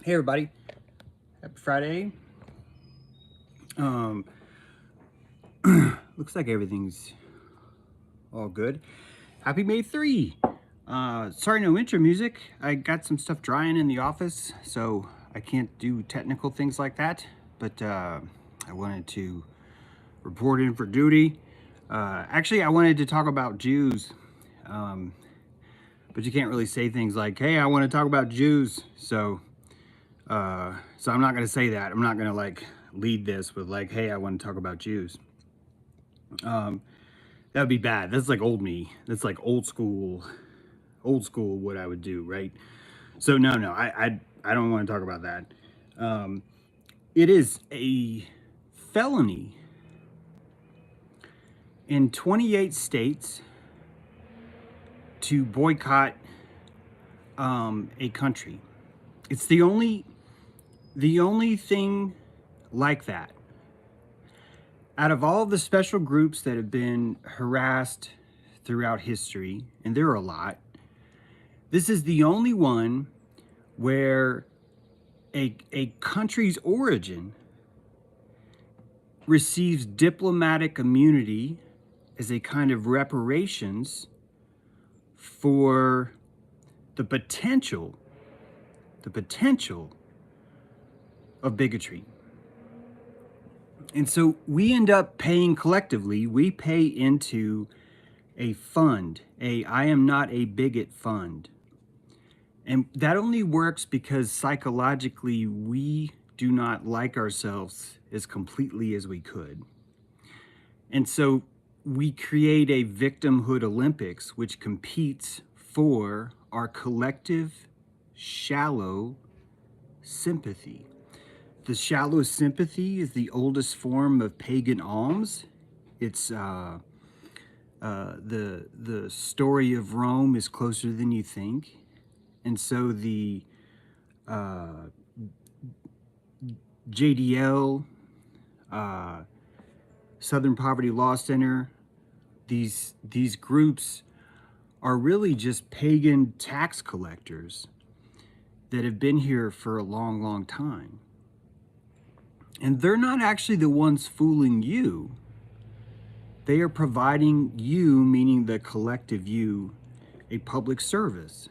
Hey everybody, happy Friday. Um, Looks like everything's all good. Happy May 3. Sorry, no intro music. I got some stuff drying in the office, so I can't do technical things like that. But I wanted to report in for duty. Actually, I wanted to talk about Jews, um, but you can't really say things like, "Hey, I want to talk about Jews." So I'm not going to say that. I'm not going to like lead this with like, "Hey, I want to talk about Jews." Um, that would be bad. That's like old me. That's like old school what I would do, right? So no, I don't want to talk about that. Um, it is a felony in 28 states to boycott a country. It's the only thing like that. Out of all the special groups that have been harassed throughout history, and there are a lot, this is the only one where a country's origin receives diplomatic immunity as a kind of reparations for the potential the potential of bigotry. And so we end up paying collectively, we pay into a fund, a I am not a bigot fund. And that only works because psychologically we do not like ourselves as completely as we could. And so we create a victimhood Olympics, which competes for our collective shallow sympathy. The shallow sympathy is the oldest form of pagan alms. It's the story of Rome is closer than you think, and so the uh, JDL, uh, Southern Poverty Law Center, these groups are really just pagan tax collectors that have been here for a long, long time. And they're not actually the ones fooling you. They are providing you, meaning the collective you, a public service.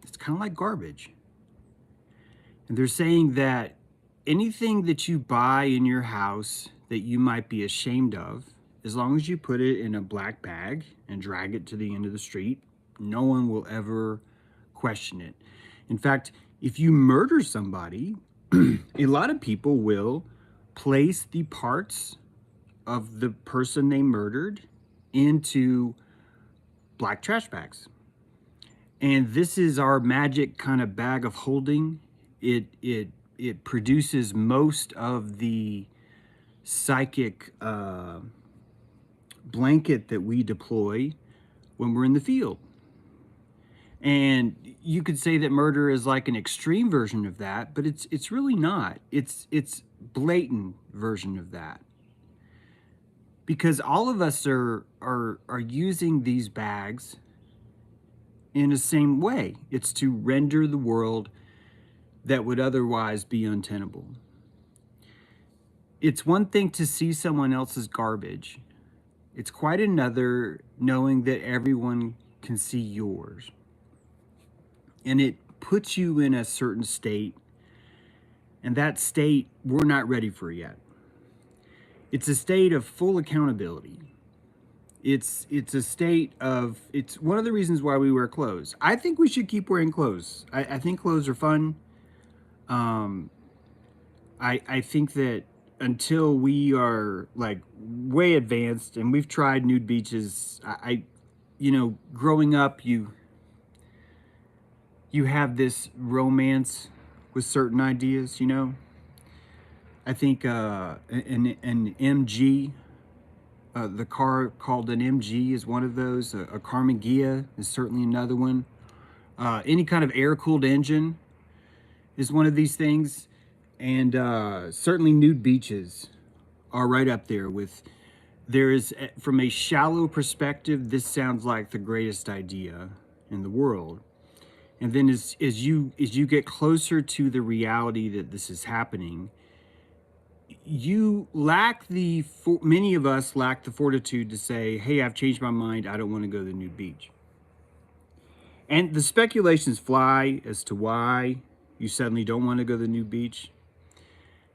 It's kind of like garbage. And they're saying that anything that you buy in your house that you might be ashamed of, as long as you put it in a black bag and drag it to the end of the street, no one will ever question it. In fact, if you murder somebody, a lot of people will place the parts of the person they murdered into black trash bags. And this is our magic kind of bag of holding. It produces most of the psychic blanket that we deploy when we're in the field. And you could say that murder is like an extreme version of that, but it's really not. It's blatant version of that. Because all of us are using these bags in the same way. It's to render the world that would otherwise be untenable. It's one thing to see someone else's garbage. It's quite another knowing that everyone can see yours. And it puts you in a certain state, and that state we're not ready for yet. It's a state of full accountability. It's a state of, it's one of the reasons why we wear clothes. I think we should keep wearing clothes. I think clothes are fun. I think that until we are like way advanced, and we've tried nude beaches, growing up, you have this romance with certain ideas. I think an MG, the car called an MG is one of those. A Carmen Ghia is certainly another one. Any kind of air-cooled engine is one of these things. And certainly nude beaches are right up there with, from a shallow perspective, this sounds like the greatest idea in the world. And then as you get closer to the reality that this is happening, you lack many of us lack the fortitude to say, hey, I've changed my mind. I don't want to go to the new beach. And the speculations fly as to why you suddenly don't want to go to the new beach.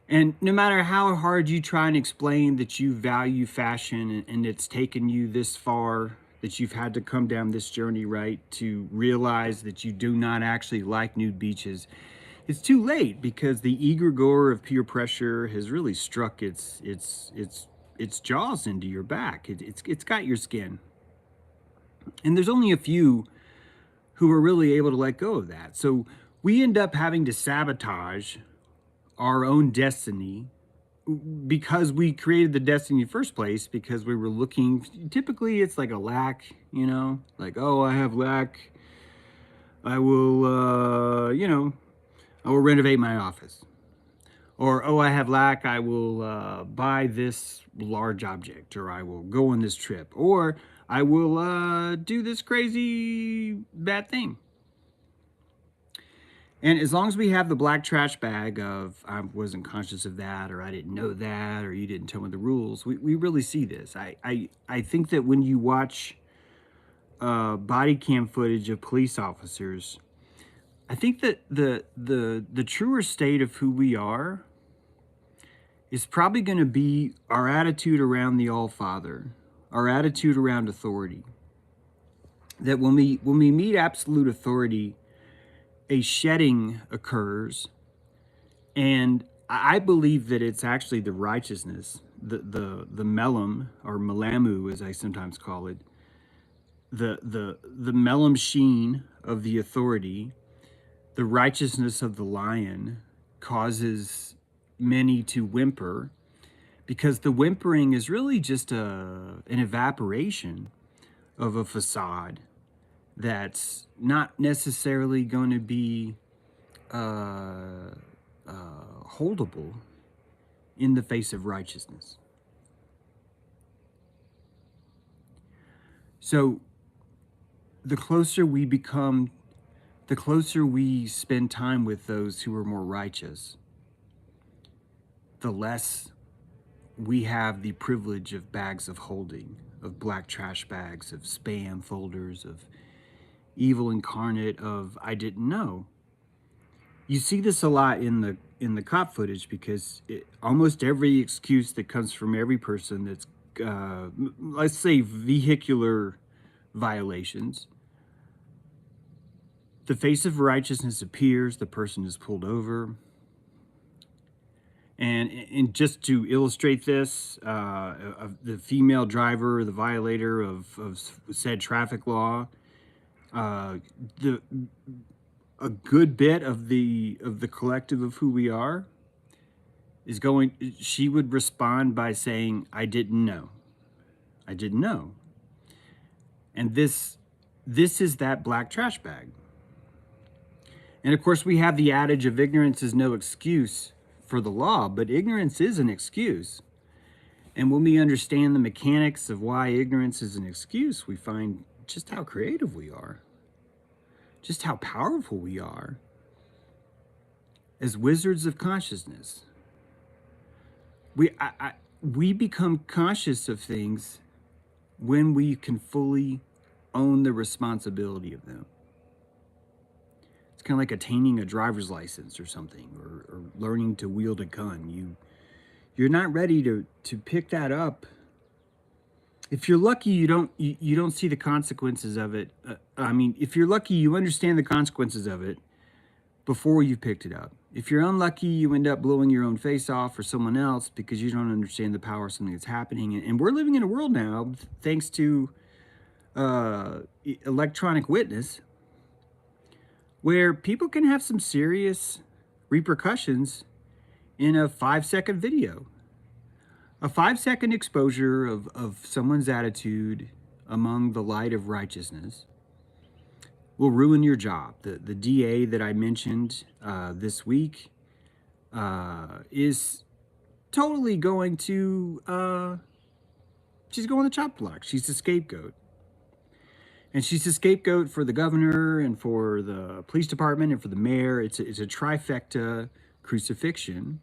And no matter how hard you try and explain that you value fashion and it's taken you this far, that you've had to come down this journey, right, to realize that you do not actually like nude beaches, it's too late, because the egregore of peer pressure has really struck its jaws into your back. It's got your skin. And there's only a few who are really able to let go of that. So we end up having to sabotage our own destiny, because we created the destiny in the first place, because we were looking, typically it's like a lack, like, oh, I have lack, I will, I will renovate my office. Or, oh, I have lack, I will buy this large object, or I will go on this trip, or I will do this crazy bad thing. And as long as we have the black trash bag of, I wasn't conscious of that, or I didn't know that, or you didn't tell me the rules, we really see this. I think that when you watch body cam footage of police officers, I think that the truer state of who we are is probably going to be our attitude around the All-Father, our attitude around authority. That when we meet absolute authority, a shedding occurs, and I believe that it's actually the righteousness, the melam, or melamu as I sometimes call it, the melam sheen of the authority, the righteousness of the lion, causes many to whimper, because the whimpering is really just an evaporation of a facade that's not necessarily going to be holdable in the face of righteousness. So the closer we become, the closer we spend time with those who are more righteous, the less we have the privilege of bags of holding, of black trash bags, of spam folders, of evil incarnate, of I didn't know. You see this a lot in the cop footage, because almost every excuse that comes from every person that's, let's say, vehicular violations, the face of righteousness appears, the person is pulled over. And just to illustrate this, the female driver, the violator of said traffic law, a good bit of the collective of who we are is going, she would respond by saying, I didn't know. I didn't know. And this is that black trash bag. And of course, we have the adage of ignorance is no excuse for the law, but ignorance is an excuse. And when we understand the mechanics of why ignorance is an excuse, we find just how creative we are, just how powerful we are as wizards of consciousness. We become conscious of things when we can fully own the responsibility of them. It's kind of like attaining a driver's license or something, or learning to wield a gun. You're not ready to pick that up. If you're lucky, you don't see the consequences of it. If you're lucky, you understand the consequences of it before you picked it up. If you're unlucky, you end up blowing your own face off or someone else because you don't understand the power of something that's happening. And we're living in a world now, thanks to electronic witness, where people can have some serious repercussions in a 5-second video. A 5-second exposure of someone's attitude among the light of righteousness will ruin your job. The DA that I mentioned this week is totally going to, she's going to the chop block. She's the scapegoat. And she's a scapegoat for the governor and for the police department and for the mayor. It's a trifecta crucifixion.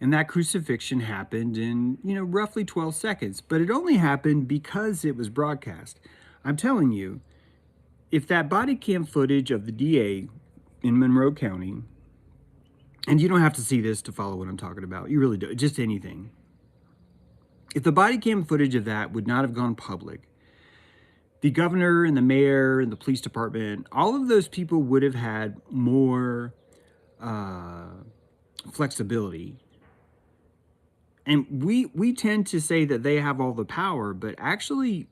And that crucifixion happened in, roughly 12 seconds. But it only happened because it was broadcast. I'm telling you, if that body cam footage of the DA in Monroe County, and you don't have to see this to follow what I'm talking about, you really do, just anything. If the body cam footage of that would not have gone public, the governor and the mayor and the police department, all of those people would have had more flexibility. And we tend to say that they have all the power, but actually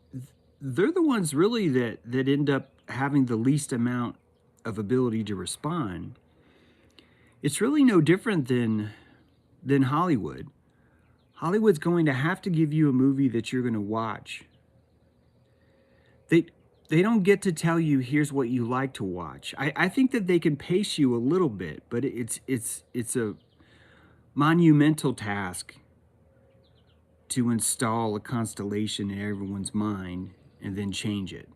they're the ones really that end up having the least amount of ability to respond. It's really no different than Hollywood. Hollywood's going to have to give you a movie that you're going to watch. They don't get to tell you, here's what you like to watch. I think that they can pace you a little bit, but it's a monumental task to install a constellation in everyone's mind and then change it.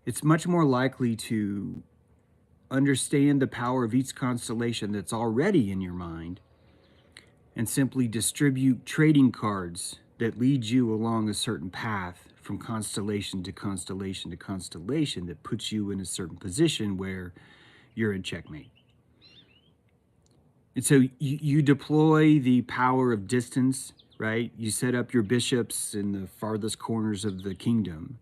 It's much more likely to understand the power of each constellation that's already in your mind and simply distribute trading cards that lead you along a certain path from constellation to constellation to constellation that puts you in a certain position where you're in checkmate. And so you deploy the power of distance, right? You set up your bishops in the farthest corners of the kingdom.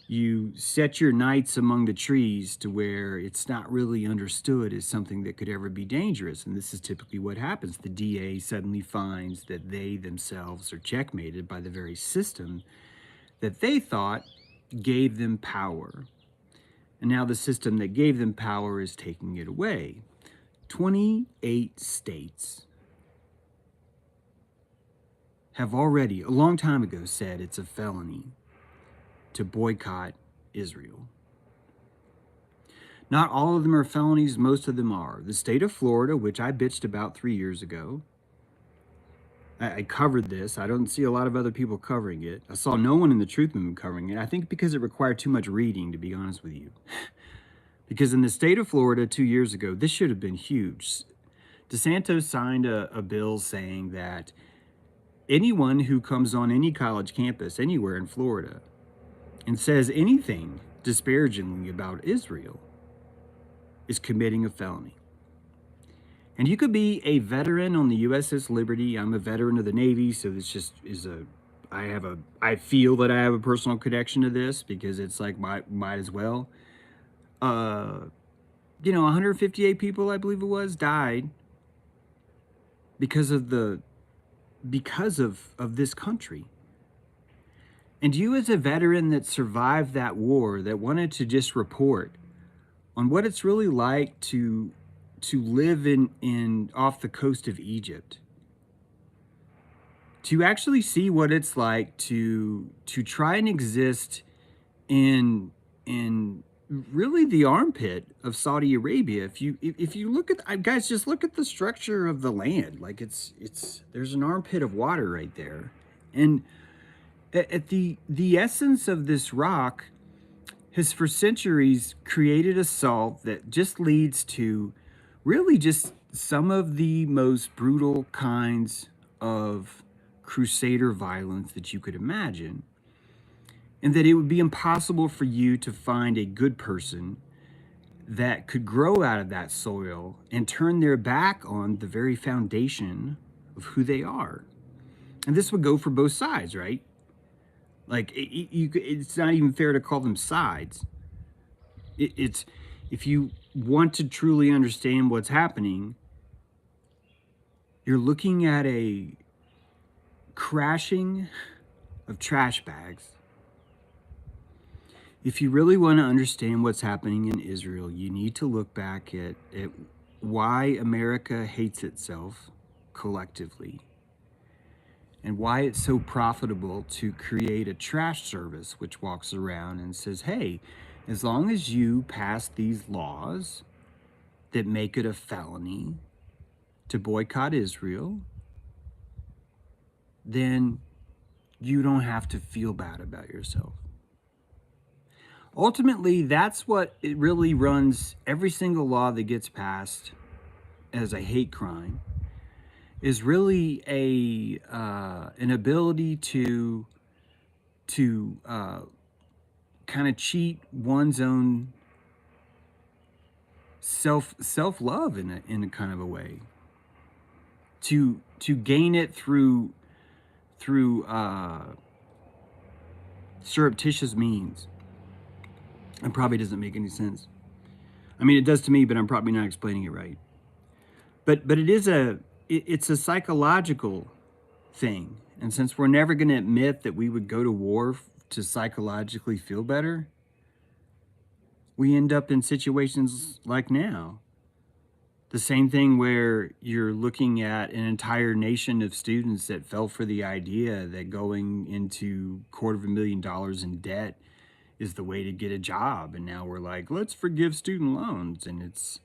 You set your knights among the trees to where it's not really understood as something that could ever be dangerous. And this is typically what happens. The DA suddenly finds that they themselves are checkmated by the very system that they thought gave them power. And now the system that gave them power is taking it away. 28 states have already, a long time ago, said it's a felony to boycott Israel. Not all of them are felonies, most of them are. The state of Florida, which I bitched about 3 years ago, I covered this. I don't see a lot of other people covering it. I saw no one in the Truth Movement covering it. I think because it required too much reading, to be honest with you. Because in the state of Florida 2 years ago, this should have been huge. DeSantis signed a bill saying that anyone who comes on any college campus anywhere in Florida and says anything disparagingly about Israel is committing a felony. And you could be a veteran on the USS Liberty. I'm a veteran of the Navy, so this just is I feel that I have a personal connection to this because it's like might as well. 158 people, I believe it was, died because of this country. And you, as a veteran that survived that war, that wanted to just report on what it's really like to live in off the coast of Egypt, to actually see what it's like to try and exist in really the armpit of Saudi Arabia. If you look at, guys, just look at the structure of the land. Like there's an armpit of water right there, and at the essence of this rock has for centuries created a salt that just leads to really just some of the most brutal kinds of crusader violence that you could imagine. And that it would be impossible for you to find a good person that could grow out of that soil and turn their back on the very foundation of who they are. And this would go for both sides, right? Like, it's not even fair to call them sides. It's if you want to truly understand what's happening, you're looking at a crashing of trash bags. If you really want to understand what's happening in Israel, you need to look back at why America hates itself collectively and why it's so profitable to create a trash service which walks around and says, hey, as long as you pass these laws that make it a felony to boycott Israel, then you don't have to feel bad about yourself. Ultimately, that's what it really runs every single law that gets passed as a hate crime, is really a an ability to kind of cheat one's own self love in a kind of a way, to gain it through surreptitious means. It probably doesn't make any sense. I mean, it does to me, but I'm probably not explaining it right. But it's a psychological thing, and since we're never going to admit that we would go to war to psychologically feel better, we end up in situations like now. The same thing where you're looking at an entire nation of students that fell for the idea that going into $250,000 in debt is the way to get a job, and now we're like, let's forgive student loans, and it's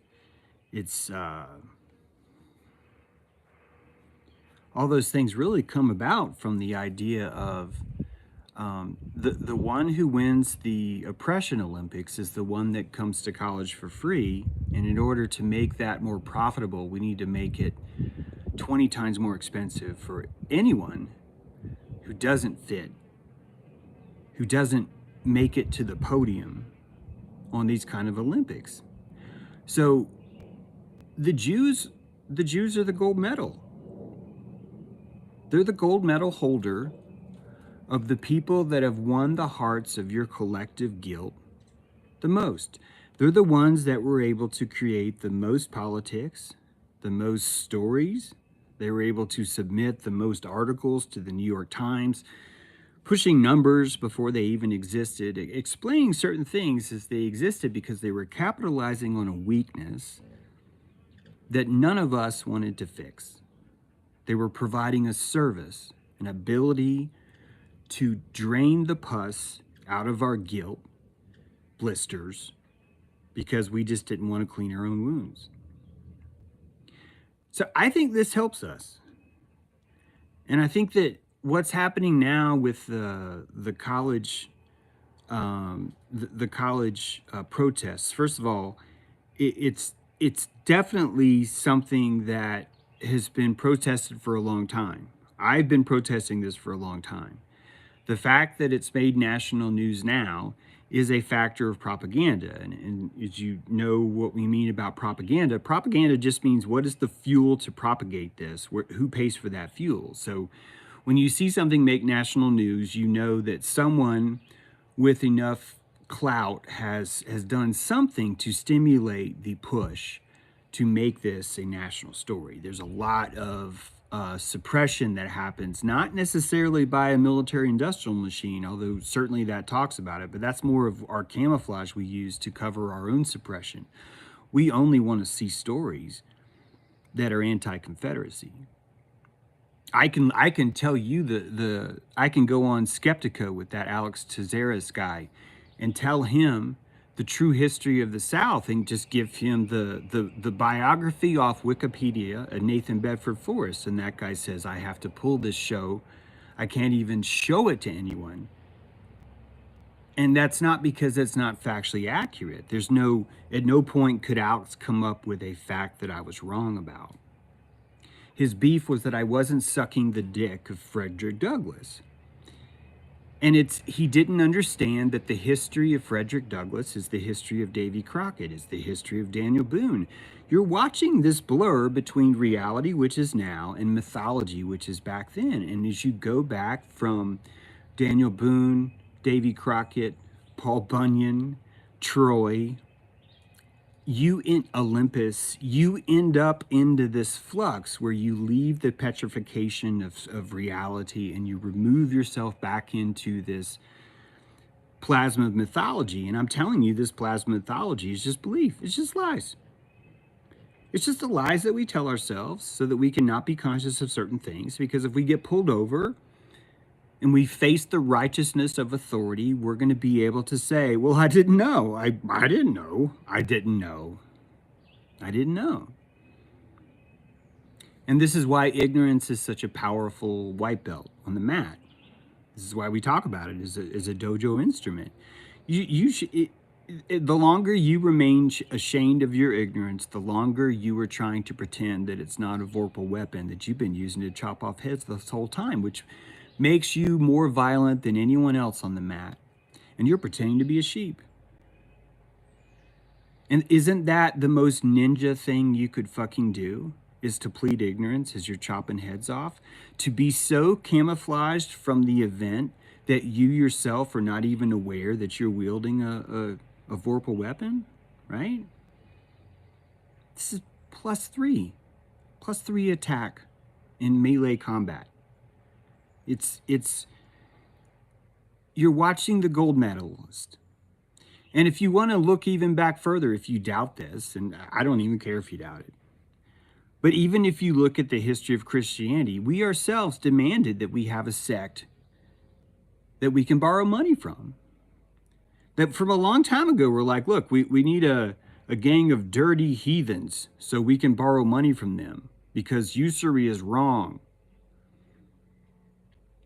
all those things really come about from the idea of the one who wins the oppression Olympics is the one that comes to college for free, and in order to make that more profitable, we need to make it 20 times more expensive for anyone who doesn't fit, who doesn't make it to the podium on these kind of Olympics. So the Jews are the gold medal. They're the gold medal holder of the people that have won the hearts of your collective guilt the most. They're the ones that were able to create the most politics, the most stories. They were able to submit the most articles to the New York Times, pushing numbers before they even existed, explaining certain things as they existed because they were capitalizing on a weakness that none of us wanted to fix. They were providing a service, an ability to drain the pus out of our guilt blisters because we just didn't want to clean our own wounds. So I think this helps us. And I think that what's happening now with the college protests, first of all, it's definitely something that has been protested for a long time. I've been protesting this for a long time. The fact that it's made national news now is a factor of propaganda. And as you know what we mean about propaganda, propaganda just means what is the fuel to propagate this? Who pays for that fuel? So when you see something make national news, you know that someone with enough clout has done something to stimulate the push to make this a national story. There's a lot of suppression that happens, not necessarily by a military industrial machine, although certainly that talks about it, but that's more of our camouflage we use to cover our own suppression. We only want to see stories that are anti-Confederacy. I can tell you I can go on Skeptico with that Alex Tzeres guy and tell him the true history of the South and just give him the biography off Wikipedia of Nathan Bedford Forrest. And that guy says, I have to pull this show. I can't even show it to anyone. And that's not because it's not factually accurate. At no point could Alex come up with a fact that I was wrong about. His beef was that I wasn't sucking the dick of Frederick Douglass. And he didn't understand that the history of Frederick Douglass is the history of Davy Crockett, is the history of Daniel Boone. You're watching this blur between reality, which is now, and mythology, which is back then. And as you go back from Daniel Boone, Davy Crockett, Paul Bunyan, Troy, you in Olympus, you end up into this flux where you leave the petrification of reality and you remove yourself back into this plasma of mythology. And I'm telling you, this plasma mythology is just belief. It's just lies. It's just the lies that we tell ourselves so that we can not be conscious of certain things. Because if we get pulled over and we face the righteousness of authority, we're going to be able to say, well, I didn't know. I didn't know. I didn't know. I didn't know. And this is why ignorance is such a powerful white belt on the mat. This is why we talk about it as a dojo instrument. You should. The longer you remain ashamed of your ignorance, the longer you are trying to pretend that it's not a vorpal weapon that you've been using to chop off heads this whole time, which makes you more violent than anyone else on the mat. And you're pretending to be a sheep. And isn't that the most ninja thing you could fucking do? Is to plead ignorance as you're chopping heads off? To be so camouflaged from the event that you yourself are not even aware that you're wielding a vorpal weapon, right? This is plus three attack in melee combat. It's you're watching the gold medalist. And if you want to look even back further, if you doubt this, and I don't even care if you doubt it, but even if you look at the history of Christianity, we ourselves demanded that we have a sect that we can borrow money from. That from a long time ago, we're like, look, we need a gang of dirty heathens so we can borrow money from them because usury is wrong.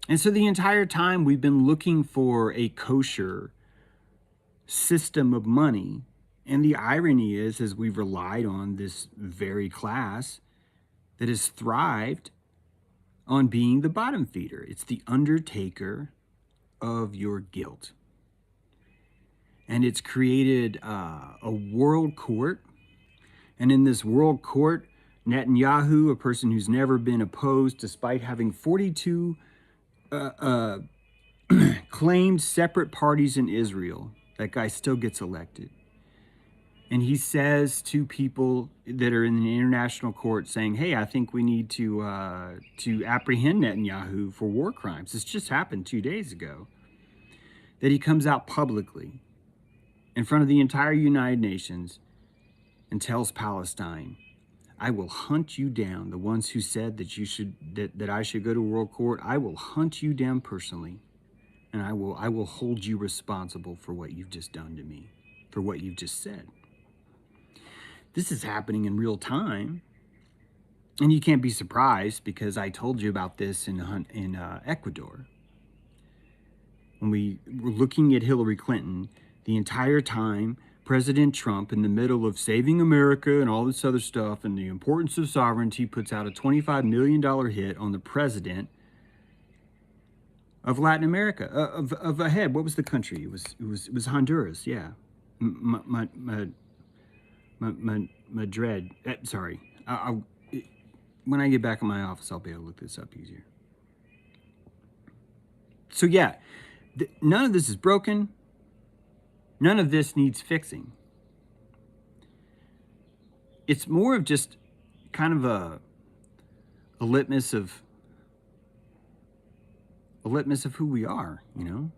And so the entire time we've been looking for a kosher system of money. And the irony is we've relied on this very class that has thrived on being the bottom feeder. It's the undertaker of your guilt. And it's created a world court. And in this world court, Netanyahu, a person who's never been opposed despite having 42 claimed separate parties in Israel, that guy still gets elected. And he says to people that are in the international court saying, hey, I think we need to apprehend Netanyahu for war crimes. This just happened 2 days ago. That he comes out publicly in front of the entire United Nations and tells Palestine, I will hunt you down. The ones who said that I should go to world court, I will hunt you down personally. And I will hold you responsible for what you've just done to me, for what you've just said. This is happening in real time. And you can't be surprised because I told you about this in Ecuador. When we were looking at Hillary Clinton, the entire time, President Trump, in the middle of saving America and all this other stuff and the importance of sovereignty, puts out a $25 million hit on the president of Latin America, of a head. What was the country? It was Honduras, yeah. Madrid. Sorry. When I get back in my office, I'll be able to look this up easier. So yeah, none of this is broken. None of this needs fixing. It's more of just kind of a litmus of who we are, you know?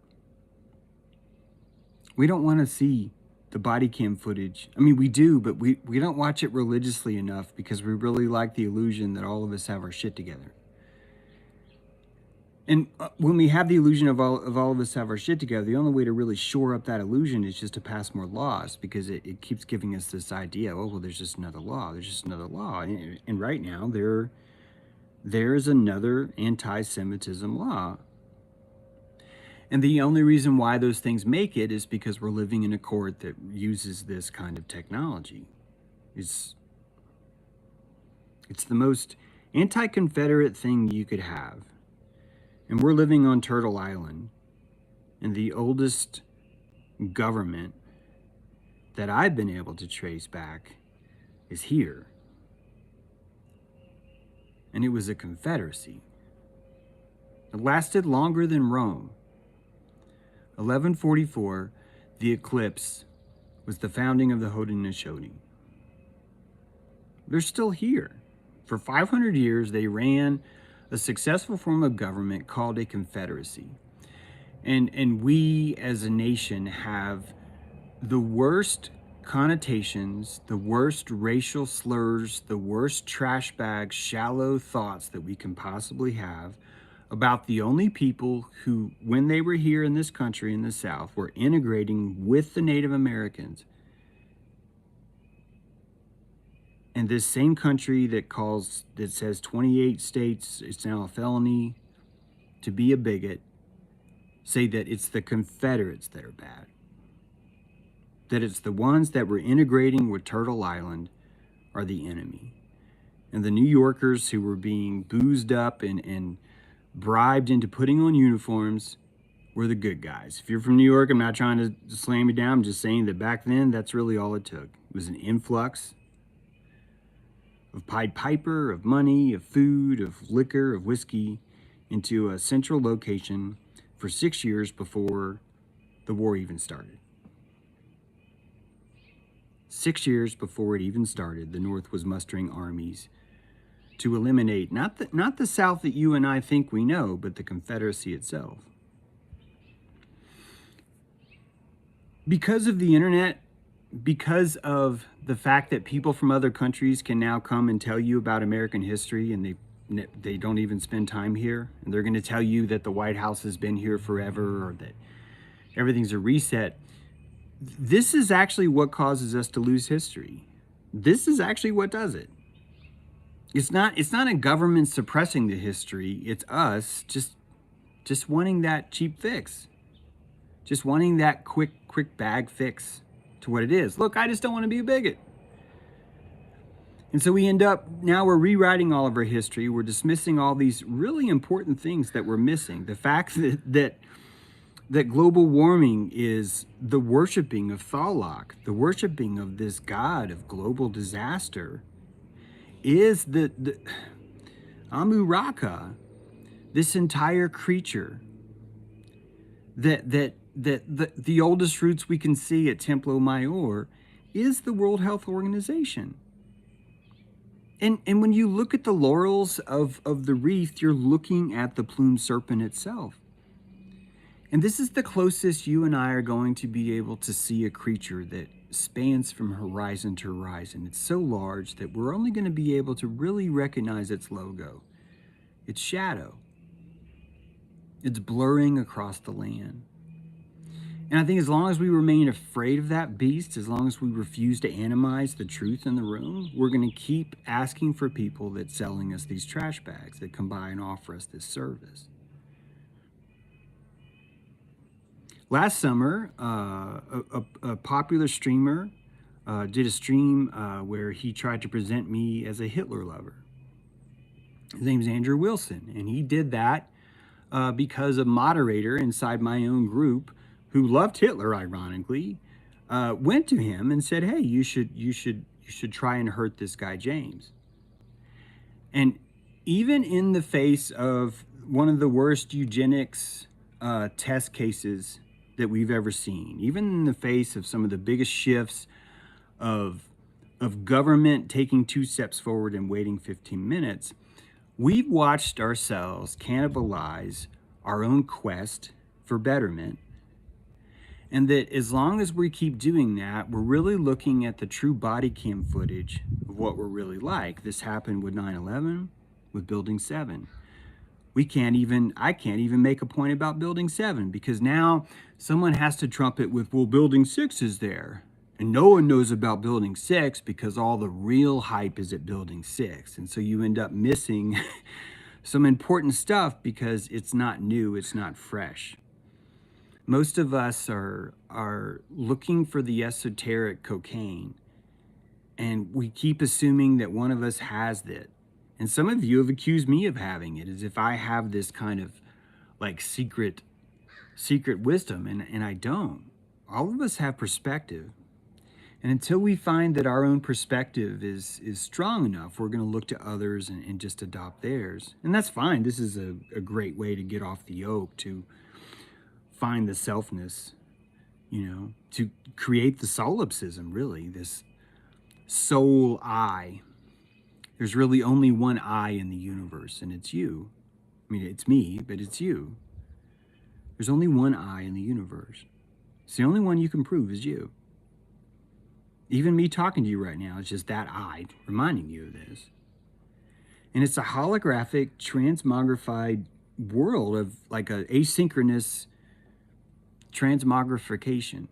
We don't want to see the body cam footage. I mean, we do, but we don't watch it religiously enough because we really like the illusion that all of us have our shit together. And when we have the illusion of all of us have our shit together, the only way to really shore up that illusion is just to pass more laws, because it keeps giving us this idea, oh, well, there's just another law. There's just another law. And right now, there's another anti-Semitism law. And the only reason why those things make it is because we're living in a court that uses this kind of technology. It's the most anti-Confederate thing you could have. And we're living on Turtle Island, and the oldest government that I've been able to trace back is here. And it was a confederacy. It lasted longer than Rome. 1144, the eclipse, was the founding of the Haudenosaunee. They're still here. For 500 years, they ran a successful form of government called a confederacy. And we as a nation have the worst connotations, the worst racial slurs, the worst trash bag, shallow thoughts that we can possibly have about the only people who, when they were here in this country in the South, were integrating with the Native Americans. And this same country that says 28 states, it's now a felony to be a bigot, say that it's the Confederates that are bad. that it's the ones that were integrating with Turtle Island are the enemy. And the New Yorkers who were being boozed up and bribed into putting on uniforms were the good guys. If you're from New York, I'm not trying to slam you down. I'm just saying that back then, that's really all it took. It was an influx of Pied Piper, of money, of food, of liquor, of whiskey into a central location for 6 years before the war even started. 6 years before it even started, the North was mustering armies to eliminate not the South that you and I think we know, but the Confederacy itself. Because of the internet, because of the fact that people from other countries can now come and tell you about American history, and they don't even spend time here, and they're going to tell you that the White House has been here forever or that everything's a reset. This is actually what causes us to lose history. This is actually what does it. It's not a government suppressing the history. It's us just wanting that cheap fix. Just wanting that quick bag fix to what it is. Look, I just don't want to be a bigot. And so we end up, now we're rewriting all of our history. We're dismissing all these really important things that we're missing. The fact that global warming is the worshiping of Thalak, the worshiping of this god of global disaster, is the Amu Raka, this entire creature that the oldest roots we can see at Templo Mayor is the World Health Organization. And when you look at the laurels of the wreath, you're looking at the plumed serpent itself. And this is the closest you and I are going to be able to see a creature that spans from horizon to horizon. It's so large that we're only going to be able to really recognize its logo, its shadow. It's blurring across the land. And I think as long as we remain afraid of that beast, as long as we refuse to animize the truth in the room, we're going to keep asking for people that's selling us these trash bags that come by and offer us this service. Last summer, a popular streamer did a stream where he tried to present me as a Hitler lover. His name's Andrew Wilson, and he did that because a moderator inside my own group who loved Hitler, ironically, went to him and said, "Hey, you should try and hurt this guy James." And even in the face of one of the worst eugenics test cases that we've ever seen, even in the face of some of the biggest shifts of government taking 2 steps forward and waiting 15 minutes, we've watched ourselves cannibalize our own quest for betterment. And that as long as we keep doing that, we're really looking at the true body cam footage of what we're really like. This happened with 9/11, with Building 7. I can't even make a point about Building 7 because now someone has to trump it with, well, Building 6 is there. And no one knows about Building 6 because all the real hype is at Building 6. And so you end up missing some important stuff because it's not new, it's not fresh. Most of us are looking for the esoteric cocaine, and we keep assuming that one of us has it. And some of you have accused me of having it, as if I have this kind of like secret wisdom, and I don't. All of us have perspective. And until we find that our own perspective is strong enough, we're going to look to others and just adopt theirs. And that's fine. This is a great way to get off the yoke, to find the selfness, to create the solipsism, really, this soul I. There's really only one I in the universe, and it's you. I mean, it's me, but it's you. There's only one I in the universe. It's the only one you can prove is you. Even me talking to you right now, it's just that I reminding you of this. And it's a holographic, transmogrified world of like a asynchronous transmogrification.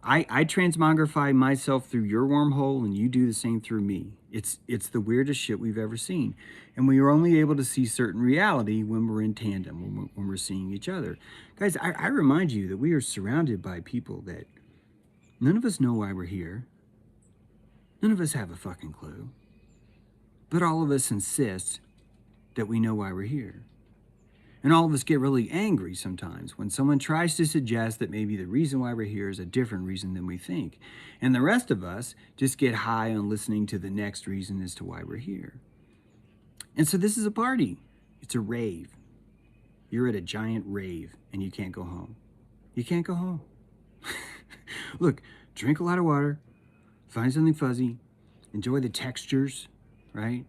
I transmogrify myself through your wormhole, and you do the same through me. It's the weirdest shit we've ever seen. And we are only able to see certain reality when we're in tandem, when we're seeing each other. Guys, I remind you that we are surrounded by people that None of us know why we're here. None of us have a fucking clue. But all of us insist that we know why we're here. And all of us get really angry sometimes when someone tries to suggest that maybe the reason why we're here is a different reason than we think. And the rest of us just get high on listening to the next reason as to why we're here. And so this is a party. It's a rave. You're at a giant rave and you can't go home. You can't go home. Look, drink a lot of water, find something fuzzy, enjoy the textures, right?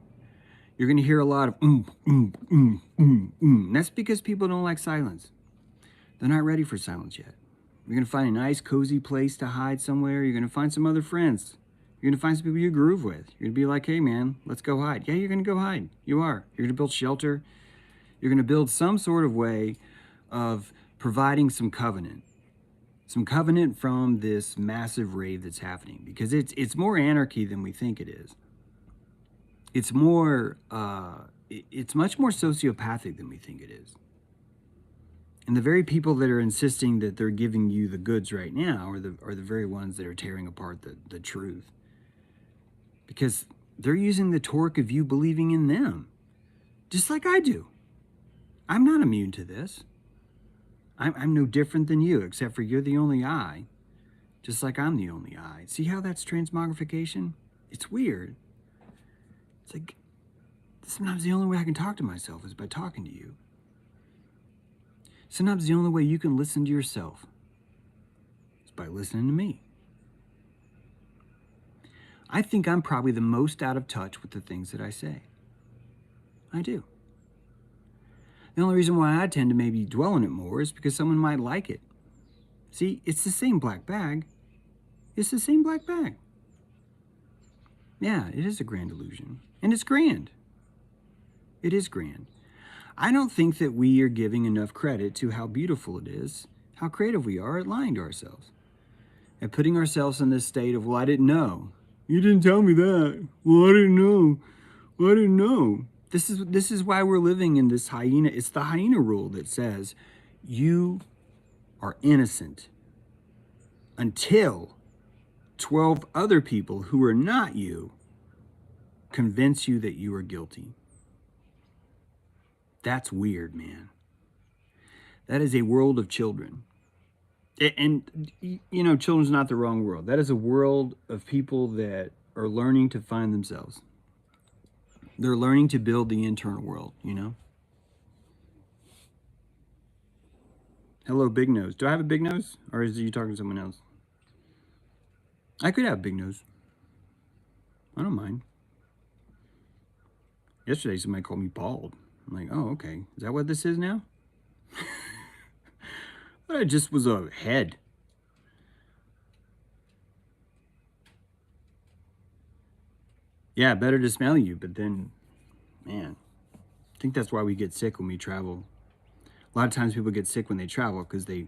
You're going to hear a lot of And that's because people don't like silence. They're not ready for silence yet. You're going to find a nice, cozy place to hide somewhere. You're going to find some other friends. You're going to find some people you groove with. You're going to be like, hey, man, let's go hide. Yeah, you're going to go hide. You are. You're going to build shelter. You're going to build some sort of way of providing some covenant from this massive rave that's happening, because it's more anarchy than we think it is. It's more, it's much more sociopathic than we think it is. And the very people that are insisting that they're giving you the goods right now are the very ones that are tearing apart the truth. Because they're using the torque of you believing in them, just like I do. I'm not immune to this. I'm no different than you, except for you're the only I, just like I'm the only I. See how that's transmogrification? It's weird. It's like, sometimes the only way I can talk to myself is by talking to you. Sometimes the only way you can listen to yourself is by listening to me. I think I'm probably the most out of touch with the things that I say. I do. The only reason why I tend to maybe dwell on it more is because someone might like it. See, it's the same black bag. It's the same black bag. Yeah, it is a grand illusion. And it's grand. It is grand. I don't think that we are giving enough credit to how beautiful it is, how creative we are at lying to ourselves, at putting ourselves in this state of, well, I didn't know. You didn't tell me that. Well, I didn't know. Well, I didn't know. This is why we're living in this hyena. It's the hyena rule that says you are innocent until 12 other people who are not you convince you that you are guilty. That's weird, man. That is a world of children. And, you know, children's not the wrong world. That is a world of people that are learning to find themselves. They're learning to build the internal world, you know? Hello, big nose. Do I have a big nose? Or is you talking to someone else? I could have a big nose. I don't mind. Yesterday, somebody called me bald. I'm like, oh, okay. Is that what this is now? But I just was a head. Yeah, better to smell you, but then, man, I think that's why we get sick when we travel. A lot of times people get sick when they travel because they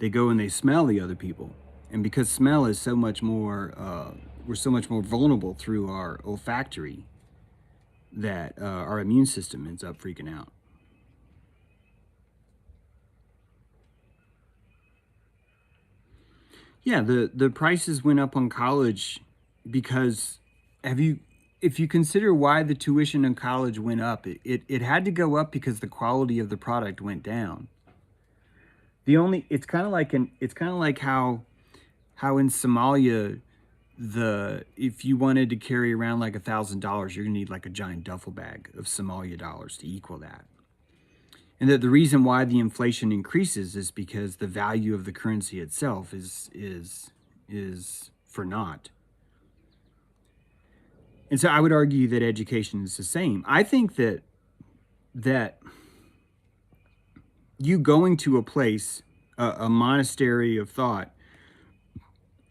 go and they smell the other people. And because smell is so much more, we're so much more vulnerable through our olfactory that our immune system ends up freaking out. Yeah, the prices went up on college because if you consider why the tuition in college went up, it had to go up because the quality of the product went down. It's kind of like how in Somalia, if you wanted to carry around like $1,000, you're gonna need like a giant duffel bag of Somalia dollars to equal that. And that the reason why the inflation increases is because the value of the currency itself is for naught. And so I would argue that education is the same. I think that you going to a place, a monastery of thought,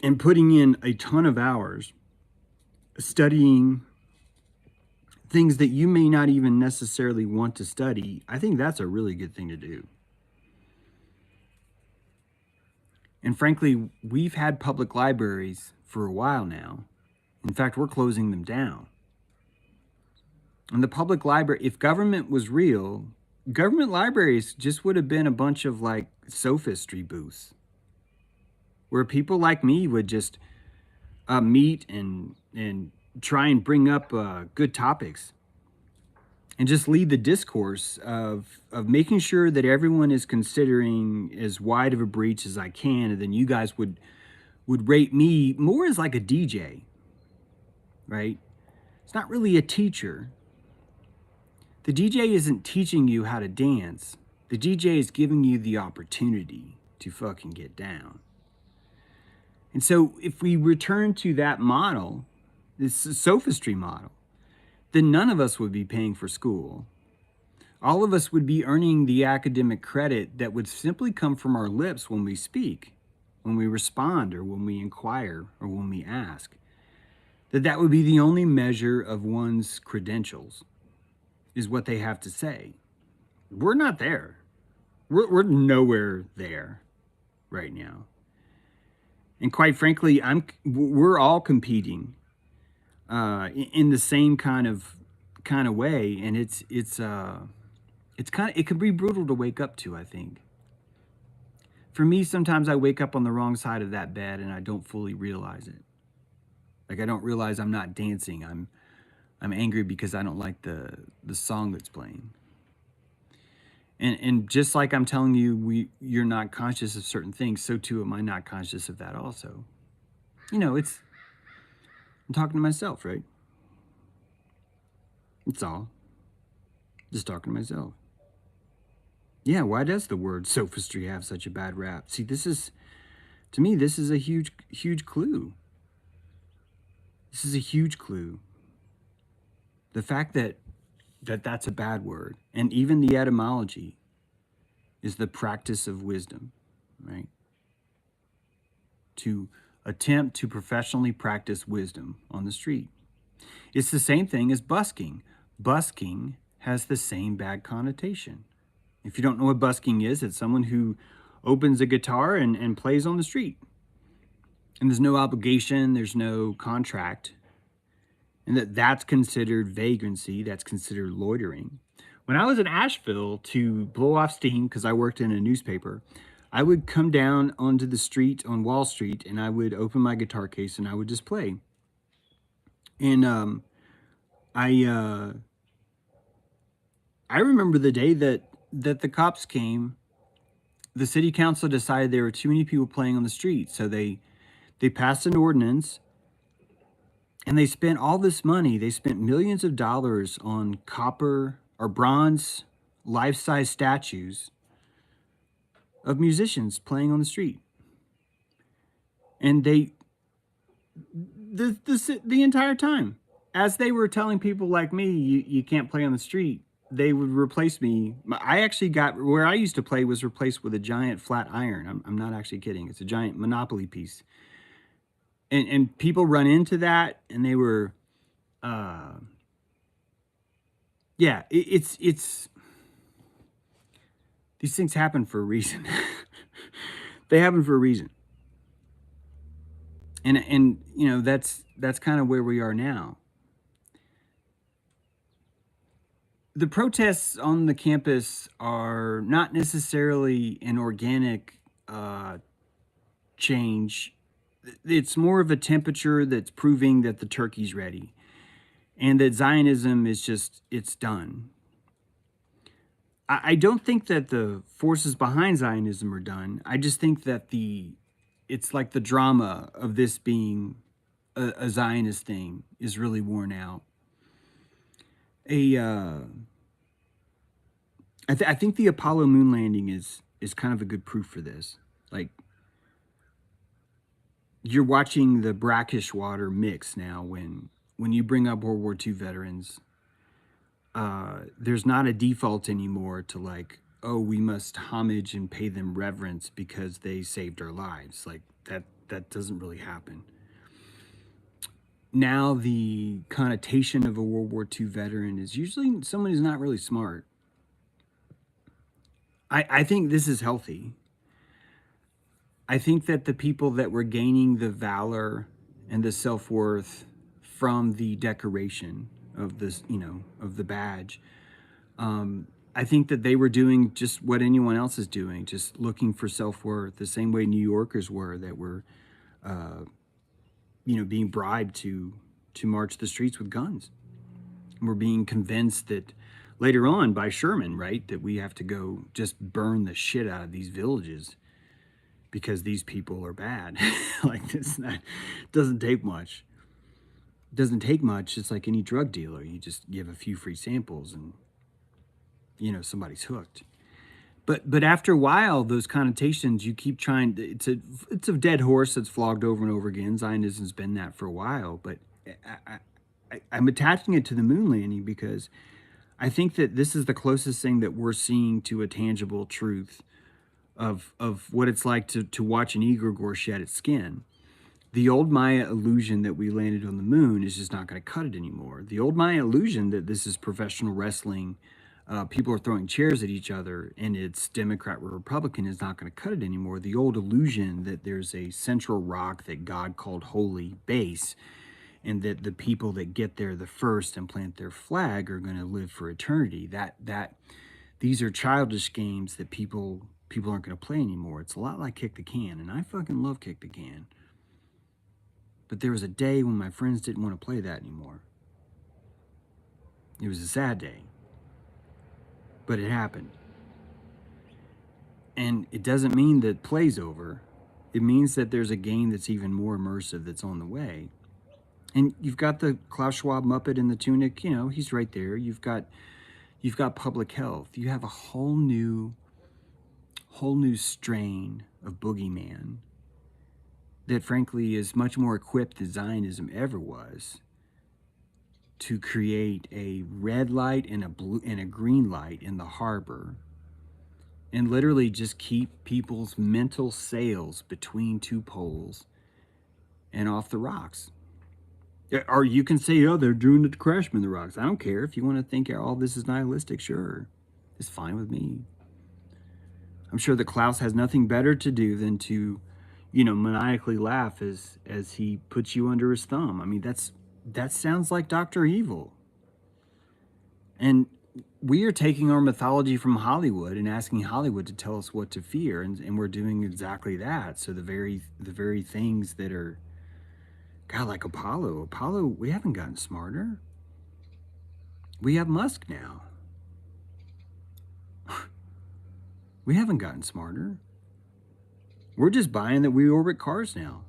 and putting in a ton of hours studying things that you may not even necessarily want to study, I think that's a really good thing to do. And frankly, we've had public libraries for a while now. In fact, we're closing them down. And the public library, if government was real, government libraries just would have been a bunch of like sophistry booths. where people like me would just meet and try and bring up good topics and just lead the discourse of making sure that everyone is considering as wide of a breach as I can, and then you guys would rate me more as like a DJ, right? It's not really a teacher. The DJ isn't teaching you how to dance. The DJ is giving you the opportunity to fucking get down. And so if we return to that model, this sophistry model, then none of us would be paying for school. All of us would be earning the academic credit that would simply come from our lips when we speak, when we respond, or when we inquire, or when we ask. That would be the only measure of one's credentials, is what they have to say. We're not there. We're nowhere there right now. And quite frankly, we're all competing in the same kind of way, and it can be brutal to wake up to, I think. For me, sometimes I wake up on the wrong side of that bed and I don't fully realize it. Like, I don't realize I'm not dancing. I'm angry because I don't like the song that's playing. And just like I'm telling you, you're not conscious of certain things, so too am I not conscious of that also. You know, I'm talking to myself, right? It's all. Just talking to myself. Yeah, why does the word sophistry have such a bad rap? See, to me, this is a huge, huge clue. This is a huge clue. The fact that that's a bad word, and even the etymology is the practice of wisdom, right? To attempt to professionally practice wisdom on the street. It's the same thing as busking. Busking has the same bad connotation. If you don't know what busking is, it's someone who opens a guitar and plays on the street. And there's no obligation, there's no contract. And that's considered vagrancy, that's considered loitering. When I was in Asheville to blow off steam, because I worked in a newspaper, I would come down onto the street on Wall Street and I would open my guitar case and I would just play. And I remember the day that the cops came. The city council decided there were too many people playing on the street, so they passed an ordinance, and they spent all this money. They spent millions of dollars on copper or bronze life-size statues of musicians playing on the street. And the entire time, as they were telling people like me, you can't play on the street, they would replace me. I actually got, where I used to play was replaced with a giant flat iron. I'm not actually kidding. It's a giant Monopoly piece. And people run into that, and they were, yeah, it's these things happen for a reason. They happen for a reason. And you know, that's kind of where we are now. The protests on the campus are not necessarily an organic change. It's more of a temperature that's proving that the turkey's ready and that Zionism is just, it's done. I don't think that the forces behind Zionism are done. I just think that it's like the drama of this being a Zionist thing is really worn out. I think the Apollo moon landing is kind of a good proof for this. Like, you're watching the brackish water mix now when you bring up World War II veterans. There's not a default anymore to like, oh, we must homage and pay them reverence because they saved our lives. Like, that doesn't really happen. Now the connotation of a World War II veteran is usually someone who's not really smart. I think this is healthy. I think that the people that were gaining the valor and the self-worth from the decoration of this, you know, of the badge, I think that they were doing just what anyone else is doing, just looking for self-worth, the same way New Yorkers were that were, being bribed to march the streets with guns. And we're being convinced that later on by Sherman, right, that we have to go just burn the shit out of these villages because these people are bad. Like this, that doesn't take much. It doesn't take much. It's like any drug dealer. You just give a few free samples and somebody's hooked. But after a while, those connotations, you keep trying. It's a dead horse that's flogged over and over again. Zionism's been that for a while, but I'm attaching it to the moon landing because I think that this is the closest thing that we're seeing to a tangible truth of what it's like to watch an egregore shed its skin. The old Maya illusion that we landed on the moon is just not going to cut it anymore. The old Maya illusion that this is professional wrestling, people are throwing chairs at each other, and it's Democrat or Republican is not going to cut it anymore. The old illusion that there's a central rock that God called holy base, and that the people that get there the first and plant their flag are going to live for eternity. That these are childish games that people aren't going to play anymore. It's a lot like kick the can, and I fucking love kick the can. But there was a day when my friends didn't want to play that anymore. It was a sad day. But it happened. And it doesn't mean that play's over. It means that there's a game that's even more immersive that's on the way. And you've got the Klaus Schwab Muppet in the tunic, he's right there. You've got public health. You have a whole new strain of boogeyman that frankly is much more equipped than Zionism ever was to create a red light and a blue and a green light in the harbor and literally just keep people's mental sails between two poles and off the rocks. Or you can say, oh, they're doing it to crash them in the rocks. I don't care. If you want to think all this is nihilistic, sure. It's fine with me. I'm sure that Klaus has nothing better to do than to maniacally laugh as he puts you under his thumb. I mean, that sounds like Dr. Evil. And we are taking our mythology from Hollywood and asking Hollywood to tell us what to fear, and we're doing exactly that. So the very things that are, God, like Apollo, we haven't gotten smarter. We have Musk now. We haven't gotten smarter. We're just buying that we orbit cars now.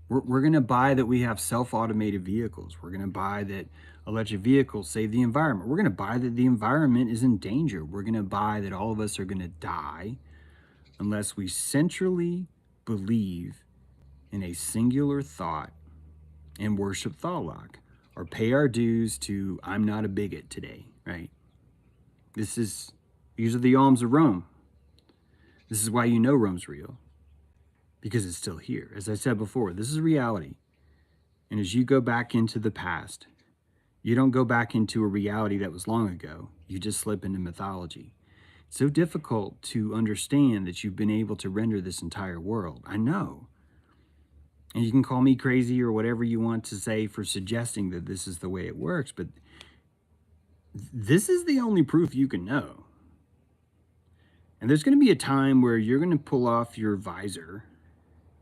We're going to buy that we have self-automated vehicles. We're going to buy that electric vehicles save the environment. We're going to buy that the environment is in danger. We're going to buy that all of us are going to die unless we centrally believe in a singular thought and worship Thalak, or pay our dues to I'm not a bigot today, right? These are the alms of Rome. This is why Rome's real, because it's still here. As I said before, this is reality. And as you go back into the past, you don't go back into a reality that was long ago. You just slip into mythology. It's so difficult to understand that you've been able to render this entire world. I know. And you can call me crazy or whatever you want to say for suggesting that this is the way it works, but this is the only proof you can know. And there's going to be a time where you're going to pull off your visor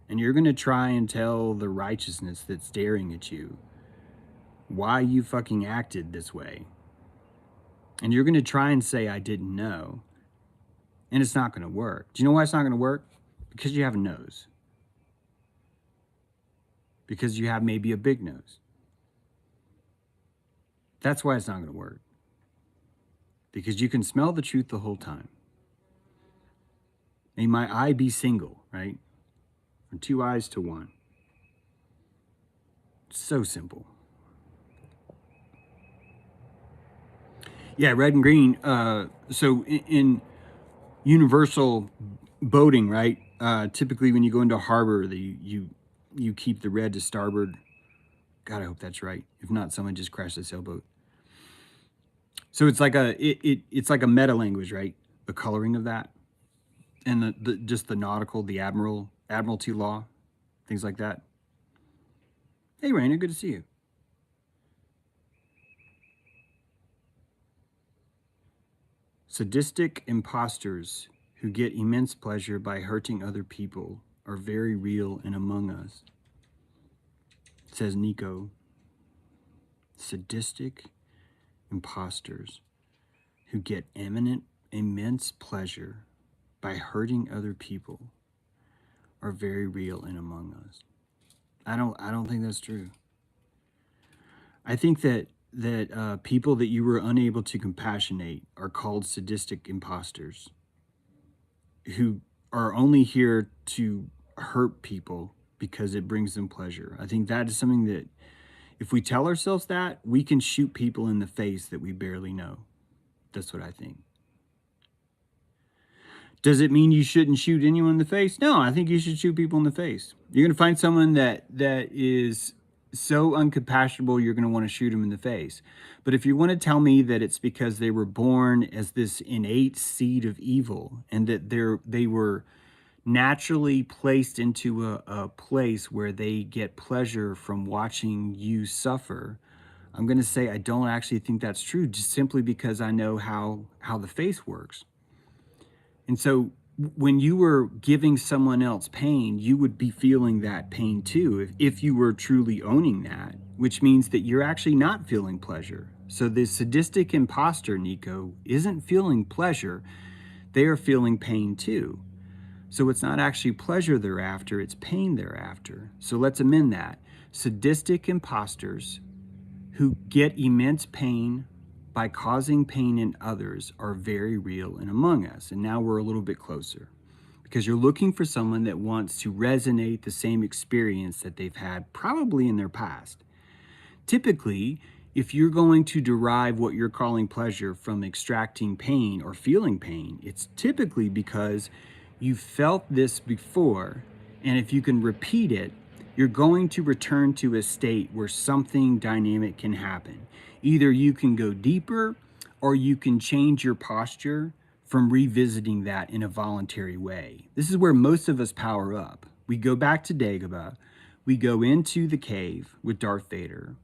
and you're going to try and tell the righteousness that's staring at you why you fucking acted this way. And you're going to try and say, I didn't know. And it's not going to work. Do you know why it's not going to work? Because you have a nose. Because you have maybe a big nose. That's why it's not going to work. Because you can smell the truth the whole time. May my eye be single, right? From two eyes to one. So simple. Yeah, red and green. So in universal boating, right? Typically when you go into a harbor, you keep the red to starboard. God, I hope that's right. If not, someone just crashed a sailboat. So it's like it's like a meta language, right? The coloring of that. And just the nautical, the admiralty law, things like that. Hey, Raina, good to see you. Sadistic imposters who get immense pleasure by hurting other people are very real and among us, says Nico. Sadistic imposters who get immense pleasure by hurting other people are very real and among us. I don't think that's true. I think that people that you were unable to compassionate are called sadistic imposters who are only here to hurt people because it brings them pleasure. I think that is something that if we tell ourselves that, we can shoot people in the face that we barely know. That's what I think. Does it mean you shouldn't shoot anyone in the face? No, I think you should shoot people in the face. You're going to find someone that is so uncompassionable, you're going to want to shoot them in the face. But if you want to tell me that it's because they were born as this innate seed of evil and that they were naturally placed into a place where they get pleasure from watching you suffer, I'm going to say I don't actually think that's true, just simply because I know how the face works. And so when you were giving someone else pain, you would be feeling that pain too, if you were truly owning that, which means that you're actually not feeling pleasure. So the sadistic imposter, Nico, isn't feeling pleasure. They are feeling pain too. So it's not actually pleasure they're after, it's pain they're after. So let's amend that. Sadistic imposters who get immense pain by causing pain in others are very real and among us. And now we're a little bit closer because you're looking for someone that wants to resonate the same experience that they've had probably in their past. Typically, if you're going to derive what you're calling pleasure from extracting pain or feeling pain, it's typically because you felt this before, and if you can repeat it, you're going to return to a state where something dynamic can happen. Either you can go deeper or you can change your posture from revisiting that in a voluntary way. This is where most of us power up. We go back to Dagobah, we go into the cave with Darth Vader,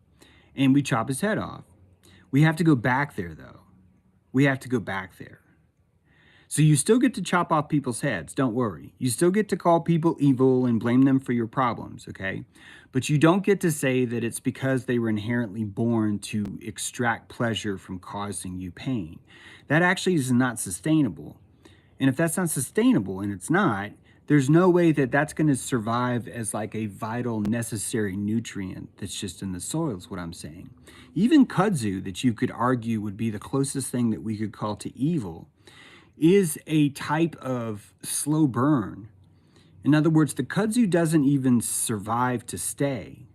and we chop his head off. We have to go back there though. We have to go back there. So you still get to chop off people's heads, don't worry. You still get to call people evil and blame them for your problems, okay? But you don't get to say that it's because they were inherently born to extract pleasure from causing you pain. That actually is not sustainable. And if that's not sustainable, and it's not, there's no way that that's going to survive as like a vital, necessary nutrient that's just in the soil, is what I'm saying. Even kudzu, that you could argue would be the closest thing that we could call to evil, is a type of slow burn. In other words, the kudzu doesn't even survive to stay.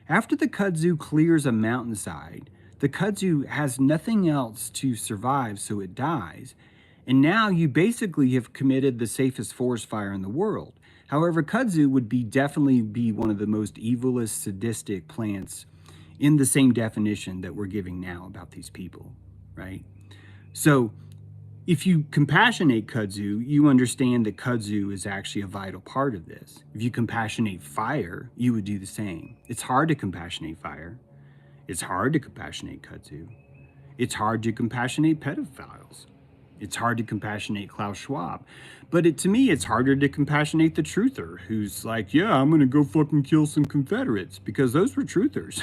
After the kudzu clears a mountainside, the kudzu has nothing else to survive, so it dies. And now you basically have committed the safest forest fire in the world. However, kudzu would definitely be one of the most evilest, sadistic plants in the same definition that we're giving now about these people, right? So if you compassionate kudzu, you understand that kudzu is actually a vital part of this. If you compassionate fire, you would do the same. It's hard to compassionate fire. It's hard to compassionate kudzu. It's hard to compassionate pedophiles. It's hard to compassionate Klaus Schwab. But to me, it's harder to compassionate the truther who's like, yeah, I'm going to go fucking kill some Confederates, because those were truthers.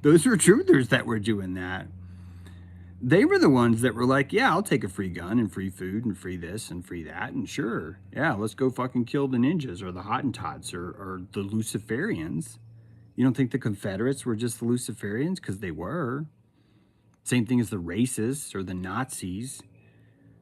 Those were truthers that were doing that. They were the ones that were like, yeah, I'll take a free gun and free food and free this and free that. And sure, yeah, let's go fucking kill the ninjas or the Hottentots or the Luciferians. You don't think the Confederates were just the Luciferians? Because they were. Same thing as the racists or the Nazis,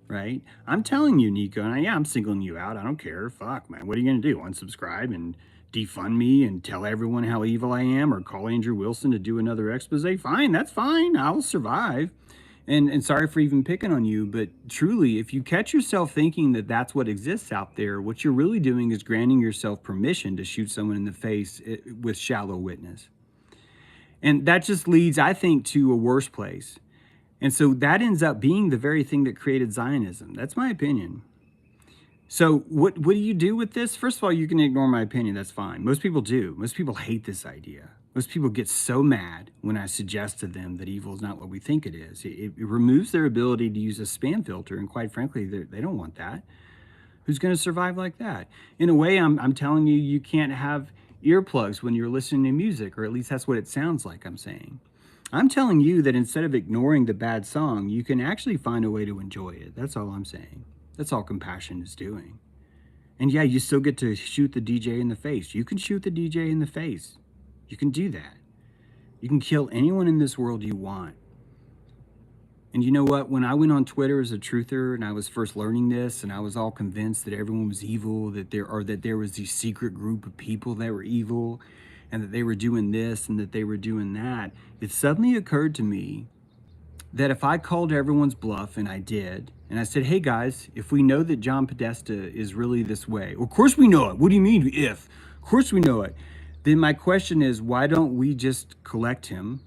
right? I'm telling you, Nico, and I'm singling you out. I don't care. Fuck, man. What are you going to do? Unsubscribe and defund me and tell everyone how evil I am, or call Andrew Wilson to do another expose? Fine, that's fine. I'll survive. And sorry for even picking on you, but truly, if you catch yourself thinking that that's what exists out there, what you're really doing is granting yourself permission to shoot someone in the face with shallow witness. And that just leads, I think, to a worse place. And so that ends up being the very thing that created Zionism. That's my opinion. So what do you do with this? First of all, you can ignore my opinion. That's fine. Most people do. Most people hate this idea. Most people get so mad when I suggest to them that evil is not what we think it is. It removes their ability to use a spam filter, and quite frankly, they don't want that. Who's going to survive like that? In a way, I'm telling you, you can't have earplugs when you're listening to music, or at least that's what it sounds like I'm saying. I'm telling you that instead of ignoring the bad song, you can actually find a way to enjoy it. That's all I'm saying. That's all compassion is doing. And yeah, you still get to shoot the DJ in the face. You can shoot the DJ in the face. You can do that. You can kill anyone in this world you want. And you know what? When I went on Twitter as a truther and I was first learning this, and I was all convinced that everyone was evil, that there was this secret group of people that were evil, and that they were doing this and that they were doing that, it suddenly occurred to me that if I called everyone's bluff, and I did, and I said, hey guys, if we know that John Podesta is really this way, well, of course we know it. What do you mean if? Of course we know it. Then my question is, why don't we just collect him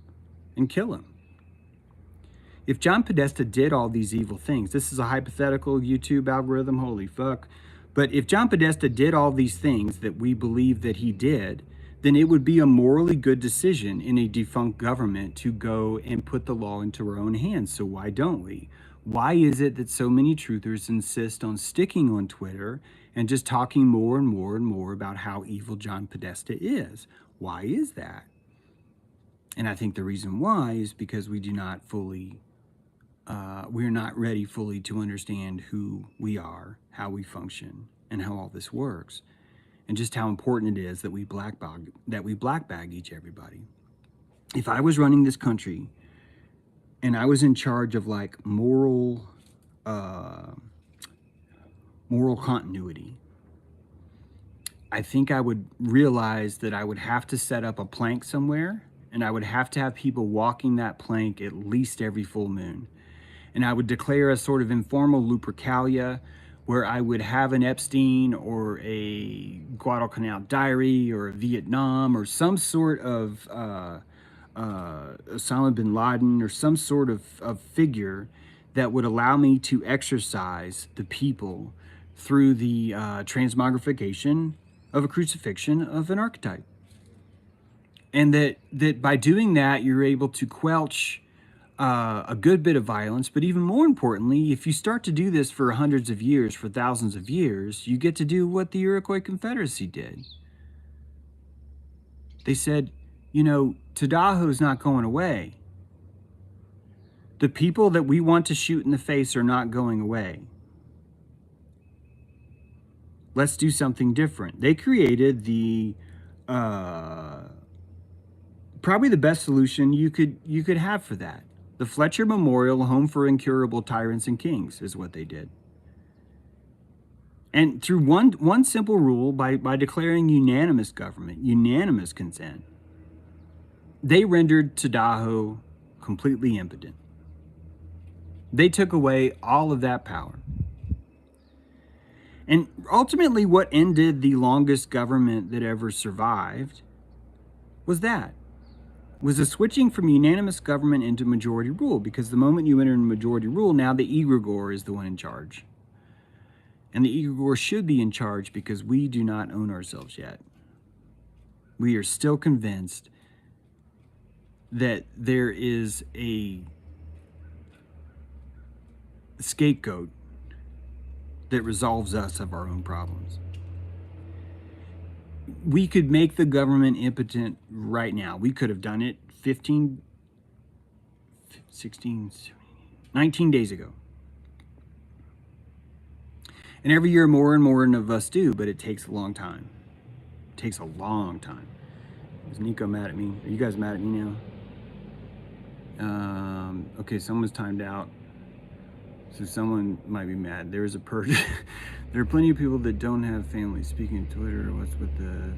and kill him? If John Podesta did all these evil things, this is a hypothetical YouTube algorithm, holy fuck. But if John Podesta did all these things that we believe that he did, then it would be a morally good decision in a defunct government to go and put the law into our own hands. So why don't we? Why is it that so many truthers insist on sticking on Twitter and just talking more and more and more about how evil John Podesta is? Why is that? And I think the reason why is because we do not fully we're not ready fully to understand who we are, how we function, and how all this works, and just how important it is that we black bag each everybody. If I was running this country and I was in charge of like moral continuity, I think I would realize that I would have to set up a plank somewhere, and I would have to have people walking that plank at least every full moon. And I would declare a sort of informal Lupercalia where I would have an Epstein or a Guadalcanal Diary or a Vietnam or some sort of Osama bin Laden or some sort of figure that would allow me to exercise the people through the transmogrification of a crucifixion of an archetype. And that by doing that, you're able to quelch a good bit of violence, but even more importantly, if you start to do this for hundreds of years, for thousands of years, you get to do what the Iroquois Confederacy did. They said, you know, Tadaho's not going away. The people that we want to shoot in the face are not going away. Let's do something different. They created the probably the best solution you could have for that. The Fletcher Memorial Home for Incurable Tyrants and Kings is what they did. And through one simple rule, by declaring unanimous government, unanimous consent, they rendered Tadaho completely impotent. They took away all of that power. And ultimately what ended the longest government that ever survived was the switching from unanimous government into majority rule, because the moment you enter in majority rule, now the egregore is the one in charge. And the egregore should be in charge because we do not own ourselves yet. We are still convinced that there is a scapegoat that resolves us of our own problems. We could make the government impotent right now. We could have done it 15, 16, 19 days ago. And every year more and more of us do, but it takes a long time. It takes a long time. Is Nico mad at me? Are you guys mad at me now? Okay, someone's timed out. So someone might be mad. There is a person. There are plenty of people that don't have families. Speaking of Twitter, what's with the...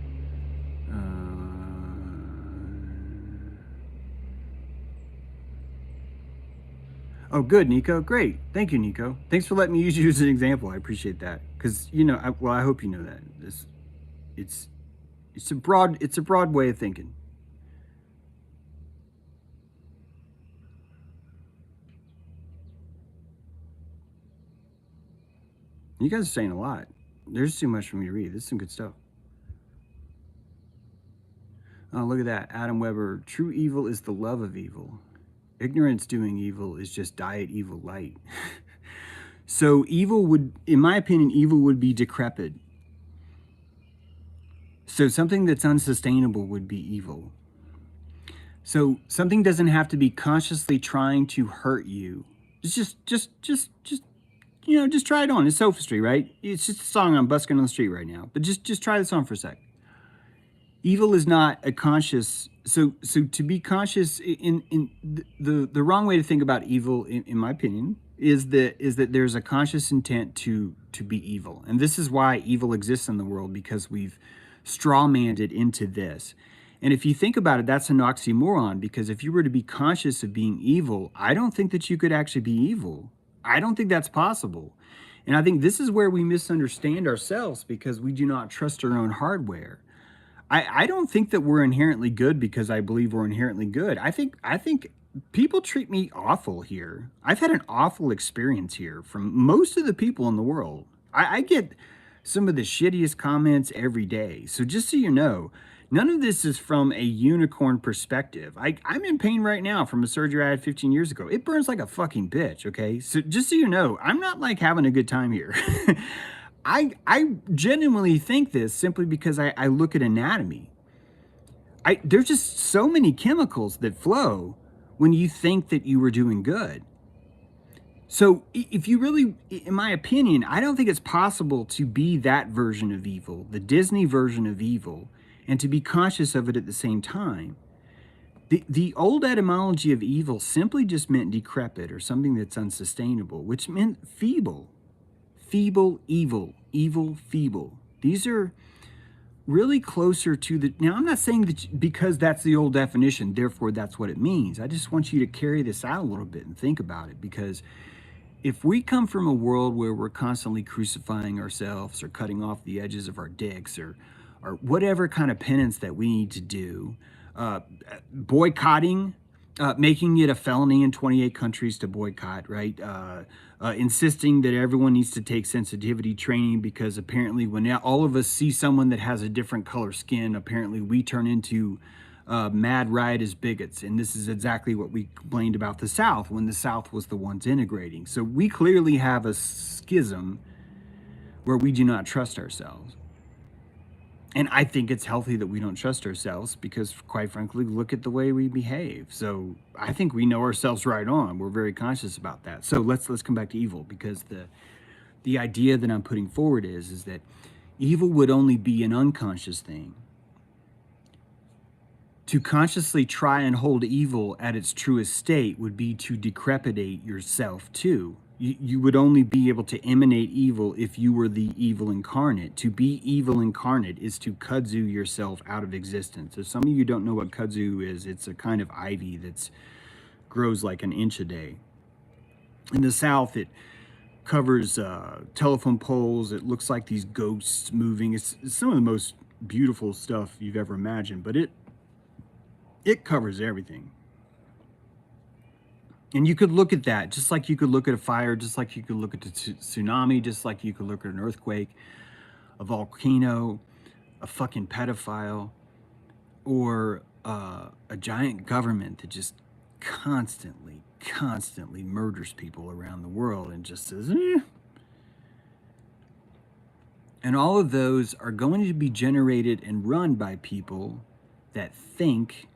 Oh, good, Nico. Great. Thank you, Nico. Thanks for letting me use you as an example. I appreciate that. Because, you know, I hope you know that. It's a broad way of thinking. You guys are saying a lot. There's too much for me to read. This is some good stuff. Oh, look at that. Adam Weber. True evil is the love of evil. Ignorance doing evil is just diet evil light. So evil would, in my opinion, evil would be decrepit. So something that's unsustainable would be evil. So something doesn't have to be consciously trying to hurt you. It's just just try it on. It's sophistry, right? It's just a song I'm busking on the street right now. But just try this on for a sec. Evil is not a conscious. So to be conscious in the wrong way to think about evil, in my opinion, is that there's a conscious intent to be evil, and this is why evil exists in the world, because we've strawmanned it into this. And if you think about it, that's an oxymoron, because if you were to be conscious of being evil, I don't think that you could actually be evil. I don't think that's possible. And I think this is where we misunderstand ourselves, because we do not trust our own hardware. I don't think that we're inherently good because I believe we're inherently good. I think people treat me awful here. I've had an awful experience here from most of the people in the world. I get some of the shittiest comments every day. So just so you know, none of this is from a unicorn perspective. I'm in pain right now from a surgery I had 15 years ago. It burns like a fucking bitch, okay? So just so you know, I'm not like having a good time here. I genuinely think this simply because I look at anatomy. There's just so many chemicals that flow when you think that you were doing good. So if you really, in my opinion, I don't think it's possible to be that version of evil, the Disney version of evil, and to be conscious of it at the same time. The old etymology of evil simply just meant decrepit, or something that's unsustainable, which meant feeble. Feeble, evil, evil, feeble. These are really closer to the... Now, I'm not saying that because that's the old definition, therefore that's what it means. I just want you to carry this out a little bit and think about it, because if we come from a world where we're constantly crucifying ourselves or cutting off the edges of our dicks, or whatever kind of penance that we need to do, boycotting, making it a felony in 28 countries to boycott, right? Insisting that everyone needs to take sensitivity training, because apparently when all of us see someone that has a different color skin, apparently we turn into mad riotous bigots. And this is exactly what we complained about the South, when the South was the ones integrating. So we clearly have a schism where we do not trust ourselves. And I think it's healthy that we don't trust ourselves, because quite frankly, look at the way we behave. So I think we know ourselves right on. We're very conscious about that. So let's come back to evil, because the idea that I'm putting forward is that evil would only be an unconscious thing. To consciously try and hold evil at its truest state would be to decrepitate yourself too. You would only be able to emanate evil if you were the evil incarnate. To be evil incarnate is to kudzu yourself out of existence. If some of you don't know what kudzu is, it's a kind of ivy that grows like an inch a day. In the South, it covers telephone poles. It looks like these ghosts moving. It's some of the most beautiful stuff you've ever imagined, but it covers everything. And you could look at that just like you could look at a fire, just like you could look at a tsunami, just like you could look at an earthquake, a volcano, a fucking pedophile, or a giant government that just constantly murders people around the world and just says, eh. And all of those are going to be generated and run by people that think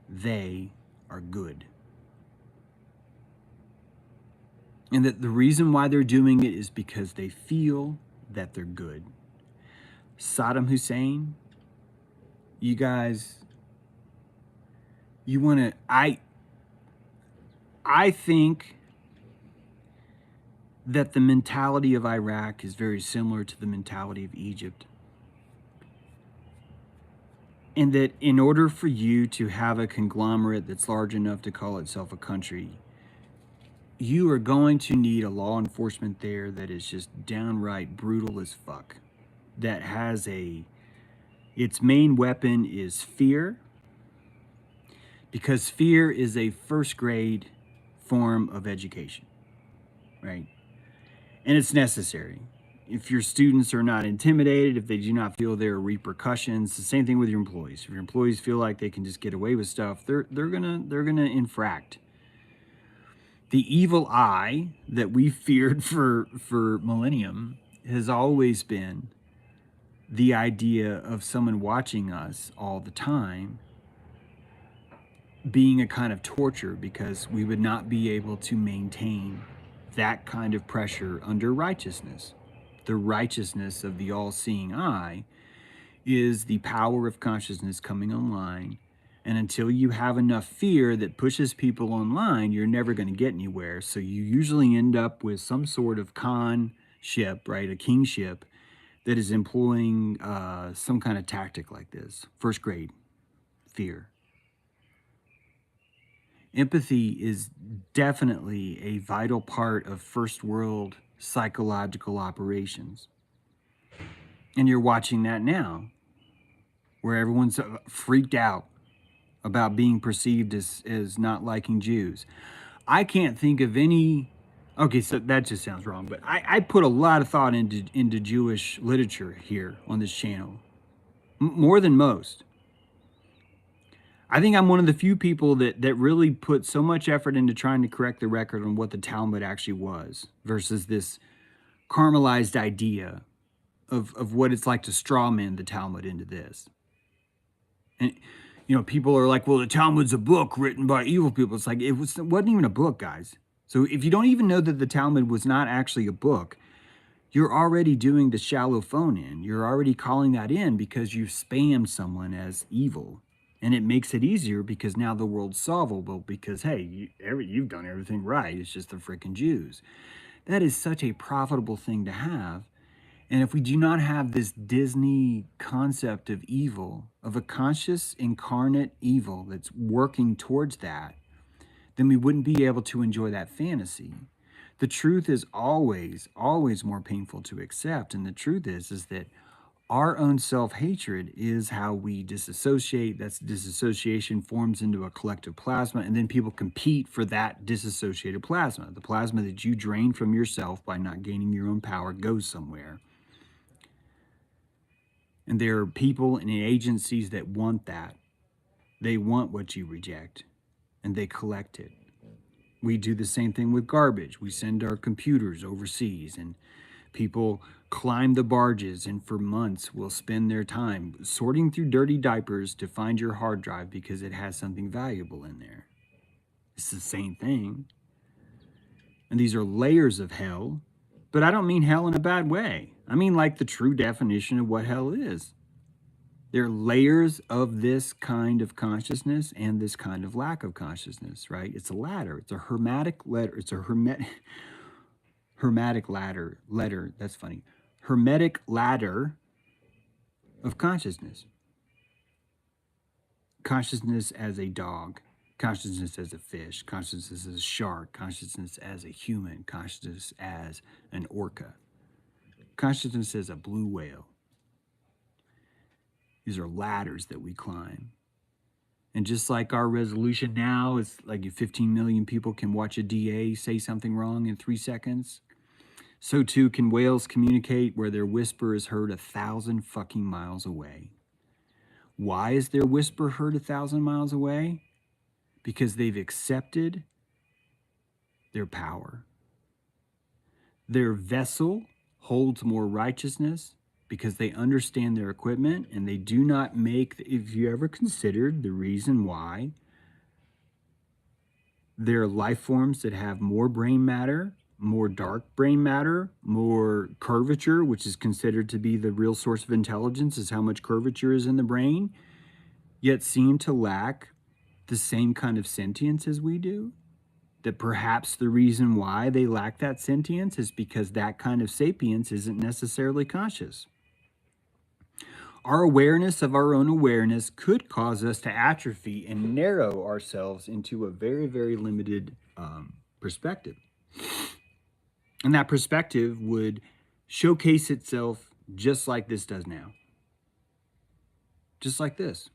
they are good. And that the reason why they're doing it is because they feel that they're good. Saddam Hussein, you guys, you want to... I think that the mentality of Iraq is very similar to the mentality of Egypt. And that in order for you to have a conglomerate that's large enough to call itself a country, you are going to need a law enforcement there that is just downright brutal as fuck. That has its main weapon is fear, because fear is a first grade form of education, right? And it's necessary. if your students are not intimidated, if they do not feel there are repercussions, the same thing with your employees. If your employees feel like they can just get away with stuff, they're gonna infract. The evil eye that we feared for millennium has always been the idea of someone watching us all the time being a kind of torture, because we would not be able to maintain that kind of pressure under righteousness. The righteousness of the all-seeing eye is the power of consciousness coming online. And until you have enough fear that pushes people online, you're never going to get anywhere. So you usually end up with some sort of con ship, right? A kingship that is employing some kind of tactic like this. First grade, fear. Empathy is definitely a vital part of first world psychological operations. And you're watching that now, where everyone's freaked out about being perceived as not liking Jews. I can't think of any. Okay, so that just sounds wrong, but I put a lot of thought into Jewish literature here on this channel, more than most. I think I'm one of the few people that really put so much effort into trying to correct the record on what the Talmud actually was versus this caramelized idea of what it's like to strawman the Talmud into this. And, people are like, well, the Talmud's a book written by evil people. It's like, it wasn't even a book, guys. So if you don't even know that the Talmud was not actually a book, you're already doing the shallow phone in. You're already calling that in because you spammed someone as evil. And it makes it easier because now the world's solvable because, hey, you've done everything right. It's just the freaking Jews. That is such a profitable thing to have. And if we do not have this Disney concept of evil, of a conscious incarnate evil that's working towards that, then we wouldn't be able to enjoy that fantasy. The truth is always, always more painful to accept. And the truth is that our own self-hatred is how we disassociate. That's disassociation forms into a collective plasma, and then people compete for that disassociated plasma. The plasma that you drain from yourself by not gaining your own power goes somewhere. And there are people and agencies that want that. They want what you reject, and they collect it. We do the same thing with garbage. We send our computers overseas, and people climb the barges and for months will spend their time sorting through dirty diapers to find your hard drive because it has something valuable in there. It's the same thing. And these are layers of hell, but I don't mean hell in a bad way. I mean like the true definition of what hell is. There are layers of this kind of consciousness and this kind of lack of consciousness, right? It's a ladder. It's a hermetic ladder. It's a hermetic ladder. That's funny. Hermetic ladder of consciousness. Consciousness as a dog, consciousness as a fish, consciousness as a shark, consciousness as a human, consciousness as an orca, consciousness as a blue whale. These are ladders that we climb. And just like our resolution now is like if 15 million people can watch a DA say something wrong in 3 seconds, so too can whales communicate where their whisper is heard 1,000 fucking miles away. Why is their whisper heard 1,000 miles away? Because they've accepted their power. Their vessel holds more righteousness because they understand their equipment, and they do not make, if you ever considered the reason why there are life forms that have more brain matter, more dark brain matter, more curvature, which is considered to be the real source of intelligence, is how much curvature is in the brain, yet seem to lack the same kind of sentience as we do? That perhaps the reason why they lack that sentience is because that kind of sapience isn't necessarily conscious. Our awareness of our own awareness could cause us to atrophy and narrow ourselves into a very, very limited perspective. And that perspective would showcase itself just like this does now. Just like this.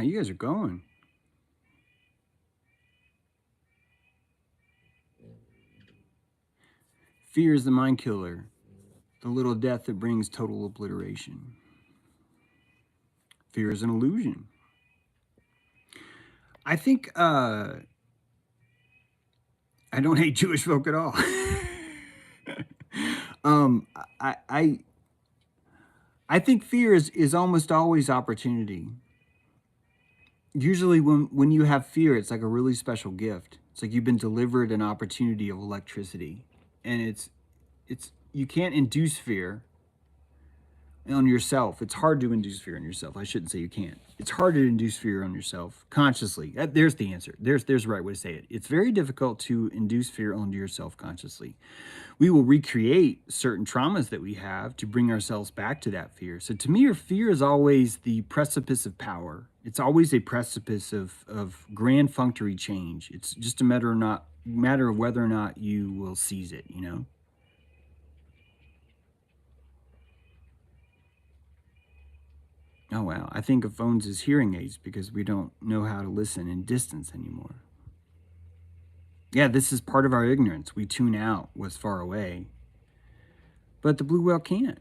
How you guys are going? Fear is the mind killer, the little death that brings total obliteration. Fear is an illusion. I think I don't hate Jewish folk at all. I I think fear is almost always opportunity. Usually when you have fear, it's like a really special gift. It's like you've been delivered an opportunity of electricity. And it's you can't induce fear on yourself. It's hard to induce fear on yourself. I shouldn't say you can't. It's hard to induce fear on yourself consciously. There's the answer. There's the right way to say it. It's very difficult to induce fear onto yourself consciously. We will recreate certain traumas that we have to bring ourselves back to that fear. So to me, your fear is always the precipice of power. It's always a precipice of grand functory change. It's just a matter of whether or not you will seize it, you know? Oh, wow. I think of phones as hearing aids because we don't know how to listen in distance anymore. Yeah, this is part of our ignorance. We tune out what's far away. But the blue whale can't.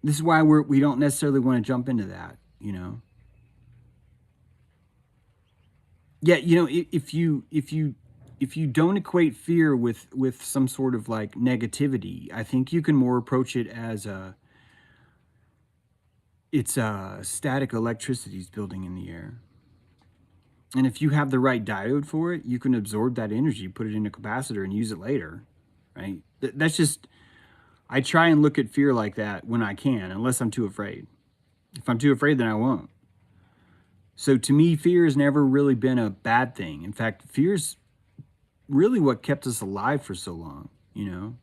This is why we don't necessarily want to jump into that, you know? Yeah, you know, if you don't equate fear with some sort of like negativity, I think you can more approach it as it's static electricity's building in the air. And if you have the right diode for it, you can absorb that energy, put it in a capacitor, and use it later, right? That's just, I try and look at fear like that when I can, unless I'm too afraid. If I'm too afraid, then I won't. So to me, fear has never really been a bad thing. In fact, fear's really what kept us alive for so long, you know?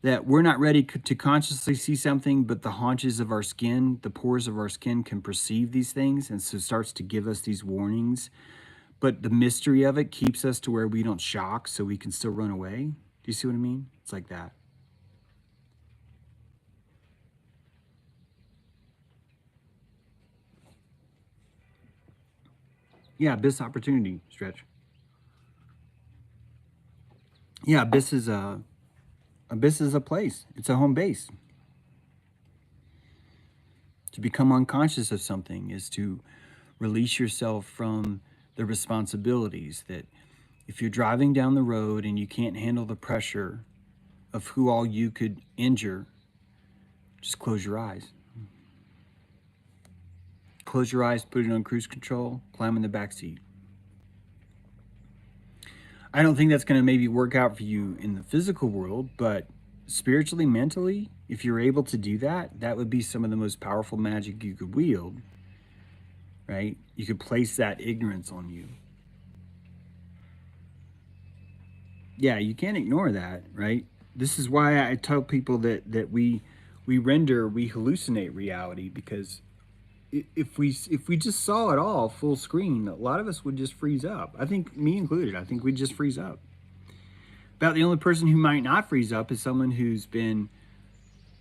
That we're not ready to consciously see something, but the haunches of our skin, the pores of our skin can perceive these things, and so starts to give us these warnings. But the mystery of it keeps us to where we don't shock, so we can still run away. Do you see what I mean? It's like that. Yeah, abyss opportunity stretch. Yeah, abyss is a place. It's a home base. To become unconscious of something is to release yourself from the responsibilities that if you're driving down the road and you can't handle the pressure of who all you could injure, just close your eyes. Close your eyes, put it on cruise control, climb in the back seat. I don't think that's going to maybe work out for you in the physical world, but spiritually, mentally, if you're able to do that, that would be some of the most powerful magic you could wield, right? You could place that ignorance on you. Yeah, you can't ignore that, right? This is why I tell people that we hallucinate reality, because if we just saw it all full screen, a lot of us would just freeze up. I think me included. I think we'd just freeze up. About the only person who might not freeze up is someone who's been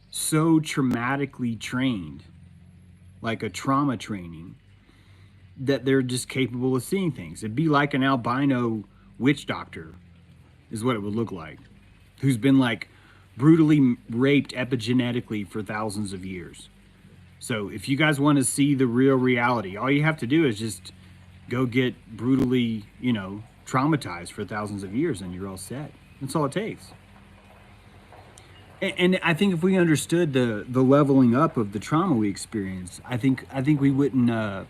so traumatically trained, like a trauma training, that they're just capable of seeing things. It'd be like an albino witch doctor, is what it would look like, who's been like brutally raped epigenetically for thousands of years. So if you guys want to see the real reality, all you have to do is just go get brutally, you know, traumatized for thousands of years and you're all set. That's all it takes. And I think if we understood the leveling up of the trauma we experience, I think we wouldn't. I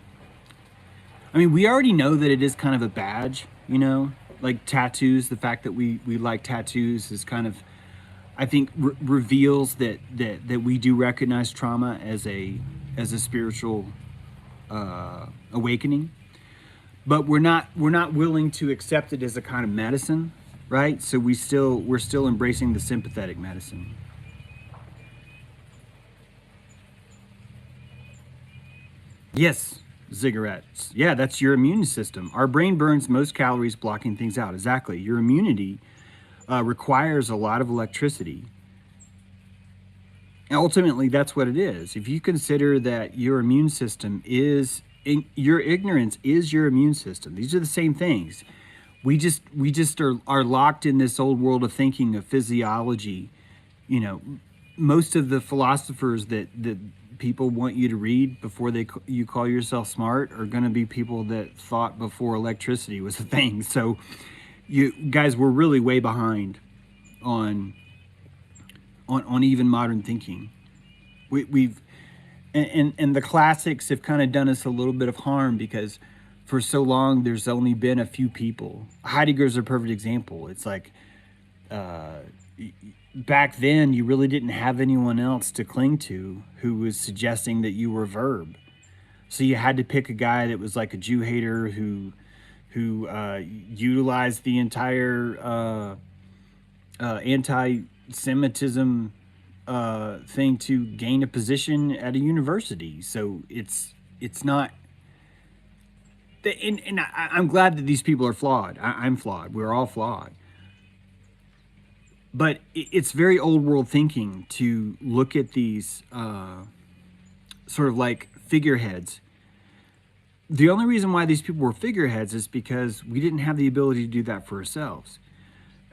mean, we already know that it is kind of a badge, you know, like tattoos. The fact that we like tattoos is kind of, I think, reveals that we do recognize trauma as a spiritual awakening, but we're not willing to accept it as a kind of medicine, right? So we're still embracing the sympathetic medicine. Yes, cigarettes. Yeah, that's your immune system. Our brain burns most calories blocking things out. Exactly. Your immunity requires a lot of electricity. And ultimately, that's what it is. If you consider that your immune system is your ignorance is your immune system. These are the same things. We just are locked in this old world of thinking of physiology. You know, most of the philosophers that people want you to read before you call yourself smart are going to be people that thought before electricity was a thing. So you guys, we're really way behind on even modern thinking. We've and the classics have kind of done us a little bit of harm, because for so long there's only been a few people. Heidegger's a perfect example. It's like back then you really didn't have anyone else to cling to who was suggesting that you were verb. So you had to pick a guy that was like a Jew hater who utilized the entire anti-Semitism thing to gain a position at a university. So it's not. And I'm glad that these people are flawed. I'm flawed. We're all flawed. But it's very old world thinking to look at these sort of like figureheads. The only reason why these people were figureheads is because we didn't have the ability to do that for ourselves.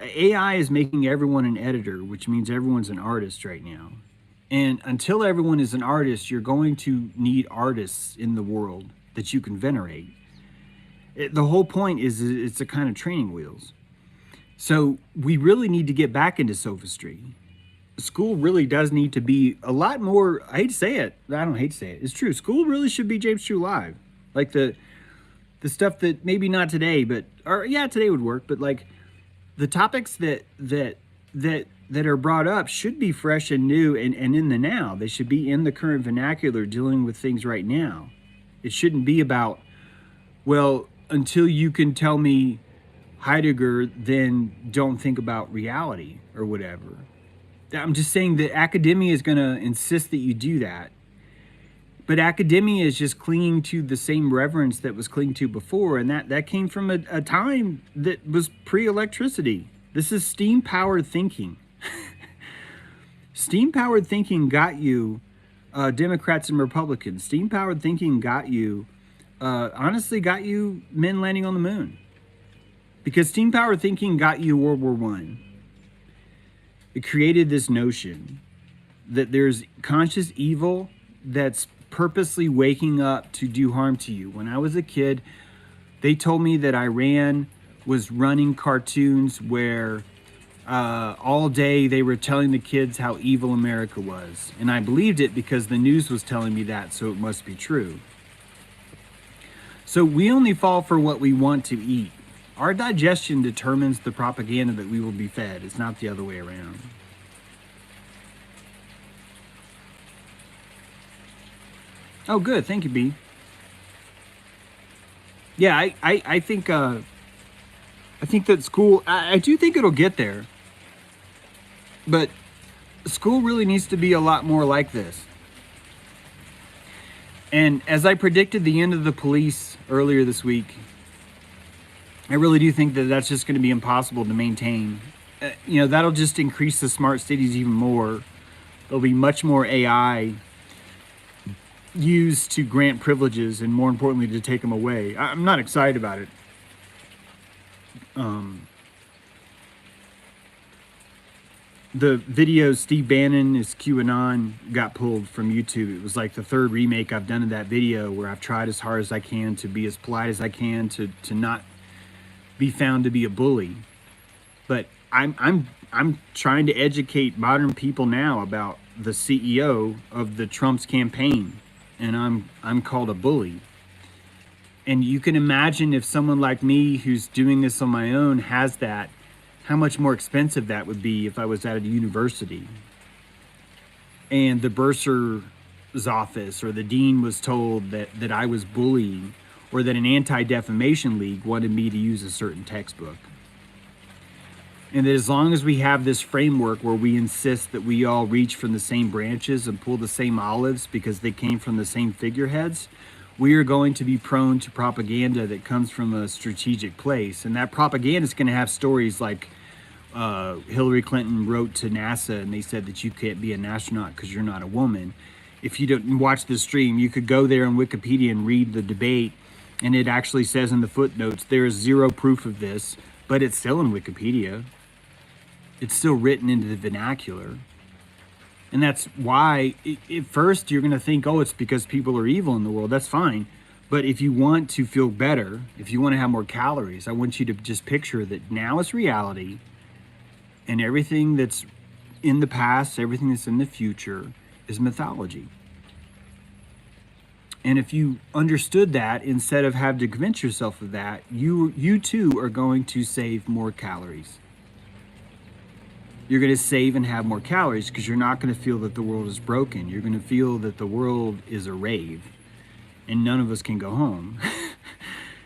AI is making everyone an editor, which means everyone's an artist right now. And until everyone is an artist, you're going to need artists in the world that you can venerate. The whole point is it's a kind of training wheels. So we really need to get back into sophistry. School really does need to be a lot more. I hate to say it. I don't hate to say it. It's true. School really should be James True Live. Like the stuff that maybe not today, but, or yeah, today would work, but like the topics that are brought up should be fresh and new and in the now. They should be in the current vernacular, dealing with things right now. It shouldn't be about, well, until you can tell me Heidegger, then don't think about reality or whatever. I'm just saying that academia is going to insist that you do that. But academia is just clinging to the same reverence that was clinging to before, and that came from a time that was pre-electricity. This is steam-powered thinking. Steam-powered thinking got you Democrats and Republicans. Steam-powered thinking got you, honestly, got you men landing on the moon. Because steam-powered thinking got you World War I. It created this notion that there's conscious evil that's purposely waking up to do harm to you. When I was a kid, they told me that Iran was running cartoons where all day they were telling the kids how evil America was. And I believed it because the news was telling me that, so it must be true. So we only fall for what we want to eat. Our digestion determines the propaganda that we will be fed. It's not the other way around. Oh, good. Thank you, B. Yeah, I think that school, I do think it'll get there. But school really needs to be a lot more like this. And as I predicted the end of the police earlier this week, I really do think that that's just going to be impossible to maintain. That'll just increase the smart cities even more. There'll be much more AI used to grant privileges and, more importantly, to take them away. I'm not excited about it. The video Steve Bannon is QAnon got pulled from YouTube. It was like the third remake I've done of that video, where I've tried as hard as I can to be as polite as I can to not be found to be a bully. But I'm trying to educate modern people now about the CEO of the Trump's campaign, and I'm called a bully. And you can imagine if someone like me who's doing this on my own has that, how much more expensive that would be if I was at a university and the bursar's office or the dean was told that I was bullying, or that an anti-defamation league wanted me to use a certain textbook. And that as long as we have this framework where we insist that we all reach from the same branches and pull the same olives because they came from the same figureheads, we are going to be prone to propaganda that comes from a strategic place. And that propaganda is going to have stories like Hillary Clinton wrote to NASA and they said that you can't be an astronaut because you're not a woman. if you don't watch the stream, you could go there on Wikipedia and read the debate, and it actually says in the footnotes there is zero proof of this, but it's still in Wikipedia. It's still written into the vernacular. And that's why, at first, you're going to think, oh, it's because people are evil in the world. That's fine. But if you want to feel better, if you want to have more calories, I want you to just picture that now it's reality, and everything that's in the past, everything that's in the future is mythology. And if you understood that, instead of having to convince yourself of that, you too are going to save more calories. You're going to save and have more calories because you're not going to feel that the world is broken. You're going to feel that the world is a rave and none of us can go home.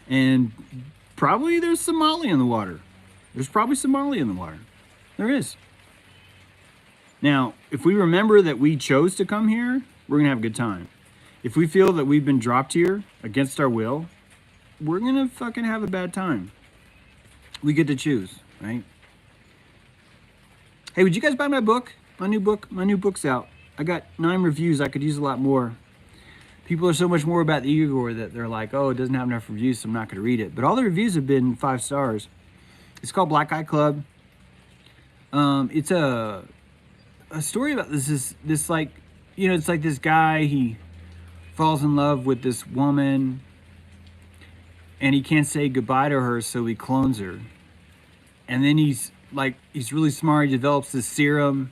And probably there's Somali in the water. There's probably Somali in the water. There is. Now, if we remember that we chose to come here, we're going to have a good time. If we feel that we've been dropped here against our will, we're going to fucking have a bad time. We get to choose, right? Hey, would you guys buy my book? My new book? My new book's out. I got 9 reviews. I could use a lot more. People are so much more about the Igor that they're like, oh, it doesn't have enough reviews, so I'm not going to read it. But all the reviews have been 5 stars. It's called Black Eye Club. It's a story about this like, you know, it's like this guy, he falls in love with this woman, and he can't say goodbye to her, so he clones her. And then he's really smart. He develops this serum.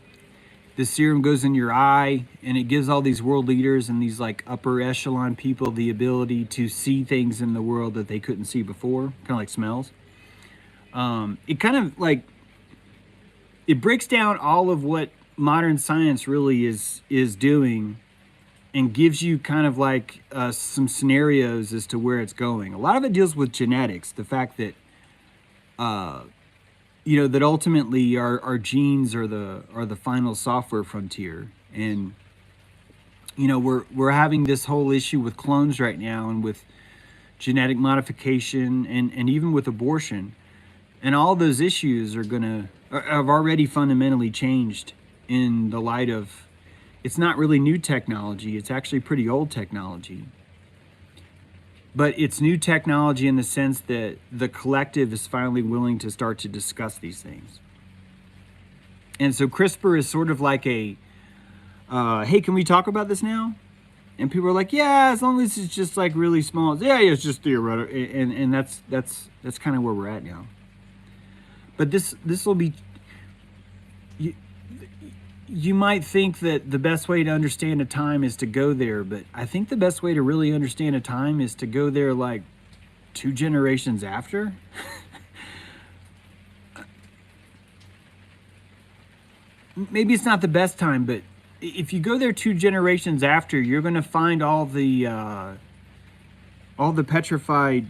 This serum goes in your eye, and it gives all these world leaders and these like upper echelon people the ability to see things in the world that they couldn't see before, kind of like smells. It kind of like, it breaks down all of what modern science really is doing, and gives you kind of like some scenarios as to where it's going. A lot of it deals with genetics, the fact that you know, that ultimately our genes are the final software frontier. And you know, we're having this whole issue with clones right now, and with genetic modification, and even with abortion. And all those issues have already fundamentally changed in the light of, it's not really new technology, it's actually pretty old technology. But it's new technology in the sense that the collective is finally willing to start to discuss these things. And so CRISPR is sort of like a, hey, can we talk about this now? And people are like, yeah, as long as it's just like really small. Yeah, it's just theoretical. And that's kind of where we're at now. But this will be, you might think that the best way to understand a time is to go there, but I think the best way to really understand a time is to go there like 2 generations after. Maybe it's not the best time, but if you go there 2 generations after, you're going to find all the petrified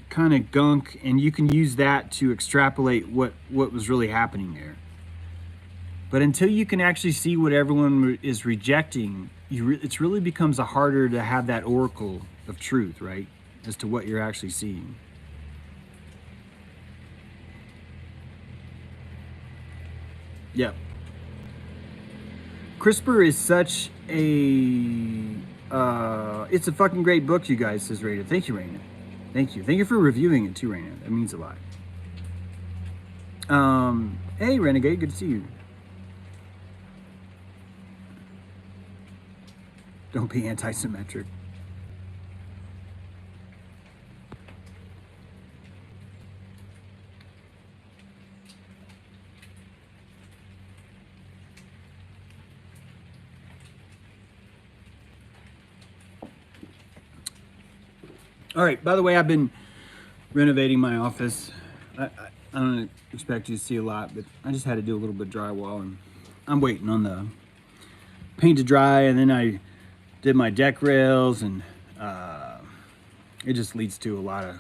kind of gunk, and you can use that to extrapolate what was really happening there. But until you can actually see what everyone is rejecting, it really becomes harder to have that oracle of truth, right? As to what you're actually seeing. Yep. CRISPR is such a, it's a fucking great book, you guys, says Raina. Thank you, Raina. Thank you. Thank you for reviewing it too, Raina. That means a lot. Hey, Renegade, good to see you. Don't be anti-symmetric. All right, by the way, I've been renovating my office. I don't expect you to see a lot, but I just had to do a little bit of drywall, and I'm waiting on the paint to dry, and then I did my deck rails, and it just leads to a lot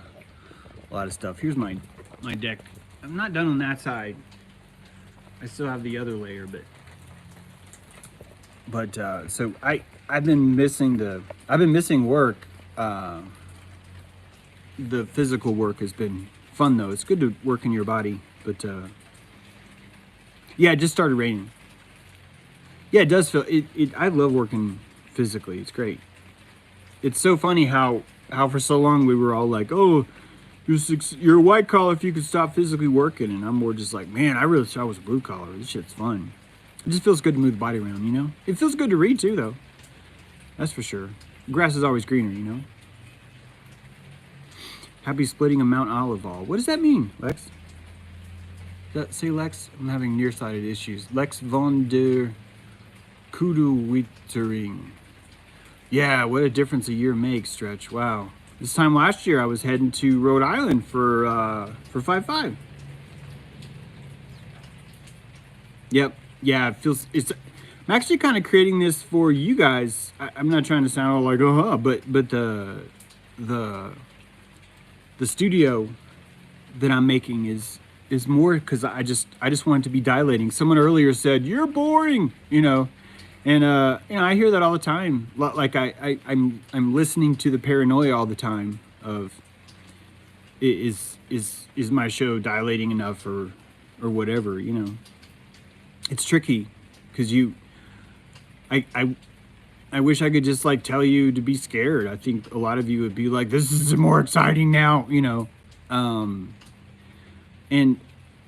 of stuff. Here's my deck. I'm not done on that side. I still have the other layer, but so I've been missing work. The physical work has been fun though. It's good to work in your body, but yeah, it just started raining. Yeah, it does feel it. I love working physically. It's great. It's so funny how for so long we were all like, oh, you're a white collar if you could stop physically working, and I'm more just like, man, I really wish I was a blue collar. This shit's fun. It just feels good to move the body around, you know? It feels good to read too, though. That's for sure. Grass is always greener, you know? Happy splitting of Mount Olival. What does that mean, Lex? Does that say Lex? I'm having nearsighted issues. Lex von der Kudu-Wittering. Yeah, what a difference a year makes, Stretch. Wow. This time last year, I was heading to Rhode Island for 5-5. Yep. Yeah, it feels... I'm actually kind of creating this for you guys. I'm not trying to sound all like, but the studio that I'm making is more because I just want it to be dilating. Someone earlier said, you're boring, you know. And I hear that all the time. Like I'm listening to the paranoia all the time of is my show dilating enough or whatever, you know. It's tricky because I wish I could just like tell you to be scared. I think a lot of you would be like, this is more exciting now, you know. And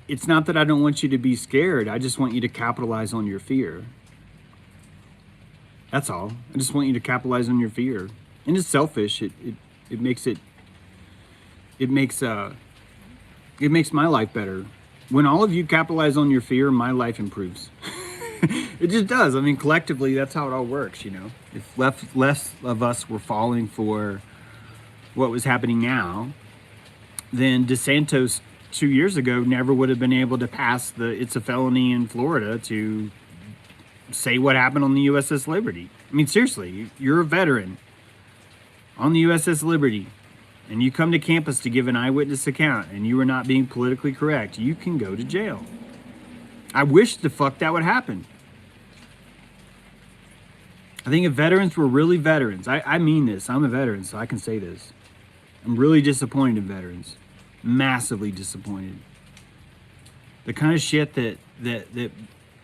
it's not that I don't want you to be scared. I just want you to capitalize on your fear. That's all. I just want you to capitalize on your fear. And it's selfish. It makes my life better. When all of you capitalize on your fear, my life improves. It just does. I mean, collectively, that's how it all works, you know. If less of us were falling for what was happening now, then DeSantis 2 years ago never would have been able to pass the it's a felony in Florida to say what happened on the USS Liberty. I mean, seriously, you're a veteran on the USS Liberty, and you come to campus to give an eyewitness account, and you are not being politically correct, you can go to jail. I wish the fuck that would happen. I think if veterans were really veterans, I mean this, I'm a veteran, so I can say this. I'm really disappointed in veterans. Massively disappointed. The kind of shit that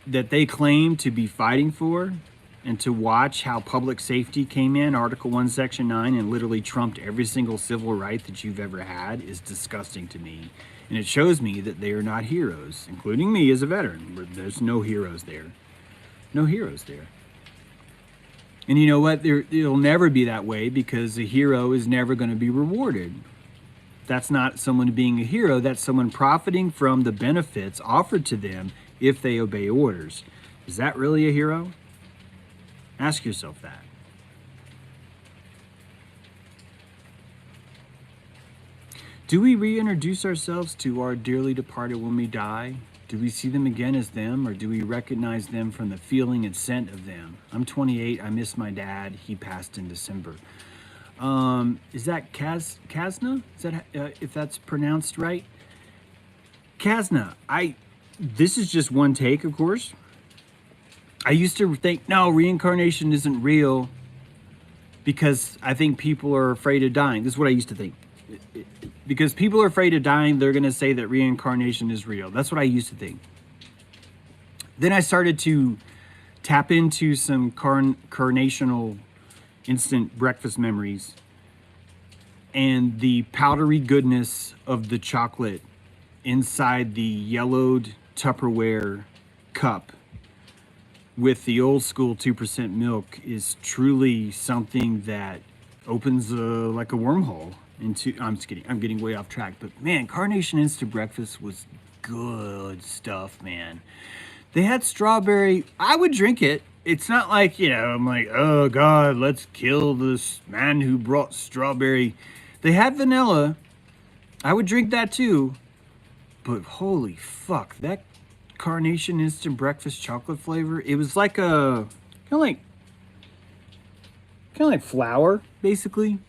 they claim to be fighting for, and to watch how public safety came in, Article 1, Section 9, and literally trumped every single civil right that you've ever had is disgusting to me. And it shows me that they are not heroes, including me as a veteran. There's no heroes there. No heroes there. And you know what? It'll never be that way because a hero is never going to be rewarded. That's not someone being a hero. That's someone profiting from the benefits offered to them if they obey orders. Is that really a hero? Ask yourself that. Do we reintroduce ourselves to our dearly departed when we die? Do we see them again as them, or do we recognize them from the feeling and scent of them? I'm 28. I miss my dad. He passed in December. Is that Kazna? Is that if that's pronounced right? Kazna. This is just one take, of course. I used to think, no, reincarnation isn't real because I think people are afraid of dying. This is what I used to think. Because people are afraid of dying, they're going to say that reincarnation is real. That's what I used to think. Then I started to tap into some carnational instant breakfast memories and the powdery goodness of the chocolate inside the yellowed Tupperware cup with the old school 2% milk is truly something that opens like a wormhole into, I'm just kidding, I'm getting way off track, but man, Carnation Instant Breakfast was good stuff, man. They had strawberry, I would drink it. It's not like, you know, I'm like, oh God, let's kill this man who brought strawberry. They had vanilla, I would drink that too, but holy fuck, that Carnation Instant Breakfast chocolate flavor, it was like a, kind of like flour, basically.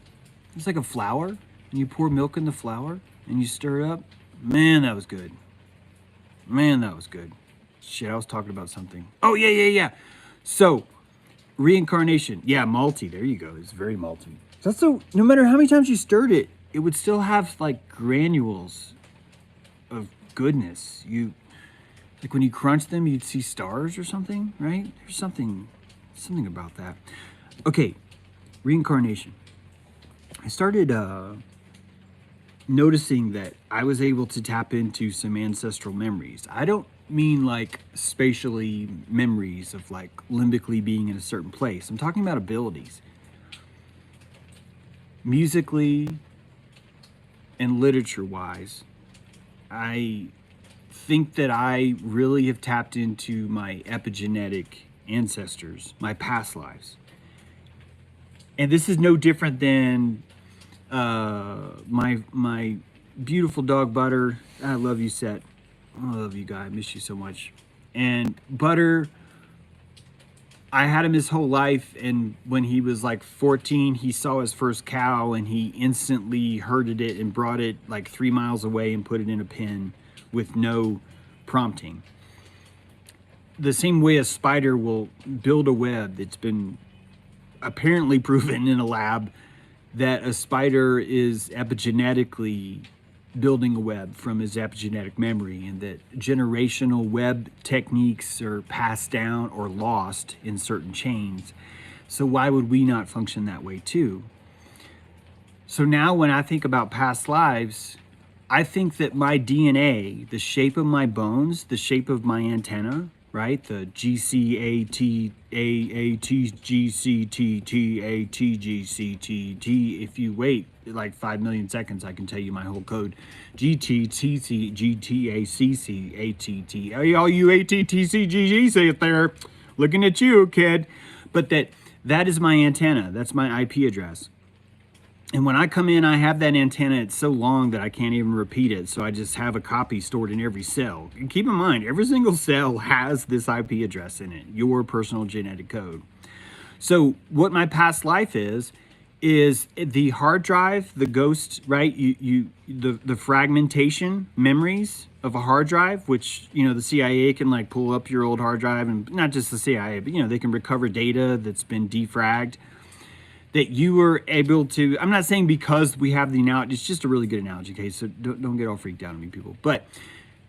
It's like a flour, and you pour milk in the flour, and you stir it up. Man, that was good. Man, that was good. Shit, I was talking about something. Oh, yeah. So, reincarnation. Yeah, malty. There you go. It's very malty. That's so, no matter how many times you stirred it, it would still have, like, granules of goodness. Like, when you crunch them, you'd see stars or something, right? There's something about that. Okay, reincarnation. I started noticing that I was able to tap into some ancestral memories. I don't mean like spatially memories of like limbically being in a certain place. I'm talking about abilities. Musically and literature wise, I think that I really have tapped into my epigenetic ancestors, my past lives. And this is no different than my beautiful dog Butter. I love you, Set. I love you, guy. I miss you so much. And Butter, I had him his whole life, and when he was like 14, he saw his first cow, and he instantly herded it and brought it like 3 miles away and put it in a pen with no prompting. The same way a spider will build a web, it's been apparently proven in a lab that a spider is epigenetically building a web from his epigenetic memory, and that generational web techniques are passed down or lost in certain chains. So why would we not function that way too? So now when I think about past lives, I think that my DNA, the shape of my bones, the shape of my antenna, right? The GCATAATGCTTATGCTT. If you wait like 5 million seconds, I can tell you my whole code. GTTCGTACCATT. Hey, all you ATTCGG say it there. Looking at you, kid. But that is my antenna. That's my IP address. And when I come in, I have that antenna. It's so long that I can't even repeat it. So I just have a copy stored in every cell. And keep in mind, every single cell has this IP address in it, your personal genetic code. So what my past life is the hard drive, the ghost, right? The fragmentation memories of a hard drive, which, you know, the CIA can like pull up your old hard drive, and not just the CIA, but, you know, they can recover data that's been defragged. That you were able to, I'm not saying because we have the analogy, it's just a really good analogy, okay? So don't get all freaked out on me, people. But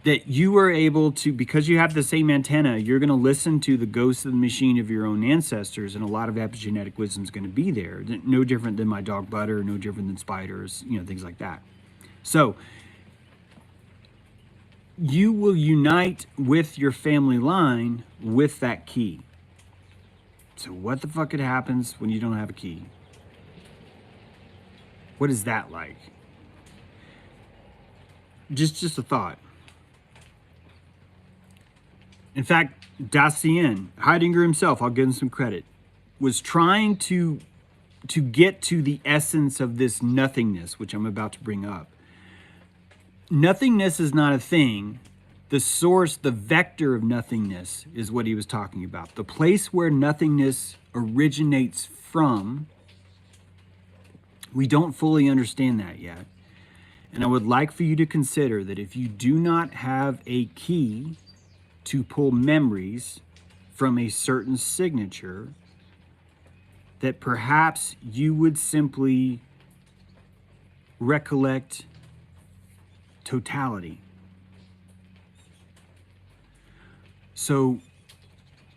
that you were able to, because you have the same antenna, you're going to listen to the ghost of the machine of your own ancestors, and a lot of epigenetic wisdom is going to be there. No different than my dog Butter, no different than spiders, you know, things like that. So you will unite with your family line with that key. So what the fuck happens when you don't have a key? What is that like? Just a thought. In fact, Dacian, Heidegger himself, I'll give him some credit, was trying to get to the essence of this nothingness, which I'm about to bring up. Nothingness is not a thing. The source, the vector of nothingness is what he was talking about. The place where nothingness originates from, we don't fully understand that yet. And I would like for you to consider that if you do not have a key to pull memories from a certain signature, that perhaps you would simply recollect totality. So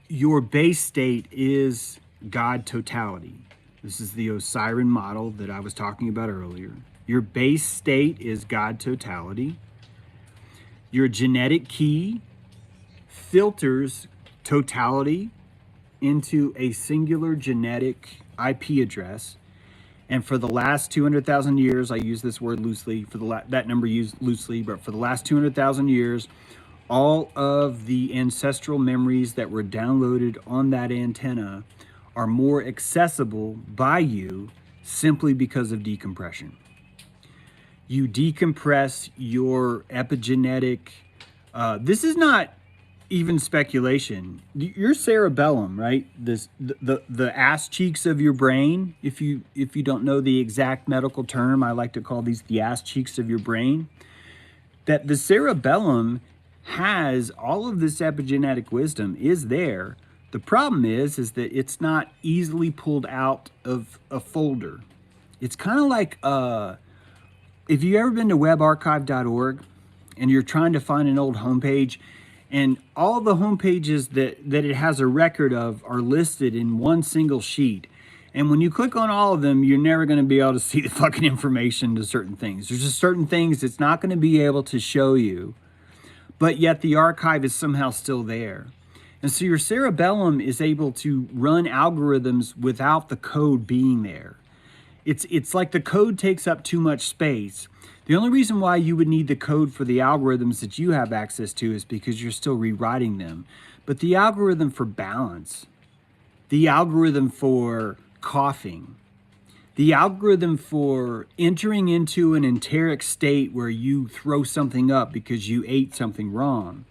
your base state is God totality. This is the Osiris model that I was talking about earlier. Your base state is God totality. Your genetic key filters totality into a singular genetic IP address. And for the last 200,000 years, I use this word loosely, that number used loosely, but for the last 200,000 years, all of the ancestral memories that were downloaded on that antenna are more accessible by you simply because of decompression. You decompress your epigenetic, this is not even speculation. Your cerebellum, right? The ass cheeks of your brain, if you don't know the exact medical term, I like to call these the ass cheeks of your brain, that the cerebellum has all of this epigenetic wisdom is there. The problem is that it's not easily pulled out of a folder. It's kind of like, if you've ever been to webarchive.org and you're trying to find an old homepage, and all the homepages that it has a record of are listed in one single sheet, And when you click on all of them, you're never going to be able to see the fucking information to certain things. There's just certain things it's not going to be able to show you, but yet the archive is somehow still there. And so your cerebellum is able to run algorithms without the code being there. It's like the code takes up too much space. The only reason why you would need the code for the algorithms that you have access to is because you're still rewriting them. But the algorithm for balance, the algorithm for coughing, the algorithm for entering into an enteric state where you throw something up because you ate something wrong.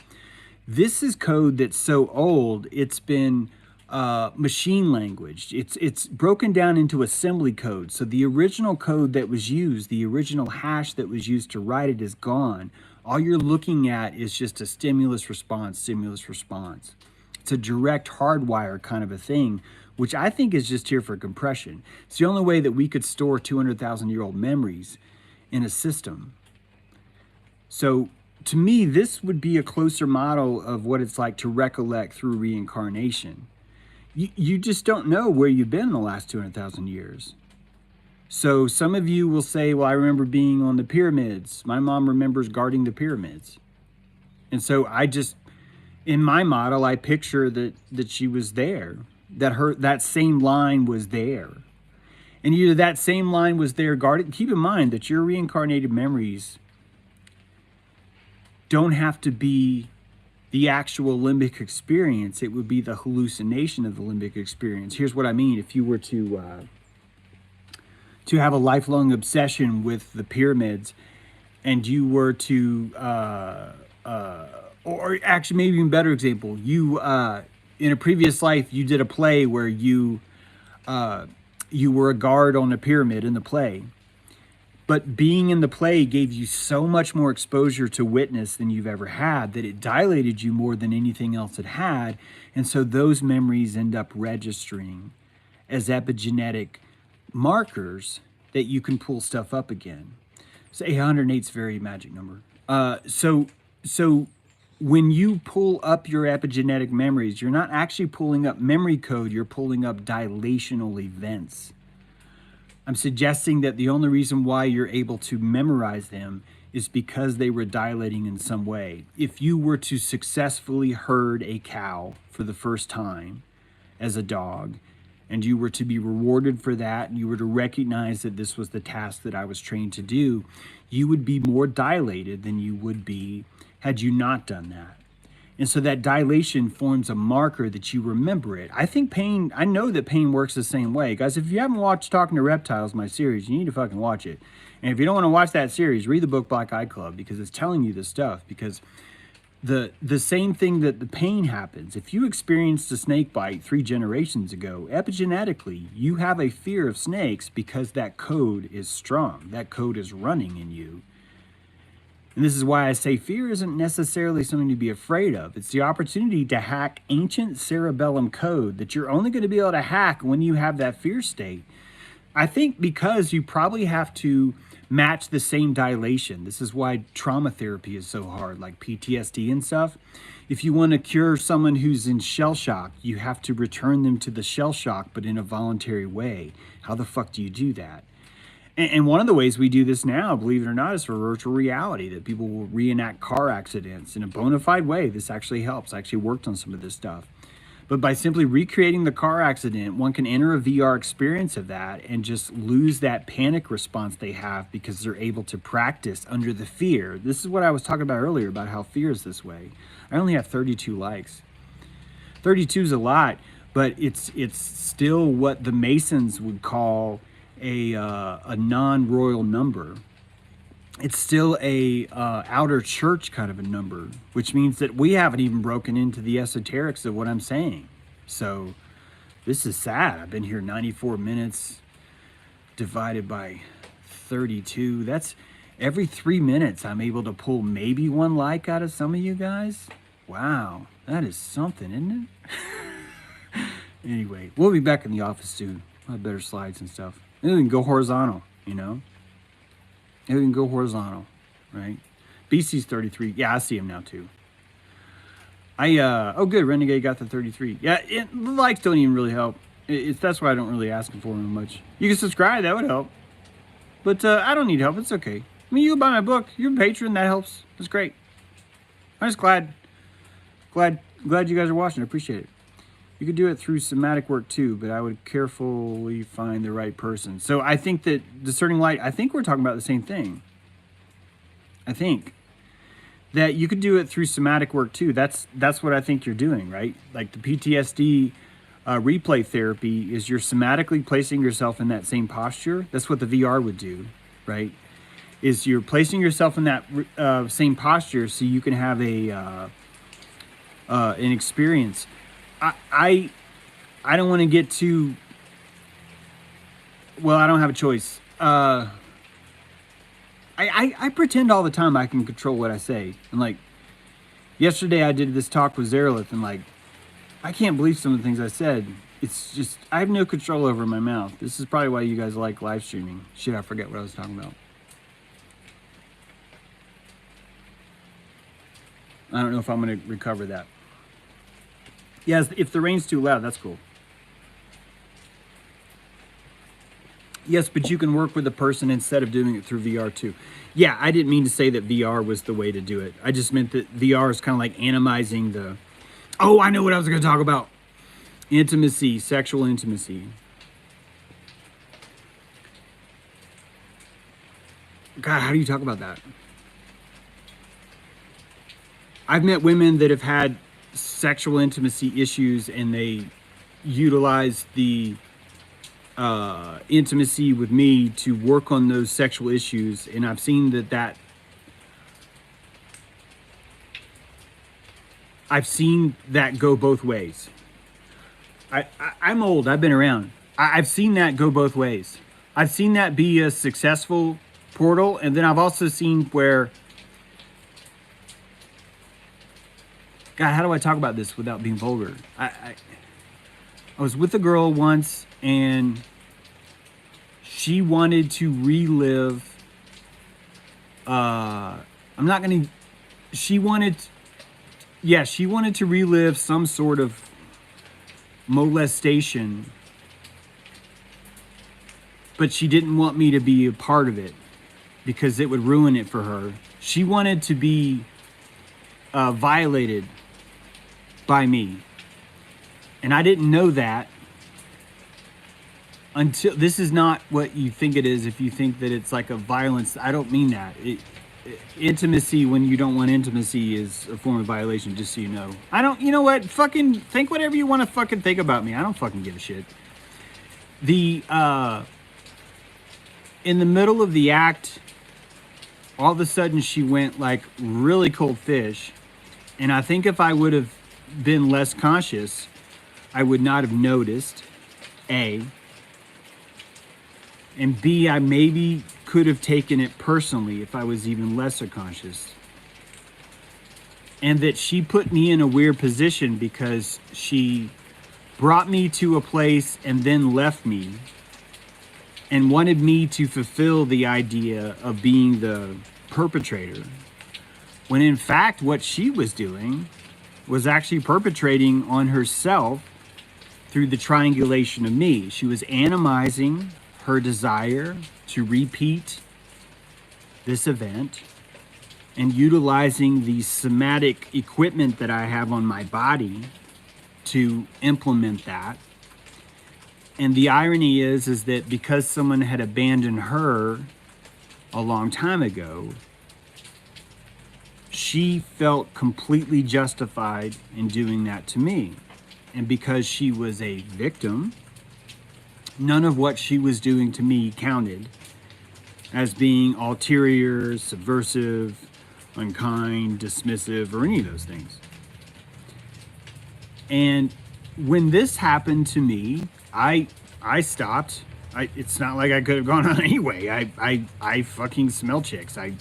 This is code that's so old, it's been machine language. It's broken down into assembly code. So the original code that was used, the original hash that was used to write it is gone. All you're looking at is just a stimulus response. It's a direct hardwire kind of a thing, which I think is just here for compression. It's the only way that we could store 200,000-year-old memories in a system. So to me, this would be a closer model of what it's like to recollect through reincarnation. You just don't know where you've been in the last 200,000 years. So some of you will say, well, I remember being on the pyramids. My mom remembers guarding the pyramids. And so I just, in my model, I picture that she was there, that same line was there. And either that same line was there guarded. Keep in mind that your reincarnated memories don't have to be the actual limbic experience. It would be the hallucination of the limbic experience. Here's what I mean. If you were to have a lifelong obsession with the pyramids, and you were to, or actually maybe even better example, you, in a previous life, you did a play where you were a guard on a pyramid in the play. But being in the play gave you so much more exposure to witness than you've ever had that it dilated you more than anything else it had. And so those memories end up registering as epigenetic markers that you can pull stuff up again. So 808 is a very magic number. So when you pull up your epigenetic memories, you're not actually pulling up memory code, you're pulling up dilational events. I'm suggesting that the only reason why you're able to memorize them is because they were dilating in some way. If you were to successfully herd a cow for the first time as a dog, and you were to be rewarded for that, and you were to recognize that this was the task that I was trained to do, you would be more dilated than you would be had you not done that. And so that dilation forms a marker that you remember it. I think pain, I know that pain works the same way. Guys, if you haven't watched Talking to Reptiles, my series, you need to fucking watch it. And if you don't want to watch that series, read the book Black Eye Club, because it's telling you this stuff. Because the same thing that the pain happens. If you experienced a snake bite 3 generations ago, epigenetically, you have a fear of snakes because that code is strong. That code is running in you. And this is why I say fear isn't necessarily something to be afraid of. It's the opportunity to hack ancient cerebellum code that you're only going to be able to hack when you have that fear state. I think because you probably have to match the same dilation. This is why trauma therapy is so hard, like PTSD and stuff. If you want to cure someone who's in shell shock, you have to return them to the shell shock, but in a voluntary way. How the fuck do you do that? And one of the ways we do this now, believe it or not, is for virtual reality, that people will reenact car accidents in a bona fide way. This actually helps. I actually worked on some of this stuff. But by simply recreating the car accident, one can enter a VR experience of that and just lose that panic response they have because they're able to practice under the fear. This is what I was talking about earlier about how fear is this way. I only have 32 likes. 32 is a lot, but it's still what the Masons would call a non-royal number. It's still a outer church kind of a number, which means that we haven't even broken into the esoterics of what I'm saying. So this is sad. I've been here 94 minutes divided by 32. That's every 3 minutes I'm able to pull maybe 1 like out of some of you guys. Wow, that is something, isn't it? Anyway, we'll be back in the office soon. I'll have better slides and stuff. And we can go horizontal, you know? And we can go horizontal, right? BC's 33. Yeah, I see him now too. Oh good, Renegade got the 33. Yeah, the likes don't even really help. That's why I don't really ask for them much. You can subscribe, that would help. But I don't need help. It's okay. I mean, you buy my book. You're a patron. That helps. That's great. I'm just glad you guys are watching. I appreciate it. You could do it through somatic work too, but I would carefully find the right person. So I think that discerning light, I think we're talking about the same thing. I think that you could do it through somatic work too. That's what I think you're doing, right? Like the PTSD replay therapy is you're somatically placing yourself in that same posture. That's what the VR would do, right? Is you're placing yourself in that same posture so you can have an experience. I don't want to get too, well, I don't have a choice. I pretend all the time I can control what I say. And like, yesterday I did this talk with Zerlith, and like, I can't believe some of the things I said. It's just, I have no control over my mouth. This is probably why you guys like live streaming. Shit, I forget what I was talking about. I don't know if I'm going to recover that. Yes, if the rain's too loud, that's cool. Yes, but you can work with a person instead of doing it through VR too. Yeah, I didn't mean to say that VR was the way to do it. I just meant that VR is kind of like animizing the... Oh, I know what I was going to talk about. Intimacy, sexual intimacy. God, how do you talk about that? I've met women that have had sexual intimacy issues, and they utilize the intimacy with me to work on those sexual issues, and I've seen that I've seen that go both ways. I'm old. I've been around. I've seen that go both ways. I've seen that be a successful portal, and then I've also seen where... God, how do I talk about this without being vulgar? I was with a girl once, and she wanted to relive... she wanted to relive some sort of molestation, but she didn't want me to be a part of it because it would ruin it for her. She wanted to be violated by me, and I didn't know that until... This is not what you think it is. If you think that it's like a violence, I don't mean that. Intimacy, when you don't want intimacy, is a form of violation, just so you know. I don't... You know what? Fucking think whatever you want to fucking think about me. I don't fucking give a shit. In the middle of the act, all of a sudden she went like really cold fish, and I think if I would have been less conscious, I would not have noticed, A. And B, I maybe could have taken it personally if I was even lesser conscious. And that she put me in a weird position because she brought me to a place and then left me and wanted me to fulfill the idea of being the perpetrator. When in fact, what she was doing was actually perpetrating on herself through the triangulation of me. She was animizing her desire to repeat this event and utilizing the somatic equipment that I have on my body to implement that. And the irony is that because someone had abandoned her a long time ago, she felt completely justified in doing that to me. And because she was a victim, none of what she was doing to me counted as being ulterior, subversive, unkind, dismissive, or any of those things. And when this happened to me, I stopped. It's not like I could have gone on anyway. I fucking smell chicks. I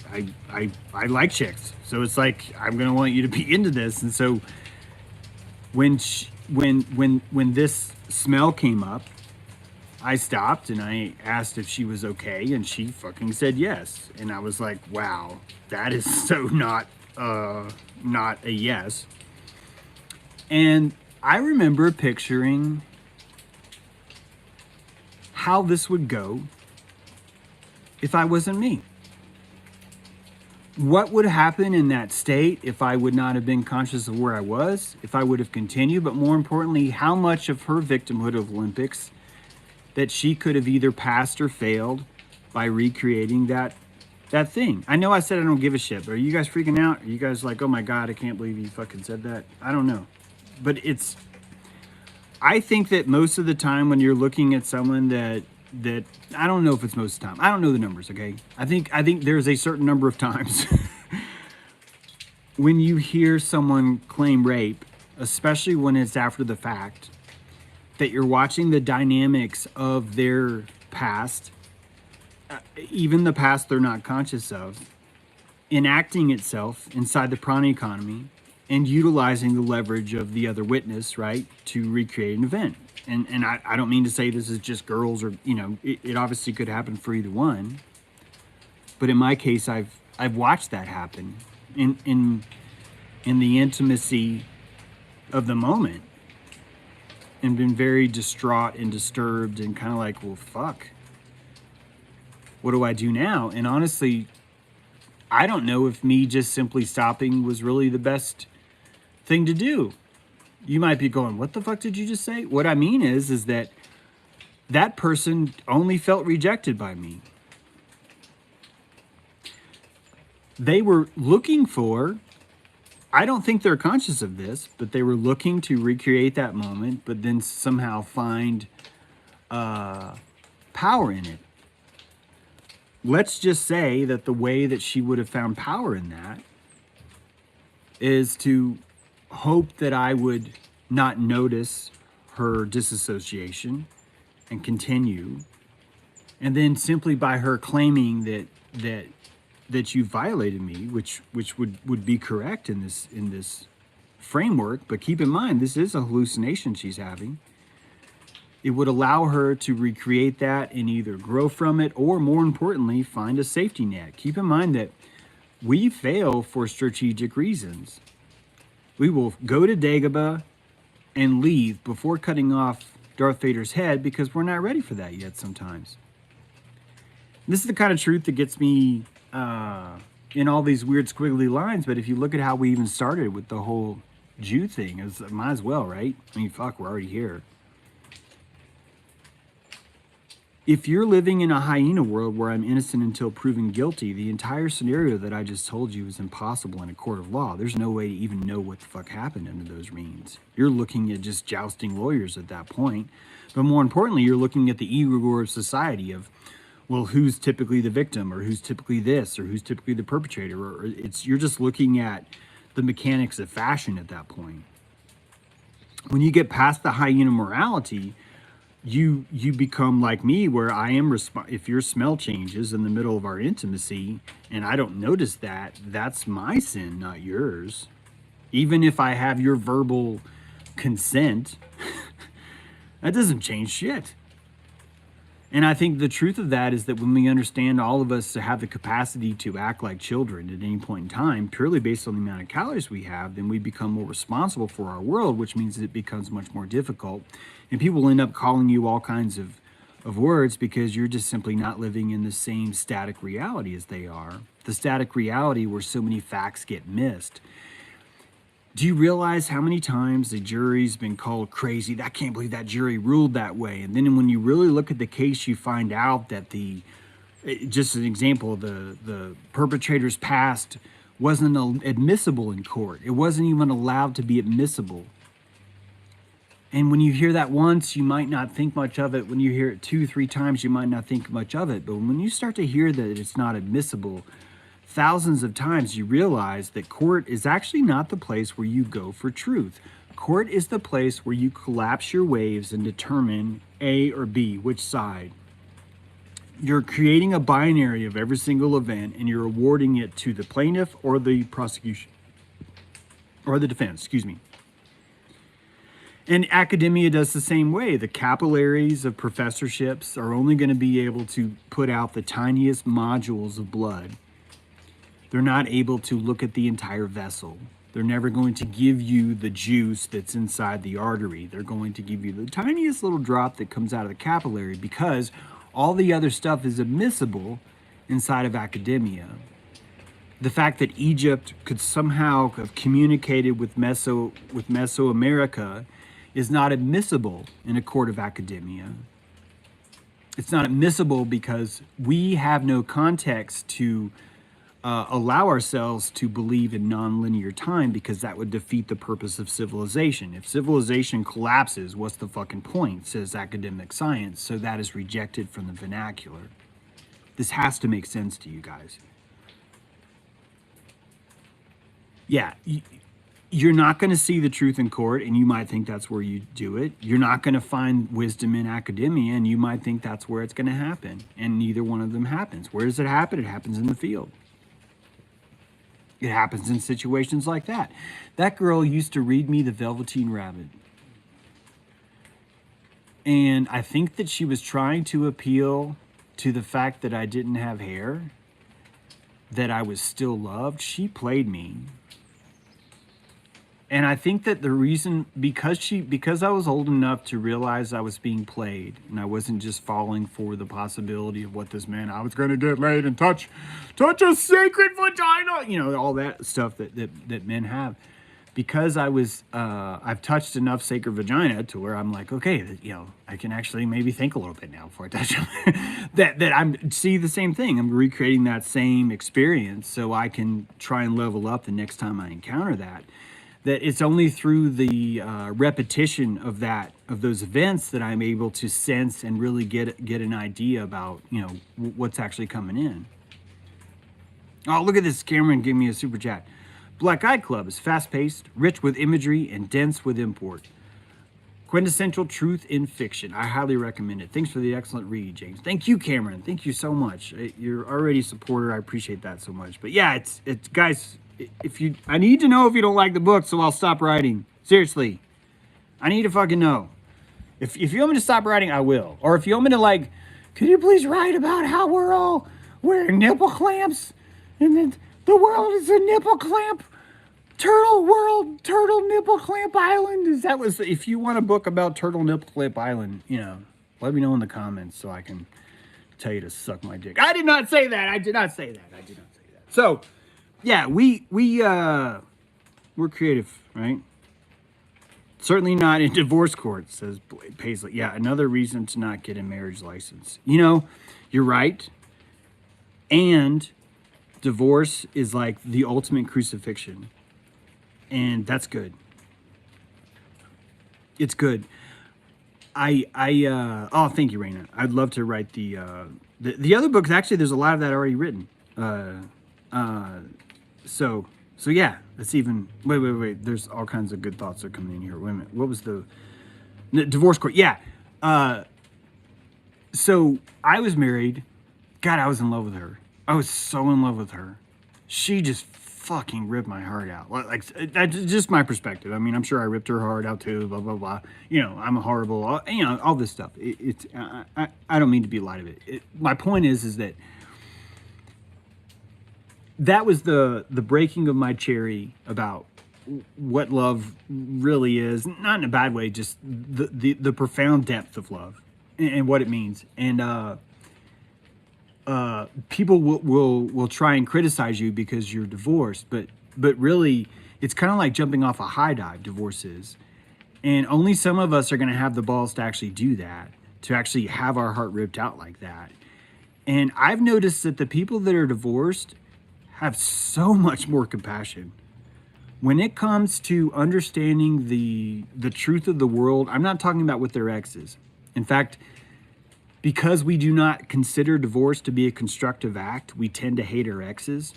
like chicks. So it's like, I'm gonna want you to be into this. And so when this smell came up, I stopped and I asked if she was okay, and she fucking said yes. And I was like, wow, that is so not a yes. And I remember picturing how this would go if I wasn't me. What would happen in that state if I would not have been conscious of where I was, if I would have continued, but more importantly, how much of her victimhood of Olympics that she could have either passed or failed by recreating that thing. I know I said I don't give a shit, but are you guys freaking out? Are you guys like, oh my God, I can't believe you fucking said that? I don't know. But I think that most of the time when you're looking at someone that I don't know if it's most of the time. I don't know the numbers, okay? I think there's a certain number of times when you hear someone claim rape, especially when it's after the fact, that you're watching the dynamics of their past, even the past they're not conscious of, enacting itself inside the prana economy and utilizing the leverage of the other witness, right, to recreate an event. And I don't mean to say this is just girls or, you know, it obviously could happen for either one. But in my case, I've watched that happen in the intimacy of the moment and been very distraught and disturbed and kind of like, well, fuck, what do I do now? And honestly, I don't know if me just simply stopping was really the best thing to do. You might be going, what the fuck did you just say? What I mean is that that person only felt rejected by me. They were looking for, I don't think they're conscious of this, but they were looking to recreate that moment, but then somehow find power in it. Let's just say that the way that she would have found power in that is to hope that I would not notice her disassociation and continue. And then simply by her claiming that you violated me, which would be correct in this framework, but keep in mind this is a hallucination she's having. It would allow her to recreate that and either grow from it or, more importantly, find a safety net. Keep in mind that we fail for strategic reasons. We will go to Dagobah and leave before cutting off Darth Vader's head because we're not ready for that yet sometimes. This is the kind of truth that gets me in all these weird squiggly lines, but if you look at how we even started with the whole Jew thing, it might as well, right? I mean, fuck, we're already here. If you're living in a hyena world where I'm innocent until proven guilty, the entire scenario that I just told you is impossible in a court of law. There's no way to even know what the fuck happened under those means. You're looking at just jousting lawyers at that point. But more importantly, you're looking at the egregore of society of, well, who's typically the victim, or who's typically this, or who's typically the perpetrator, or you're just looking at the mechanics of fashion at that point. When you get past the hyena morality, you become like me, where I am if your smell changes in the middle of our intimacy and I don't notice that, that's my sin, not yours. Even if I have your verbal consent, that doesn't change shit. And I think the truth of that is that when we understand all of us to have the capacity to act like children at any point in time, purely based on the amount of calories we have, then we become more responsible for our world, which means it becomes much more difficult. And people end up calling you all kinds of words because you're just simply not living in the same static reality as they are. The static reality where so many facts get missed. Do you realize how many times the jury's been called crazy? I can't believe that jury ruled that way. And then when you really look at the case, you find out that just an example, the perpetrator's past wasn't admissible in court. It wasn't even allowed to be admissible. And when you hear that once, you might not think much of it. When you hear it 2-3 times, you might not think much of it. But when you start to hear that it's not admissible thousands of times, you realize that court is actually not the place where you go for truth. Court is the place where you collapse your waves and determine A or B, which side. You're creating a binary of every single event and you're awarding it to the plaintiff or the prosecution, or the defense, excuse me. And academia does the same way. The capillaries of professorships are only going to be able to put out the tiniest modules of blood. They're not able to look at the entire vessel. They're never going to give you the juice that's inside the artery. They're going to give you the tiniest little drop that comes out of the capillary, because all the other stuff is admissible inside of academia. The fact that Egypt could somehow have communicated with Mesoamerica is not admissible in a court of academia. It's not admissible because we have no context to allow ourselves to believe in nonlinear time, because that would defeat the purpose of civilization. If civilization collapses, what's the fucking point, says academic science. So that is rejected from the vernacular. This has to make sense to you guys. Yeah, you're not going to see the truth in court, and you might think that's where you do it. You're not going to find wisdom in academia, and you might think that's where it's going to happen. And neither one of them happens. Where does it happen? It happens in the field. It happens in situations like that. That girl used to read me The Velveteen Rabbit. And I think that she was trying to appeal to the fact that I didn't have hair, that I was still loved. She played me. And I think that the reason, because I was old enough to realize I was being played, and I wasn't just falling for the possibility of what this meant. I was going to get laid and touch a sacred vagina, you know, all that stuff that men have. Because I've touched enough sacred vagina to where I'm like, okay, you know, I can actually maybe think a little bit now before I touch them. that I'm see the same thing. I'm recreating that same experience so I can try and level up the next time I encounter that. That it's only through the repetition of those events that I'm able to sense and really get an idea about, you know, what's actually coming in. Oh, look at this. Cameron gave me a super chat. Black Eye Club is fast-paced, rich with imagery, and dense with import. Quintessential truth in fiction. I highly recommend it. Thanks for the excellent read, James. Thank you, Cameron. Thank you so much. You're already a supporter. I appreciate that so much. But yeah, it's guys, I need to know if you don't like the book, so I'll stop writing. Seriously. I need to fucking know. If you want me to stop writing, I will. Or if you want me to, like, could you please write about how we're all wearing nipple clamps? And then the world is a nipple clamp. Turtle nipple clamp island. If you want a book about turtle nipple clamp island, you know, let me know in the comments so I can tell you to suck my dick. I did not say that. I did not say that. So, yeah, we're creative, right? Certainly not in divorce court, says Paisley. Yeah, another reason to not get a marriage license. You know, you're right. And divorce is like the ultimate crucifixion. And that's good. It's good. Oh, thank you, Raina. I'd love to write the other books. Actually, there's a lot of that already written. So yeah, it's even, wait. There's all kinds of good thoughts that are coming in here. Wait a minute. What was the divorce court? Yeah. So I was married. God, I was in love with her. I was so in love with her. She just fucking ripped my heart out. Like, that's just my perspective. I mean, I'm sure I ripped her heart out too, blah, blah, blah. You know, I'm a horrible, you know, all this stuff. I don't mean to be light of it. My point is that was the breaking of my cherry about what love really is. Not in a bad way, just the profound depth of love and what it means. And people will try and criticize you because you're divorced, but really it's kind of like jumping off a high dive. Divorce is, and only some of us are going to have the balls to actually do that, to actually have our heart ripped out like that. And I've noticed that the people that are divorced have so much more compassion when it comes to understanding the truth of the world. I'm not talking about with their exes. In fact, because we do not consider divorce to be a constructive act, we tend to hate our exes.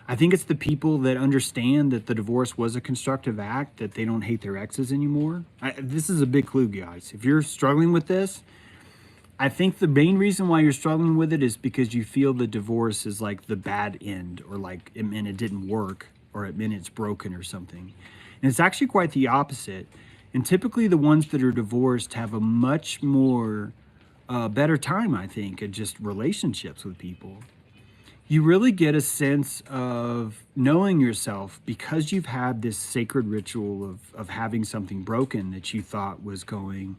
I think it's the people that understand that the divorce was a constructive act that they don't hate their exes anymore. This is a big clue, guys. If you're struggling with this, I think the main reason why you're struggling with it is because you feel the divorce is like the bad end, or like it meant it didn't work, or it meant it's broken or something. And it's actually quite the opposite. And typically the ones that are divorced have a much more better time, I think, at just relationships with people. you really get a sense of knowing yourself because you've had this sacred ritual of having something broken that you thought was going,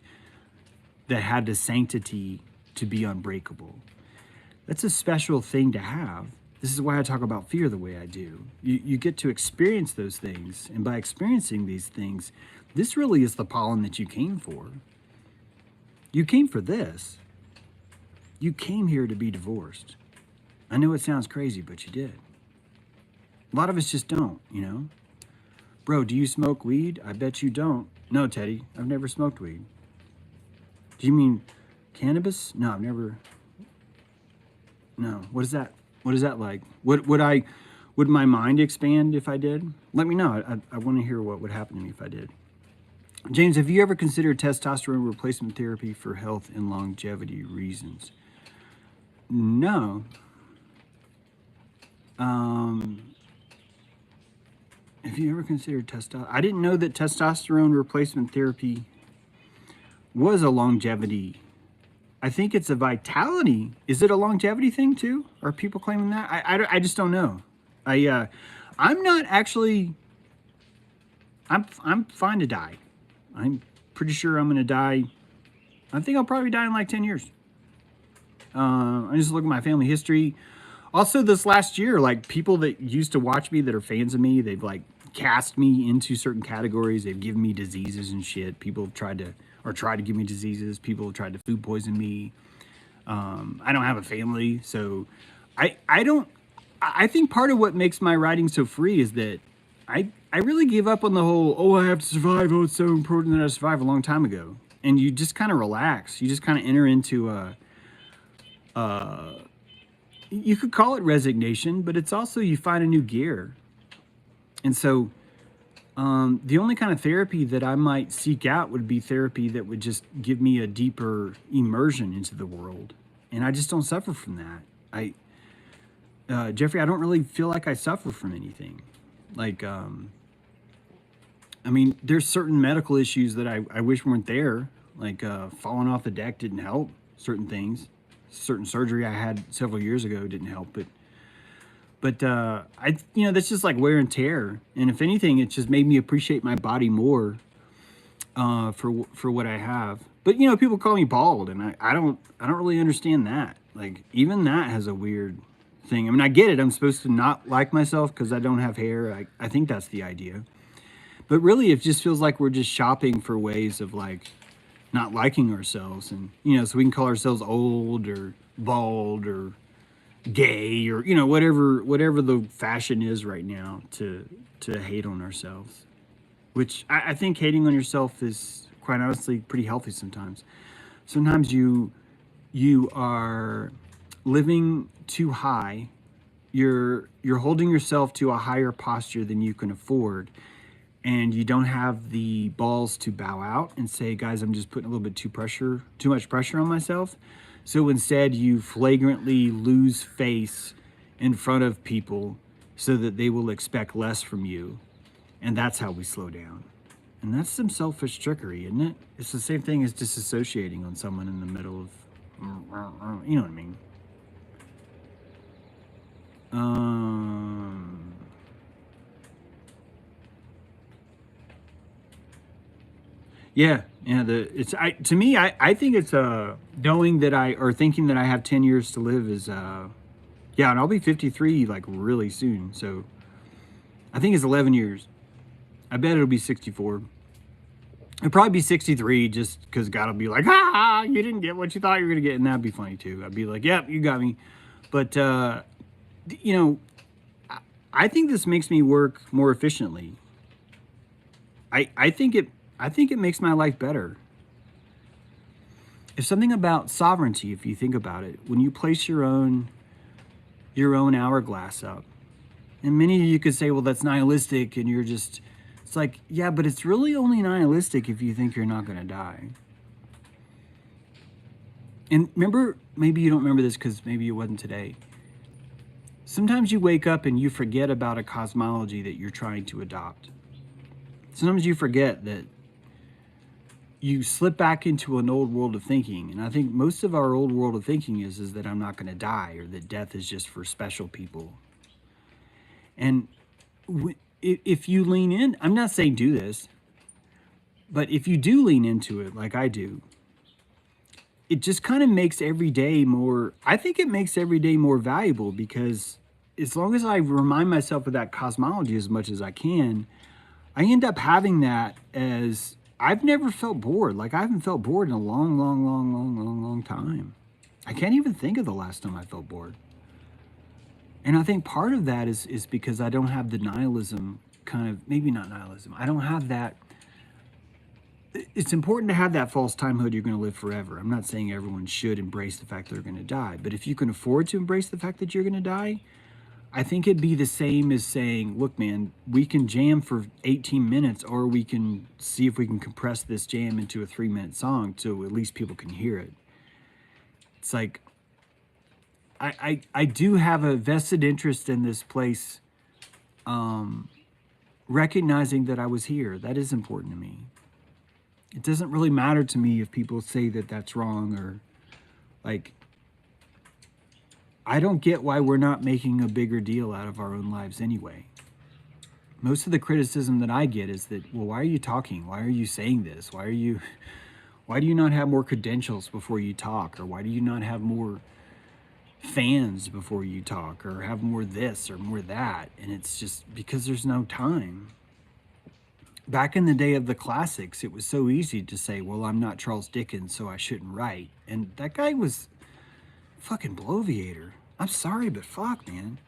that had the sanctity to be unbreakable. That's a special thing to have. This is why I talk about fear the way I do. You get to experience those things. And by experiencing these things, this really is the pollen that you came for. You came for this. You came here to be divorced. I know it sounds crazy, but you did. A lot of us just don't, you know? Bro, do you smoke weed? I bet you don't. No, Teddy, I've never smoked weed. Do you mean cannabis? No, I've never. No. What is that? What is that like? Would my mind expand if I did? Let me know. I want to hear what would happen to me if I did. James, have you ever considered testosterone replacement therapy for health and longevity reasons? No. Have you ever considered testosterone? I didn't know that testosterone replacement therapy was a longevity. I think it's a vitality. Is it a longevity thing too? Are people claiming that? I just don't know. I'm not actually. I'm fine to die. I'm pretty sure I'm gonna die. I think I'll probably die in like 10 years. I just look at my family history. Also, this last year, like people that used to watch me that are fans of me, they've like cast me into certain categories. They've given me diseases and shit. People have tried to give me diseases. People have tried to food poison me. I don't have a family, so I don't. I think part of what makes my writing so free is that I really gave up on the whole, oh, I have to survive. Oh, it's so important that I survive a long time ago. And you just kind of relax. You just kind of enter into you could call it resignation, but it's also you find a new gear. And so the only kind of therapy that I might seek out would be therapy that would just give me a deeper immersion into the world. And I just don't suffer from that. Jeffrey, I don't really feel like I suffer from anything. Like, I mean, there's certain medical issues that I wish weren't there. Like falling off the deck didn't help. Certain things, certain surgery I had several years ago didn't help. But that's just like wear and tear. And if anything, it just made me appreciate my body more for what I have. But people call me bald, and I don't really understand that. Like even that has a weird thing. I mean, I get it. I'm supposed to not like myself because I don't have hair. I think that's the idea. But really, it just feels like we're just shopping for ways of like not liking ourselves, and so we can call ourselves old or bald or gay or whatever the fashion is right now to hate on ourselves. Which I think hating on yourself is quite honestly pretty healthy sometimes. Sometimes you are living too high. You're holding yourself to a higher posture than you can afford, and you don't have the balls to bow out and say, guys, I'm just putting a little bit too much pressure on myself. So instead you flagrantly lose face in front of people so that they will expect less from you. And that's how we slow down. And that's some selfish trickery, isn't it? It's the same thing as disassociating on someone in the middle of, you know what I mean? Yeah. To me, I think it's knowing that or thinking that I have 10 years to live is and I'll be 53 like really soon. So I think it's 11 years. I bet it'll be 64. It'll probably be 63 just because God will be like, you didn't get what you thought you were going to get. And that'd be funny too. I'd be like, yep, you got me. But, I think this makes me work more efficiently. I think it makes my life better. It's something about sovereignty, if you think about it. When you place your own hourglass up, and many of you could say, well, that's nihilistic, and it's like, yeah, but it's really only nihilistic if you think you're not going to die. And remember, maybe you don't remember this because maybe it wasn't today. Sometimes you wake up and you forget about a cosmology that you're trying to adopt. Sometimes you forget that you slip back into an old world of thinking. And I think most of our old world of thinking is that I'm not going to die, or that death is just for special people. And if you lean in, I'm not saying do this, but if you do lean into it like I do, it just kind of makes every day more, I think it makes every day more valuable, because as long as I remind myself of that cosmology as much as I can, I end up having that as, I've never felt bored. Like, I haven't felt bored in a long time. I can't even think of the last time I felt bored. And I think part of that is because I don't have the nihilism kind of, maybe not nihilism. I don't have that. It's important to have that false timehood you're going to live forever. I'm not saying everyone should embrace the fact they're going to die, but if you can afford to embrace the fact that you're going to die, I think it'd be the same as saying, look, man, we can jam for 18 minutes, or we can see if we can compress this jam into a 3-minute song so at least people can hear it. It's like, I do have a vested interest in this place, recognizing that I was here. That is important to me. It doesn't really matter to me if people say that that's wrong, or like, I don't get why we're not making a bigger deal out of our own lives anyway. Most of the criticism that I get is that, well, why are you talking? Why are you saying this? Why do you not have more credentials before you talk? Or why do you not have more fans before you talk? Or have more this or more that? And it's just because there's no time. Back in the day of the classics, it was so easy to say, well, I'm not Charles Dickens, so I shouldn't write. And that guy was fucking bloviator. I'm sorry, but fuck, man.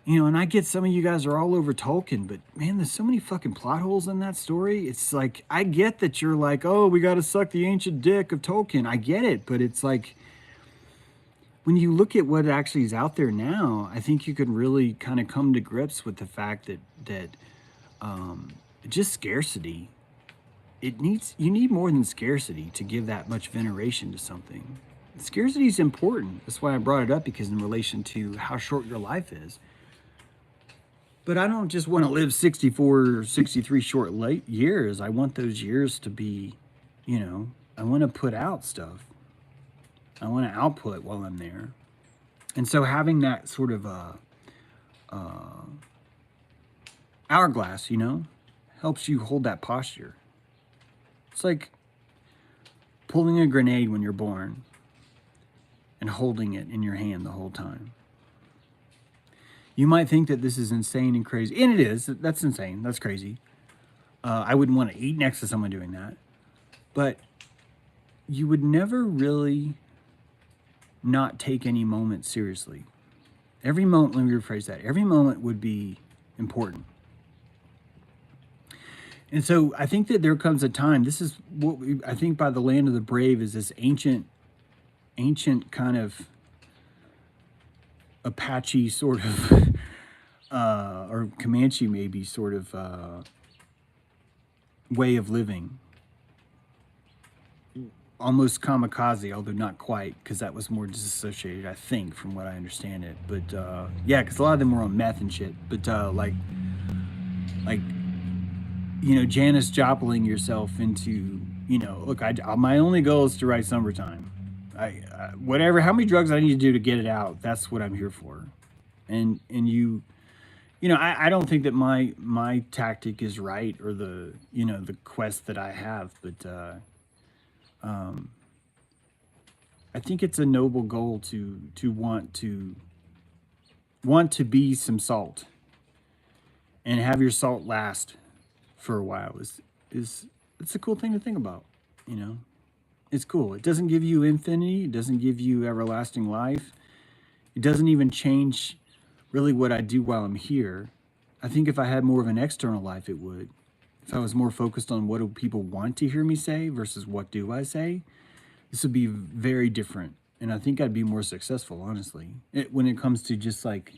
You know, and I get some of you guys are all over Tolkien, but man, there's so many fucking plot holes in that story. It's like, I get that you're like, oh, we got to suck the ancient dick of Tolkien. I get it, but it's like, when you look at what actually is out there now, I think you can really kind of come to grips with the fact that just scarcity. You need more than scarcity to give that much veneration to something. Scarcity is important. That's why I brought it up, because in relation to how short your life is. But I don't just want to live 64 or 63 short years. I want those years to be, you know, I want to put out stuff. I want to output while I'm there. And so having that sort of hourglass, you know, helps you hold that posture. It's like pulling a grenade when you're born and holding it in your hand the whole time. You might think that this is insane and crazy, and it is. That's insane. That's crazy. I wouldn't want to eat next to someone doing that. But you would never really not take any moment seriously. Every moment, let me rephrase that, every moment would be important. And so I think that there comes a time, this is what I think by the land of the brave is this ancient kind of Apache sort of, or Comanche maybe sort of way of living. Almost kamikaze, although not quite, because that was more disassociated, I think, from what I understand it. But yeah, because a lot of them were on meth and shit. But like, you know, Janis Jopling yourself into, you know, look, my only goal is to write Summertime. Whatever, how many drugs I need to do to get it out, that's what I'm here for. And you know, I don't think that my tactic is right, or the, you know, the quest that I have, but I think it's a noble goal to want to be some salt, and have your salt last for a while is it's a cool thing to think about, you know. It's cool. It doesn't give you infinity, it doesn't give you everlasting life. It doesn't even change really what I do while I'm here. I think if I had more of an external life, it would. If I was more focused on what do people want to hear me say versus what do I say, this would be very different. And I think I'd be more successful, honestly, when it comes to just like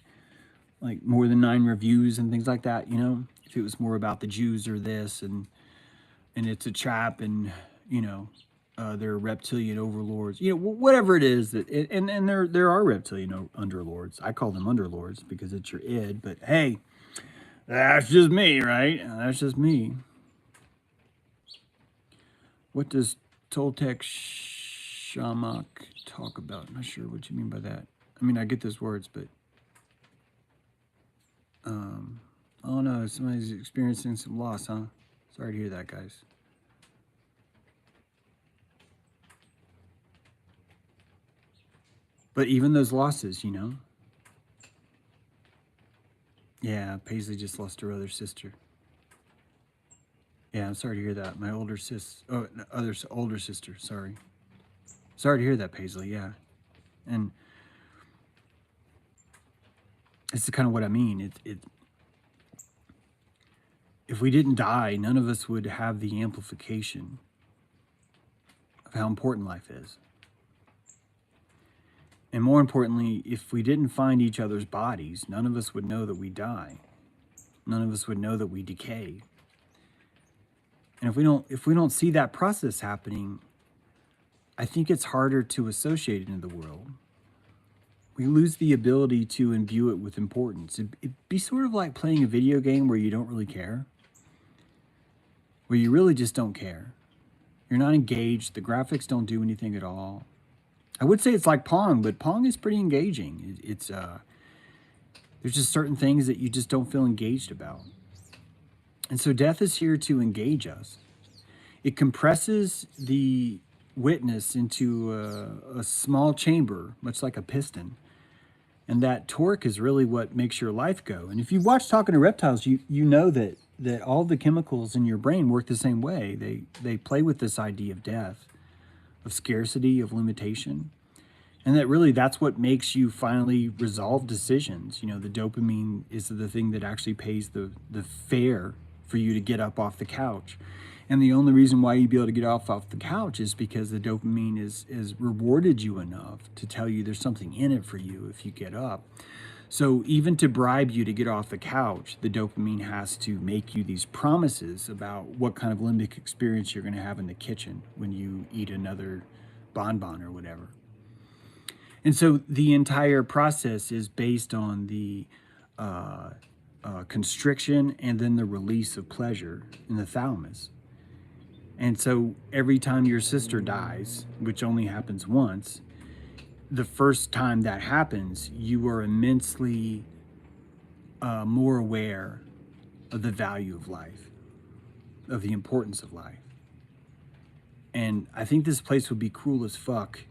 more than 9 reviews and things like that, you know. If it was more about the Jews or this, and it's a trap, and, you know, they're reptilian overlords, you know, whatever it is that, and there are reptilian underlords. I call them underlords because it's your id, but hey, that's just me, right? That's just me. What does Toltec Shamak talk about? I'm not sure what you mean by that. I mean, I get those words, but oh no, somebody's experiencing some loss, huh? Sorry to hear that, guys. But even those losses, you know. Yeah, Paisley just lost her other sister. Yeah, I'm sorry to hear that. My older older sister. Sorry. Sorry to hear that, Paisley. Yeah, and it's kind of what I mean. If we didn't die, none of us would have the amplification of how important life is. And more importantly, if we didn't find each other's bodies, none of us would know that we die. None of us would know that we decay. And if we don't see that process happening, I think it's harder to associate it in the world. We lose the ability to imbue it with importance. It'd be sort of like playing a video game where you don't really care, where you really just don't care. You're not engaged. The graphics don't do anything at all. I would say it's like Pong, but Pong is pretty engaging. There's just certain things that you just don't feel engaged about. And so death is here to engage us. It compresses the witness into a small chamber, much like a piston. And that torque is really what makes your life go. And if you watch Talking to Reptiles, you know that all the chemicals in your brain work the same way. They play with this idea of death, of scarcity, of limitation. And that really, that's what makes you finally resolve decisions. You know, the dopamine is the thing that actually pays the fare for you to get up off the couch. And the only reason why you'd be able to get off the couch is because the dopamine is rewarded you enough to tell you there's something in it for you if you get up. So even to bribe you to get off the couch, the dopamine has to make you these promises about what kind of limbic experience you're going to have in the kitchen when you eat another bonbon or whatever. And so the entire process is based on the constriction and then the release of pleasure in the thalamus. And so every time your sister dies, which only happens once, the first time that happens, you are immensely more aware of the value of life, of the importance of life. And I think this place would be cool as fuck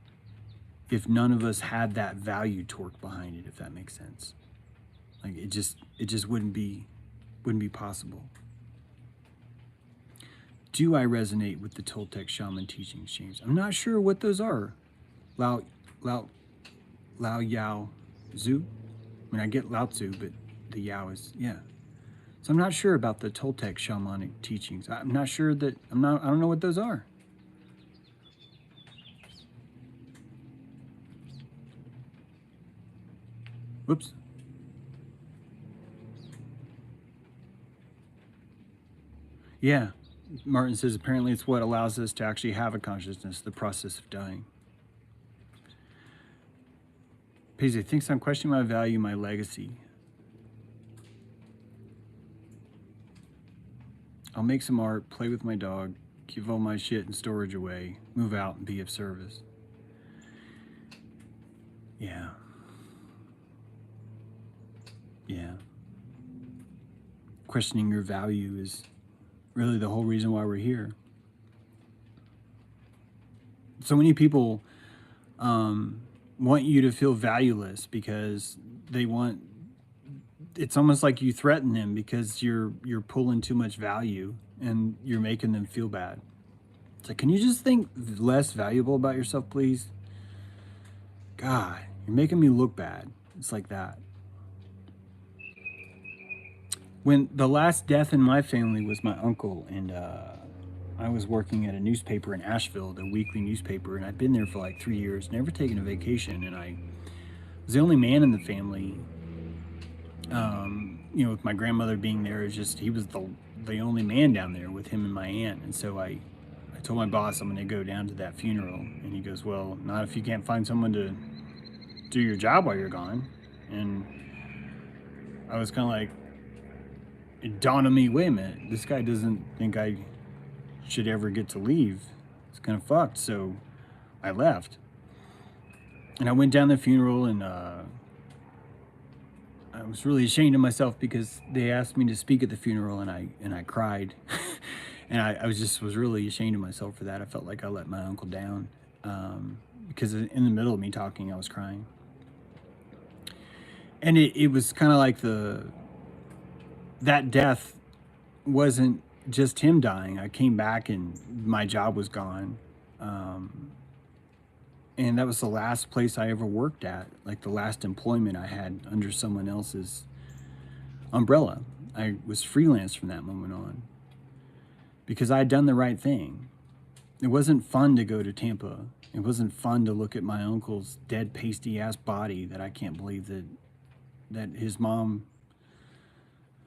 if none of us had that value torque behind it, if that makes sense. Like it just wouldn't be possible. Do I resonate with the Toltec shaman teachings, James? I'm not sure what those are. Lao Yao Zu. I mean, I get Lao Tzu, but the Yao is, yeah. So I'm not sure about the Toltec shamanic teachings. I'm not sure that, I don't know what those are. Whoops. Yeah. Martin says apparently it's what allows us to actually have a consciousness, the process of dying. Paisley thinks I'm questioning my value, my legacy. I'll make some art, play with my dog, give all my shit and storage away, move out and be of service. Yeah. Yeah. Questioning your value is really the whole reason why we're here. So many people want you to feel valueless because they want, it's almost like you threaten them because you're pulling too much value and you're making them feel bad. It's like, can you just think less valuable about yourself, please? God, you're making me look bad. It's like that. When the last death in my family was my uncle, and I was working at a newspaper in Asheville, the weekly newspaper, and I'd been there for like 3 years, never taken a vacation, and I was the only man in the family. You know, with my grandmother being there, it's just he was the only man down there with him and my aunt, and so I told my boss I'm going to go down to that funeral, and he goes, "Well, not if you can't find someone to do your job while you're gone." And I was kind of like, it dawned on me, wait a minute, this guy doesn't think I should ever get to leave. it's kind of fucked. So I left. And I went down the funeral, and I was really ashamed of myself because they asked me to speak at the funeral, and I cried. And I was really ashamed of myself for that. I felt like I let my uncle down, because in the middle of me talking, I was crying. And it was kind of like that death wasn't just him dying. I came back and my job was gone. And that was the last place I ever worked at, like the last employment I had under someone else's umbrella. I was freelance from that moment on because I had done the right thing. It wasn't fun to go to Tampa. It wasn't fun to look at my uncle's dead, pasty-ass body that I can't believe that his mom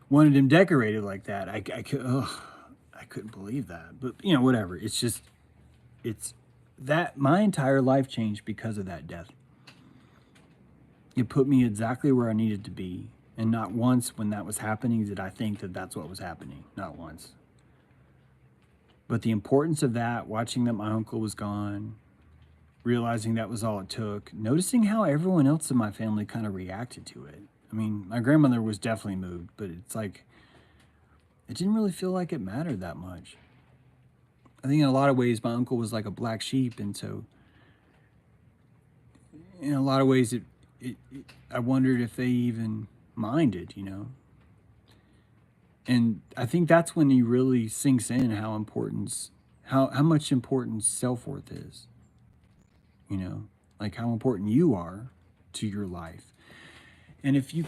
wanted him decorated like that. I couldn't believe that. But, you know, whatever. It's that my entire life changed because of that death. It put me exactly where I needed to be. And not once when that was happening did I think that that's what was happening. Not once. But the importance of that, watching that my uncle was gone, realizing that was all it took, noticing how everyone else in my family kind of reacted to it. I mean, my grandmother was definitely moved, but it's like, it didn't really feel like it mattered that much. I think in a lot of ways, my uncle was like a black sheep. And so in a lot of ways, I wondered if they even minded, you know? And I think that's when he really sinks in how much importance self-worth is, you know, like how important you are to your life. And if you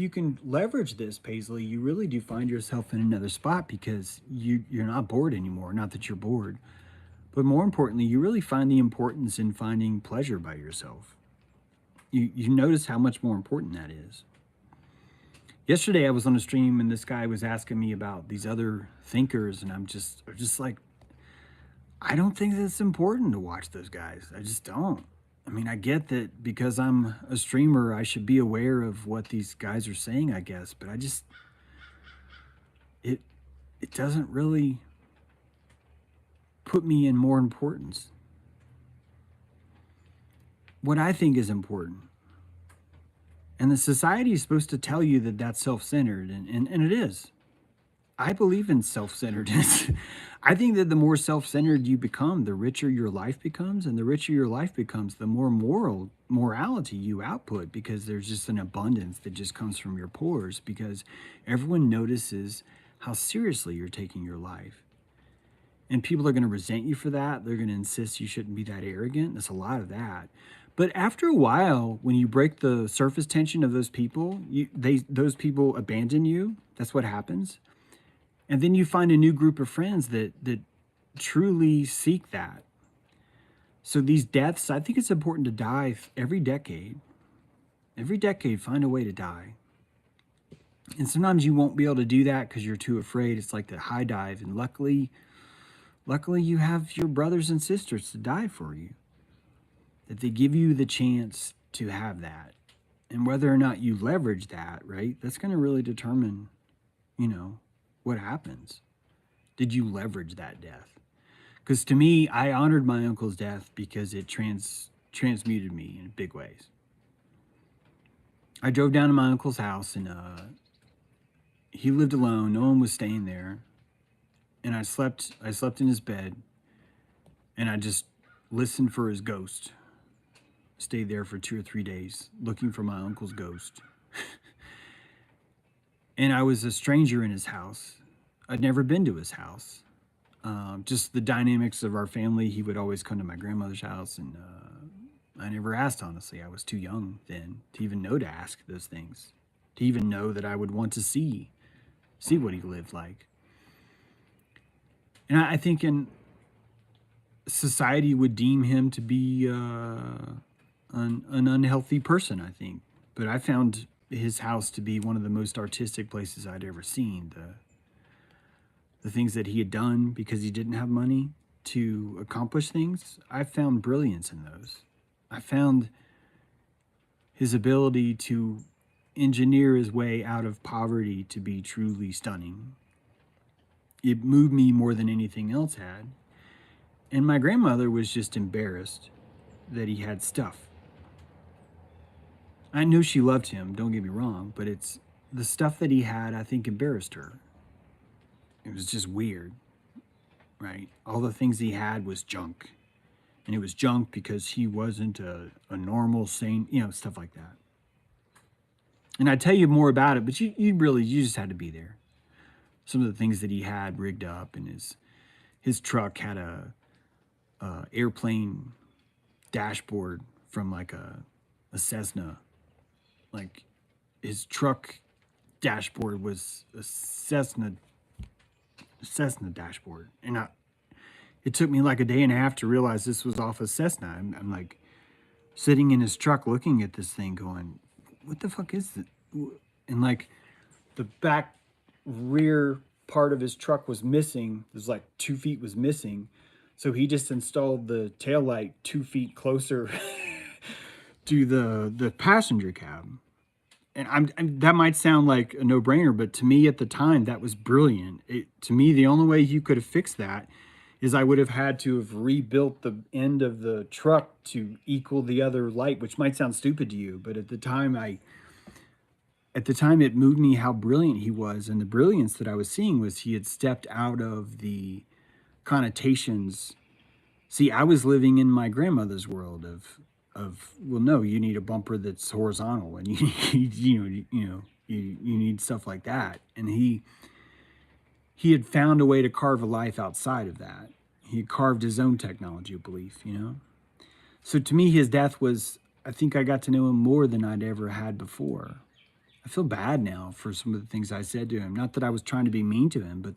can leverage this, Paisley, you really do find yourself in another spot because you're not bored anymore. Not that you're bored, but more importantly, you really find the importance in finding pleasure by yourself. You notice how much more important that is. Yesterday I was on a stream and this guy was asking me about these other thinkers, and I'm just like, I don't think that it's important to watch those guys. I just don't. I mean, I get that because I'm a streamer, I should be aware of what these guys are saying, I guess, but it doesn't really put me in more importance. What I think is important. And the society is supposed to tell you that that's self-centered, and it is. I believe in self-centeredness. I think that the more self-centered you become, the richer your life becomes, and the richer your life becomes, the more morality you output, because there's just an abundance that just comes from your pores, because everyone notices how seriously you're taking your life. And people are going to resent you for that. They're going to insist you shouldn't be that arrogant. There's a lot of that. But after a while, when you break the surface tension of those people, those people abandon you. That's what happens. And then you find a new group of friends that truly seek that. So these deaths, I think it's important to die every decade. Every decade, find a way to die. And sometimes you won't be able to do that because you're too afraid. It's like the high dive. And luckily you have your brothers and sisters to die for you. That they give you the chance to have that. And whether or not you leverage that, right? That's going to really determine, you know, what happens. Did you leverage that death? Because to me, I honored my uncle's death because it transmuted me in big ways. I drove down to my uncle's house, and he lived alone. No one was staying there. And I slept in his bed, and I just listened for his ghost. Stayed there for 2 or 3 days looking for my uncle's ghost. And I was a stranger in his house. I'd never been to his house. Just the dynamics of our family. He would always come to my grandmother's house, and I never asked, honestly. I was too young then to even know to ask those things, to even know that I would want to see what he lived like. And I think in society would deem him to be an unhealthy person, I think. But I found his house to be one of the most artistic places I'd ever seen. The things that he had done because he didn't have money to accomplish things, I found brilliance in those. I found his ability to engineer his way out of poverty to be truly stunning. It moved me more than anything else had. And my grandmother was just embarrassed that he had stuff. I knew she loved him, don't get me wrong, but it's the stuff that he had, I think, embarrassed her. It was just weird, right? All the things he had was junk. And it was junk because he wasn't a normal, sane, stuff like that. And I'd tell you more about it, but you just had to be there. Some of the things that he had rigged up, and his truck had a airplane dashboard from like a Cessna. Like his truck dashboard was a Cessna dashboard, and it took me like a day and a half to realize this was off a Cessna. I'm like sitting in his truck looking at this thing, going, "What the fuck is this?" And like the back rear part of his truck was missing. There's like 2 feet was missing. So he just installed the taillight 2 feet closer to the passenger cab. And that might sound like a no-brainer, but to me at the time, that was brilliant. To me, the only way you could have fixed that is I would have had to have rebuilt the end of the truck to equal the other light, which might sound stupid to you, but at the time it moved me how brilliant he was. And the brilliance that I was seeing was he had stepped out of the connotations. See, I was living in my grandmother's world of well, no, you need a bumper that's horizontal, and you need stuff like that. And he had found a way to carve a life outside of that. He had carved his own technology of belief, So to me, his death was, I think I got to know him more than I'd ever had before. I feel bad now for some of the things I said to him. Not that I was trying to be mean to him, but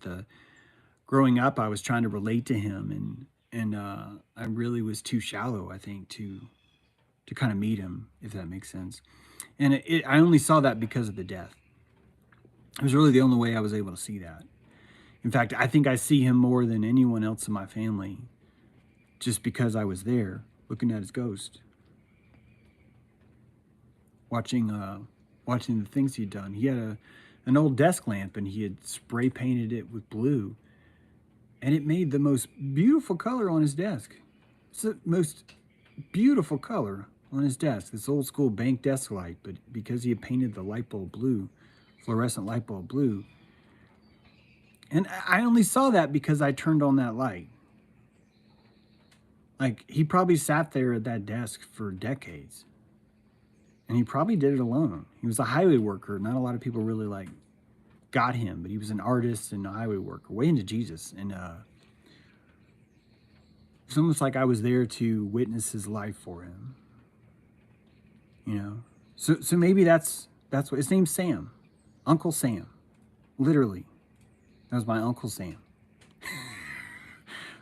growing up, I was trying to relate to him, and I really was too shallow, I think, to kind of meet him, if that makes sense. And I only saw that because of the death. It was really the only way I was able to see that. In fact, I think I see him more than anyone else in my family, just because I was there looking at his ghost, watching the things he'd done. He had an old desk lamp, and he had spray painted it with blue, and it made the most beautiful color on his desk. It's the most beautiful color on his desk, this old school bank desk light, but because he had painted the light bulb blue, fluorescent light bulb blue. And I only saw that because I turned on that light. Like, he probably sat there at that desk for decades. And he probably did it alone. He was a highway worker. Not a lot of people really got him, but he was an artist and a highway worker, way into Jesus. And it's almost like I was there to witness his life for him. So maybe that's what his name's Sam, Uncle Sam, literally. That was my Uncle Sam.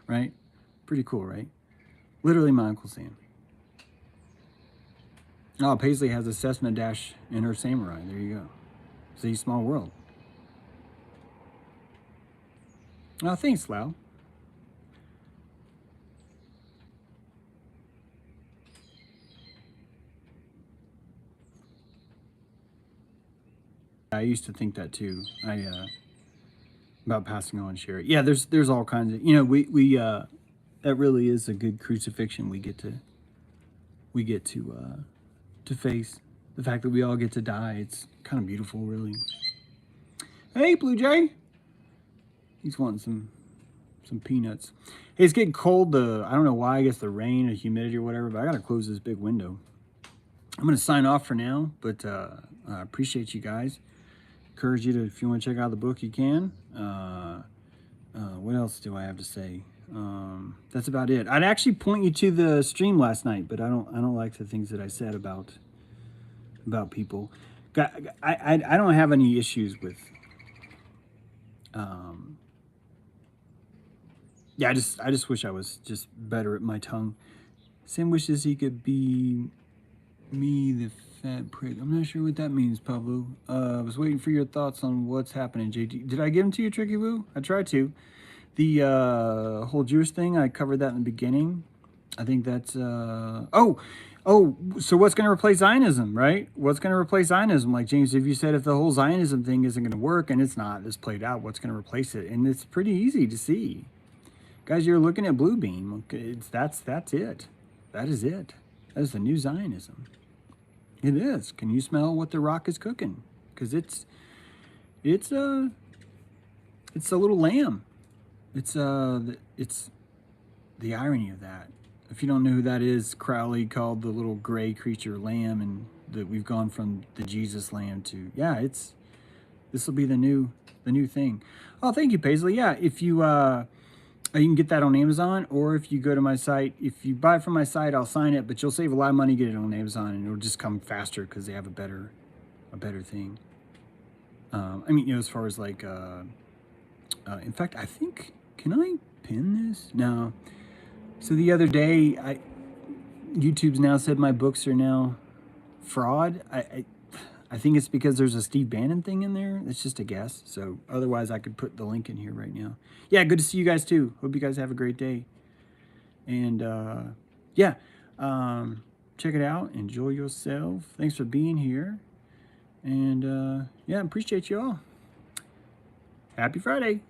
Right? Pretty cool, right? Literally my Uncle Sam. Oh, Paisley has a Cessna Dash in her Samurai. There you go. See, small world. Oh, thanks, Lau. I used to think that too. About passing on, share it. Yeah, there's all kinds of, we that really is a good crucifixion we get to face. The fact that we all get to die, it's kind of beautiful, really. Hey, Blue Jay. He's wanting some peanuts. Hey, it's getting cold. I don't know why. I guess the rain or humidity or whatever, but I gotta close this big window. I'm gonna sign off for now, but I appreciate you guys. Encourage you to, if you want to check out the book, you can. What else do I have to say? That's about it. I'd actually point you to the stream last night, but I don't like the things that I said about people. I don't have any issues with. Yeah, I just wish I was just better at my tongue. Sam wishes he could be me, the fat prick. I'm not sure what that means, Pablo. I was waiting for your thoughts on what's happening, JT. Did I give them to you, Tricky Woo? I tried to. The whole Jewish thing, I covered that in the beginning. I think that's... so what's going to replace Zionism, right? What's going to replace Zionism? Like, James, if you said if the whole Zionism thing isn't going to work, and it's not, it's played out, what's going to replace it? And it's pretty easy to see. Guys, you're looking at Bluebeam. Okay, that's it. That is it. That is the new Zionism. It is. Can you smell what the rock is cooking? Because it's a little lamb. It's the irony of that. If you don't know who that is, Crowley called the little gray creature lamb, and that we've gone from the Jesus lamb to, yeah, this will be the new thing. Oh, thank you, Paisley. Yeah, if you you can get that on Amazon, or if you go to my site, if you buy it from my site, I'll sign it, but you'll save a lot of money get it on Amazon, and it'll just come faster because they have a better thing. I mean, you know, as far as like, in fact, I think, can I pin this? No. So the other day, YouTube's now said my books are now fraud. I think it's because there's a Steve Bannon thing in there. It's just a guess. So otherwise, I could put the link in here right now. Yeah, good to see you guys too. Hope you guys have a great day. And yeah, check it out. Enjoy yourself. Thanks for being here. And yeah, appreciate you all. Happy Friday.